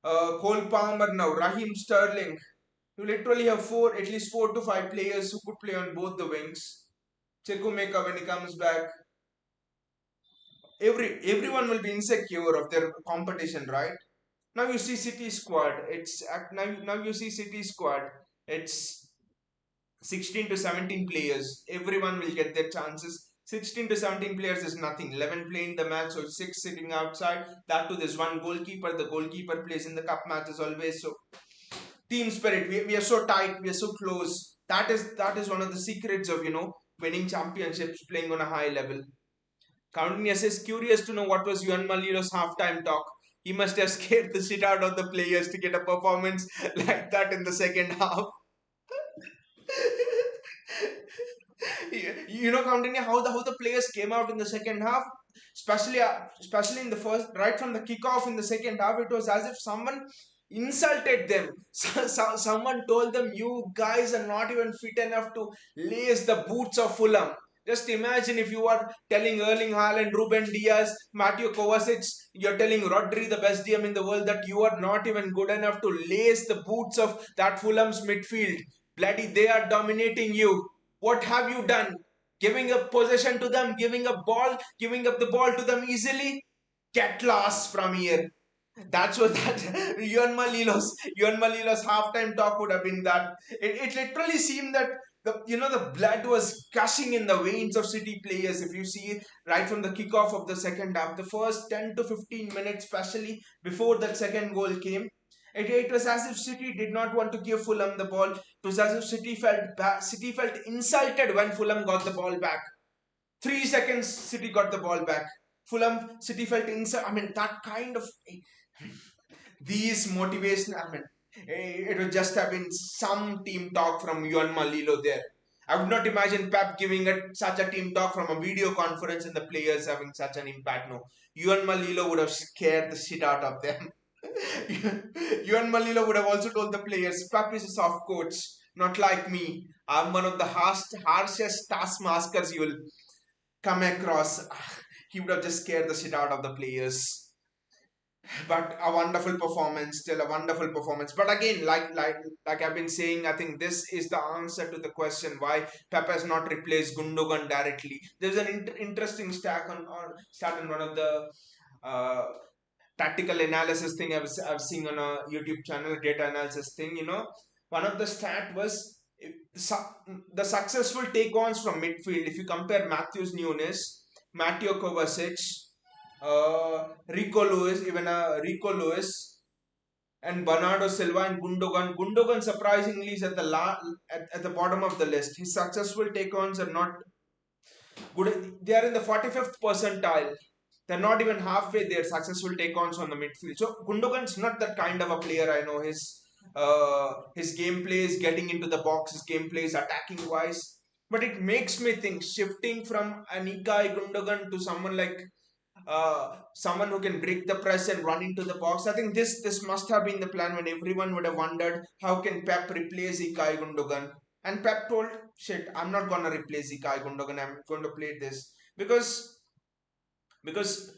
Cole Palmer now, Raheem Sterling. You literally have at least 4 to 5 players who could play on both the wings. Chekumeka when he comes back, everyone will be insecure of their competition, right? Now you see City squad. Now you see City squad. It's 16 to 17 players. Everyone will get their chances. 16 to 17 players is nothing. 11 playing the match, so 6 sitting outside. That too, there's one goalkeeper. The goalkeeper plays in the cup matches always. So team spirit. We are so tight. We are so close. That is one of the secrets of winning championships, playing on a high level. Countinius is curious to know what was Yuan Malilo's halftime talk. He must have scared the shit out of the players to get a performance like that in the second half. Continue how the players came out in the second half, especially in the first, right from the kickoff in the second half, it was as if someone insulted them. Someone told them, "You guys are not even fit enough to lace the boots of Fulham." Just imagine if you are telling Erling Haaland, Ruben Diaz, Mateo Kovacic, you're telling Rodri, the best DM in the world, that you are not even good enough to lace the boots of that Fulham's midfield. Bloody, they are dominating you. What have you done? Giving up possession to them, giving up the ball to them easily? Get lost from here. That's what that Yuan Malilo's halftime talk would have been. That it literally seemed that the blood was gushing in the veins of City players. If you see it right from the kickoff of the second half, the first 10 to 15 minutes, especially before that second goal came, It was as if City did not want to give Fulham the ball. It was as if City felt insulted when Fulham got the ball back. 3 seconds, City got the ball back. City felt insulted. I mean, that kind of these motivation. I mean, it would just have been some team talk from Yuan Malilo there. I would not imagine Pep giving such a team talk from a video conference and the players having such an impact. No, Yuan Malilo would have scared the shit out of them. Yuan Malilo would have also told the players, Pep is a soft coach, not like me. I'm one of the harshest taskmasters you will come across. He would have just scared the shit out of the players. But a wonderful performance, still a wonderful performance. But again, like I've been saying, I think this is the answer to the question why Pep has not replaced Gundogan directly. There's an interesting stat on one of the uh, tactical analysis thing I've seen on a YouTube channel, data analysis thing. One of the stat was the successful take-ons from midfield. If you compare Matthews Nunes, Mateo Kovacic, Rico Lewis, even Rico Lewis, and Bernardo Silva and Gundogan. Gundogan surprisingly is at the bottom of the list. His successful take-ons are not good. They are in the 45th percentile. They're not even halfway there. Successful take-ons on the midfield. So Gundogan's not that kind of a player. I know his gameplay is getting into the box. His gameplay is attacking wise. But it makes me think shifting from an Ilkay Gundogan to someone who can break the press and run into the box. I think this must have been the plan when everyone would have wondered how can Pep replace Ilkay Gundogan. And Pep told, shit, I'm not gonna replace Ilkay Gundogan. I'm going to play this because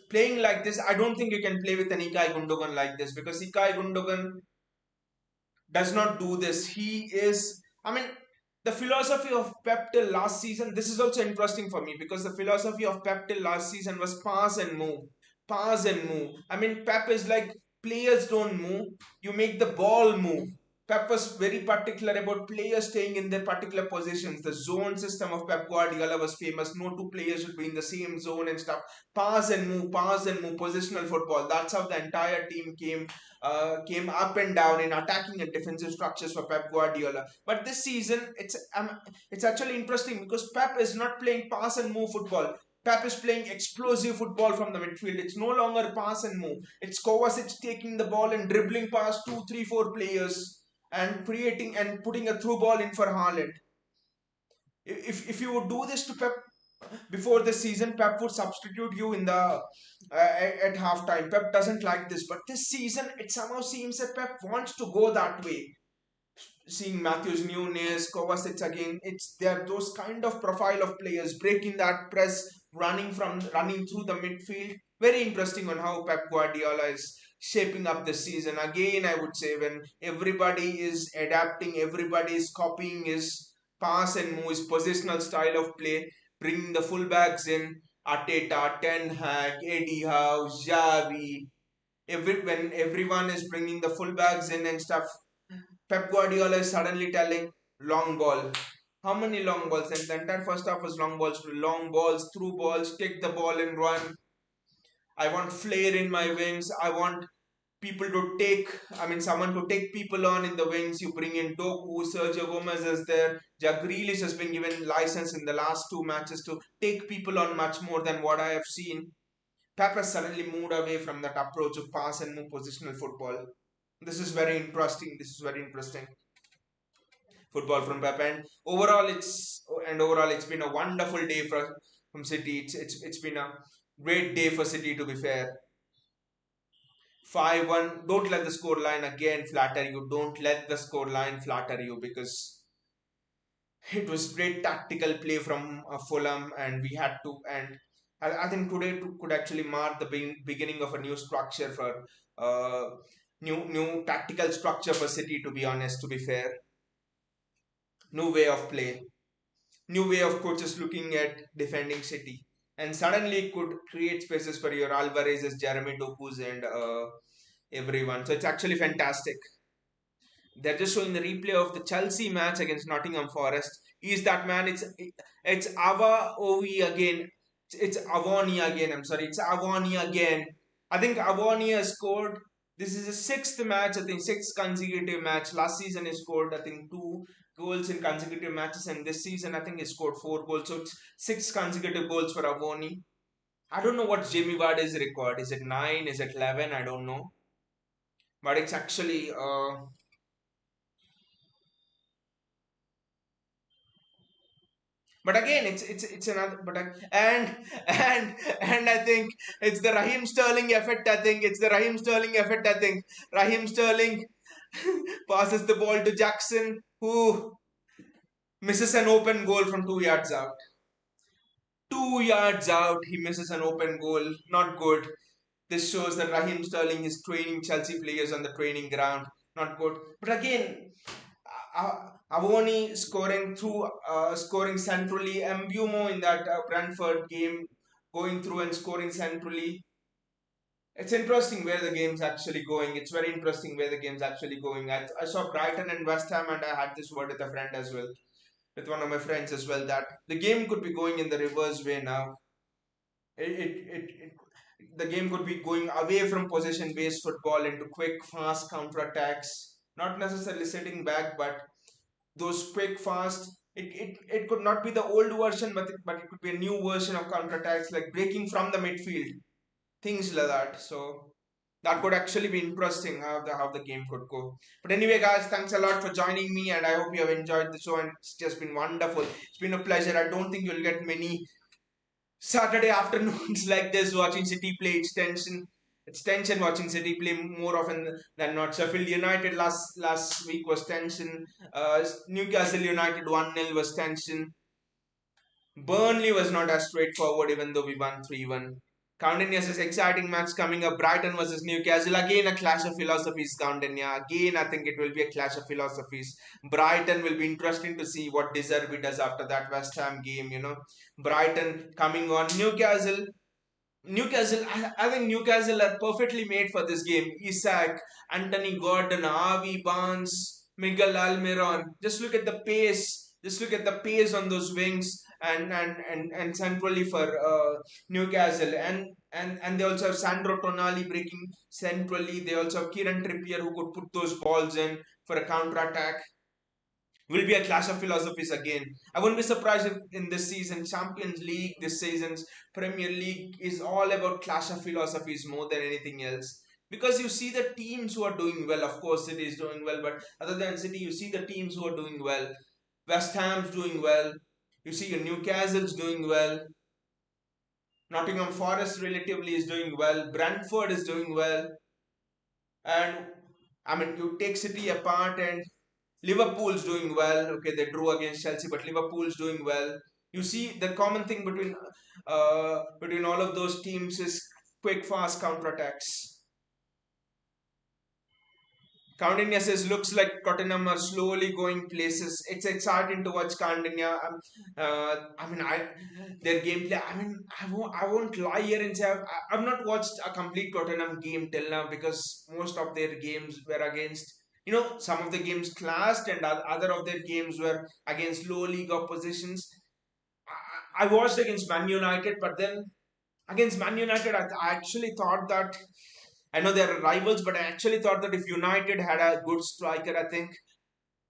playing like this, I don't think you can play with an Ilkay Gundogan like this because Ilkay Gundogan does not do this. He is, I mean, the philosophy of Pep till last season. This is also interesting for me because the philosophy of Pep till last season was pass and move, pass and move. I mean, Pep is like players don't move, you make the ball move. Pep was very particular about players staying in their particular positions. The zone system of Pep Guardiola was famous. No two players should be in the same zone and stuff. Pass and move, positional football. That's how the entire team came up and down in attacking and defensive structures for Pep Guardiola. But this season, it's actually interesting because Pep is not playing pass and move football. Pep is playing explosive football from the midfield. It's no longer pass and move. It's Kovacic taking the ball and dribbling past two, three, four players and creating and putting a through ball in for Haaland. If you would do this to Pep before the season, Pep would substitute you in the at halftime. Pep doesn't like this, but this season it somehow seems that Pep wants to go that way. Seeing Matthews, Nunes, Kovacic again, it's they're those kind of profile of players breaking that press, running through the midfield. Very interesting on how Pep Guardiola is shaping up this season. Again, I would say when everybody is adapting, everybody is copying his pass and move, his positional style of play, bringing the fullbacks in, Arteta, Ten Hag, Eddie Howe, Xavi. When everyone is bringing the fullbacks in and stuff, Pep Guardiola is suddenly telling long ball. How many long balls? And the entire first half was long balls, through balls, take the ball and run. I want flair in my wings. I want people to take, I mean, someone to take people on in the wings. You bring in Doku, Sergio Gomez is there. Jack Grealish has been given license in the last two matches to take people on much more than what I have seen. Pep has suddenly moved away from that approach of pass and move positional football. This is very interesting. This is very interesting football from Pep. And overall it's been a wonderful day from City. It's been a great day for City to be fair. 5-1. Don't let the score line again flatter you. Don't let the score line flatter you because it was great tactical play from Fulham, and we had to. And I think today could actually mark the beginning of a new structure for new tactical structure for City. To be honest, to be fair, new way of play, new way of coaches looking at defending City, and suddenly could create spaces for your Alvarez's, Jeremy Doku's, and everyone. So it's actually fantastic. They're just showing the replay of the Chelsea match against Nottingham Forest. He's that man. It's Ava Ovi again. It's Avoni again. I'm sorry. It's Avoni again. I think Avoni has scored. This is his sixth match, I think, sixth consecutive match. Last season he scored, I think, 2 goals in consecutive matches, and this season I think he scored 4 goals. So it's 6 consecutive goals for Avoni. I don't know what Jamie Vardy's record. Is it 9? Is it 11? I don't know. But it's actually but again, it's another. And I think it's the Raheem Sterling effect. I think it's the Raheem Sterling effect. I think Raheem Sterling passes the ball to Jackson, who misses an open goal from 2 yards out. 2 yards out, he misses an open goal. Not good. This shows that Raheem Sterling is training Chelsea players on the training ground. Not good. But again, Avoni scoring centrally. Mbumo in that Brentford game, going through and scoring centrally. It's interesting where the game's actually going. It's very interesting where the game's actually going. I saw Brighton and West Ham, and I had this word with a friend as well, with one of my friends as well, that the game could be going in the reverse way now. The game could be going away from possession based football into quick, fast counter attacks. Not necessarily sitting back, but those quick, fast. It could not be the old version, but it could be a new version of counter attacks, like breaking from the midfield, things like that. So that could actually be interesting how the game could go. But anyway, guys, thanks a lot for joining me, and I hope you have enjoyed the show. And it's just been wonderful. It's been a pleasure. I don't think you'll get many Saturday afternoons like this watching City play. It's tension watching City play more often than not. Sheffield United last week was tension. Newcastle United 1-0 was tension. Burnley was not as straightforward even though we won 3-1. Countinius' exciting match coming up. Brighton versus Newcastle. Again, a clash of philosophies, Countinia. Again, I think it will be a clash of philosophies. Brighton will be interesting to see what De Zerbi does after that West Ham game. Brighton coming on. I think Newcastle are perfectly made for this game. Isak, Anthony Gordon, Avi Barnes, Miguel Almiron. Just look at the pace. Just look at the pace on those wings and centrally for Newcastle. And they also have Sandro Tonali breaking centrally. They also have Kieran Trippier who could put those balls in for a counter attack. Will be a clash of philosophies again. I wouldn't be surprised if in this season, Champions League, this season's Premier League is all about clash of philosophies more than anything else. Because you see the teams who are doing well, of course, City is doing well, but other than City, you see the teams who are doing well. West Ham's doing well. You see your Newcastle's doing well. Nottingham Forest relatively is doing well. Brentford is doing well. And I mean, you take City apart and Liverpool's doing well. Okay, they drew against Chelsea, but Liverpool's doing well. You see, the common thing between all of those teams is quick, fast counterattacks. Coutinho says looks like Tottenham are slowly going places. It's exciting to watch Coutinho. I mean, their gameplay. I mean, I won't lie here and say I've not watched a complete Tottenham game till now because most of their games were against. Some of the games clashed and other of their games were against low league oppositions. I watched against Man United, but then against Man United, I actually thought that I know they're rivals, but I actually thought that if United had a good striker, I think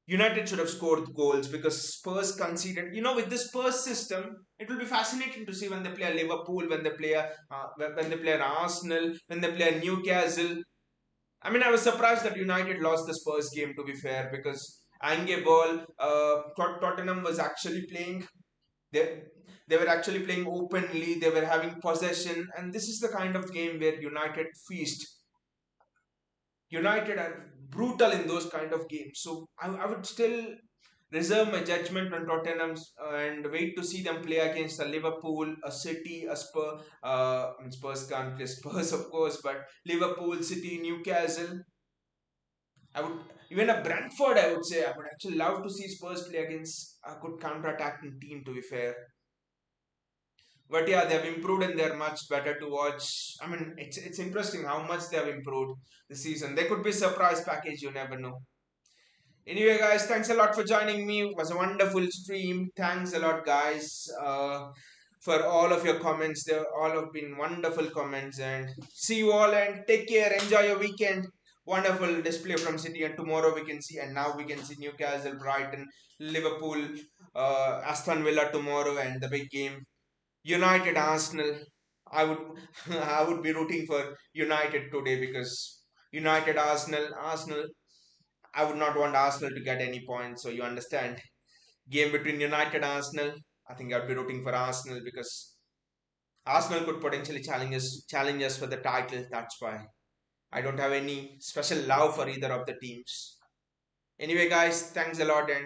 United should have scored goals because Spurs conceded. With this Spurs system, it will be fascinating to see when they play a Liverpool, when they play an Arsenal, when they play a Newcastle. I mean, I was surprised that United lost the Spurs game. To be fair, because Ange Ball, Tottenham was actually playing. They they were actually playing openly. They were having possession, and this is the kind of game where United feast. United are brutal in those kind of games. So I would still reserve my judgment on Tottenham's and wait to see them play against a Liverpool, a City, a Spurs. Spurs can't play Spurs, of course, but Liverpool, City, Newcastle. I would even a Brentford. I would say I would actually love to see Spurs play against a good counter-attacking team. To be fair, but yeah, they have improved and they're much better to watch. I mean, it's interesting how much they have improved this season. They could be a surprise package. You never know. Anyway, guys, thanks a lot for joining me. It was a wonderful stream. Thanks a lot, guys. for all of your comments. They all have been wonderful comments. And see you all and take care. Enjoy your weekend. Wonderful display from City, and tomorrow we can see, and now we can see Newcastle, Brighton, Liverpool, Aston Villa tomorrow, and the big game United, Arsenal. I would I would be rooting for United today because United, Arsenal. I would not want Arsenal to get any points. So you understand. Game between United, Arsenal. I think I'd be rooting for Arsenal because Arsenal could potentially challenge us for the title. That's why I don't have any special love for either of the teams. Anyway, guys, thanks a lot and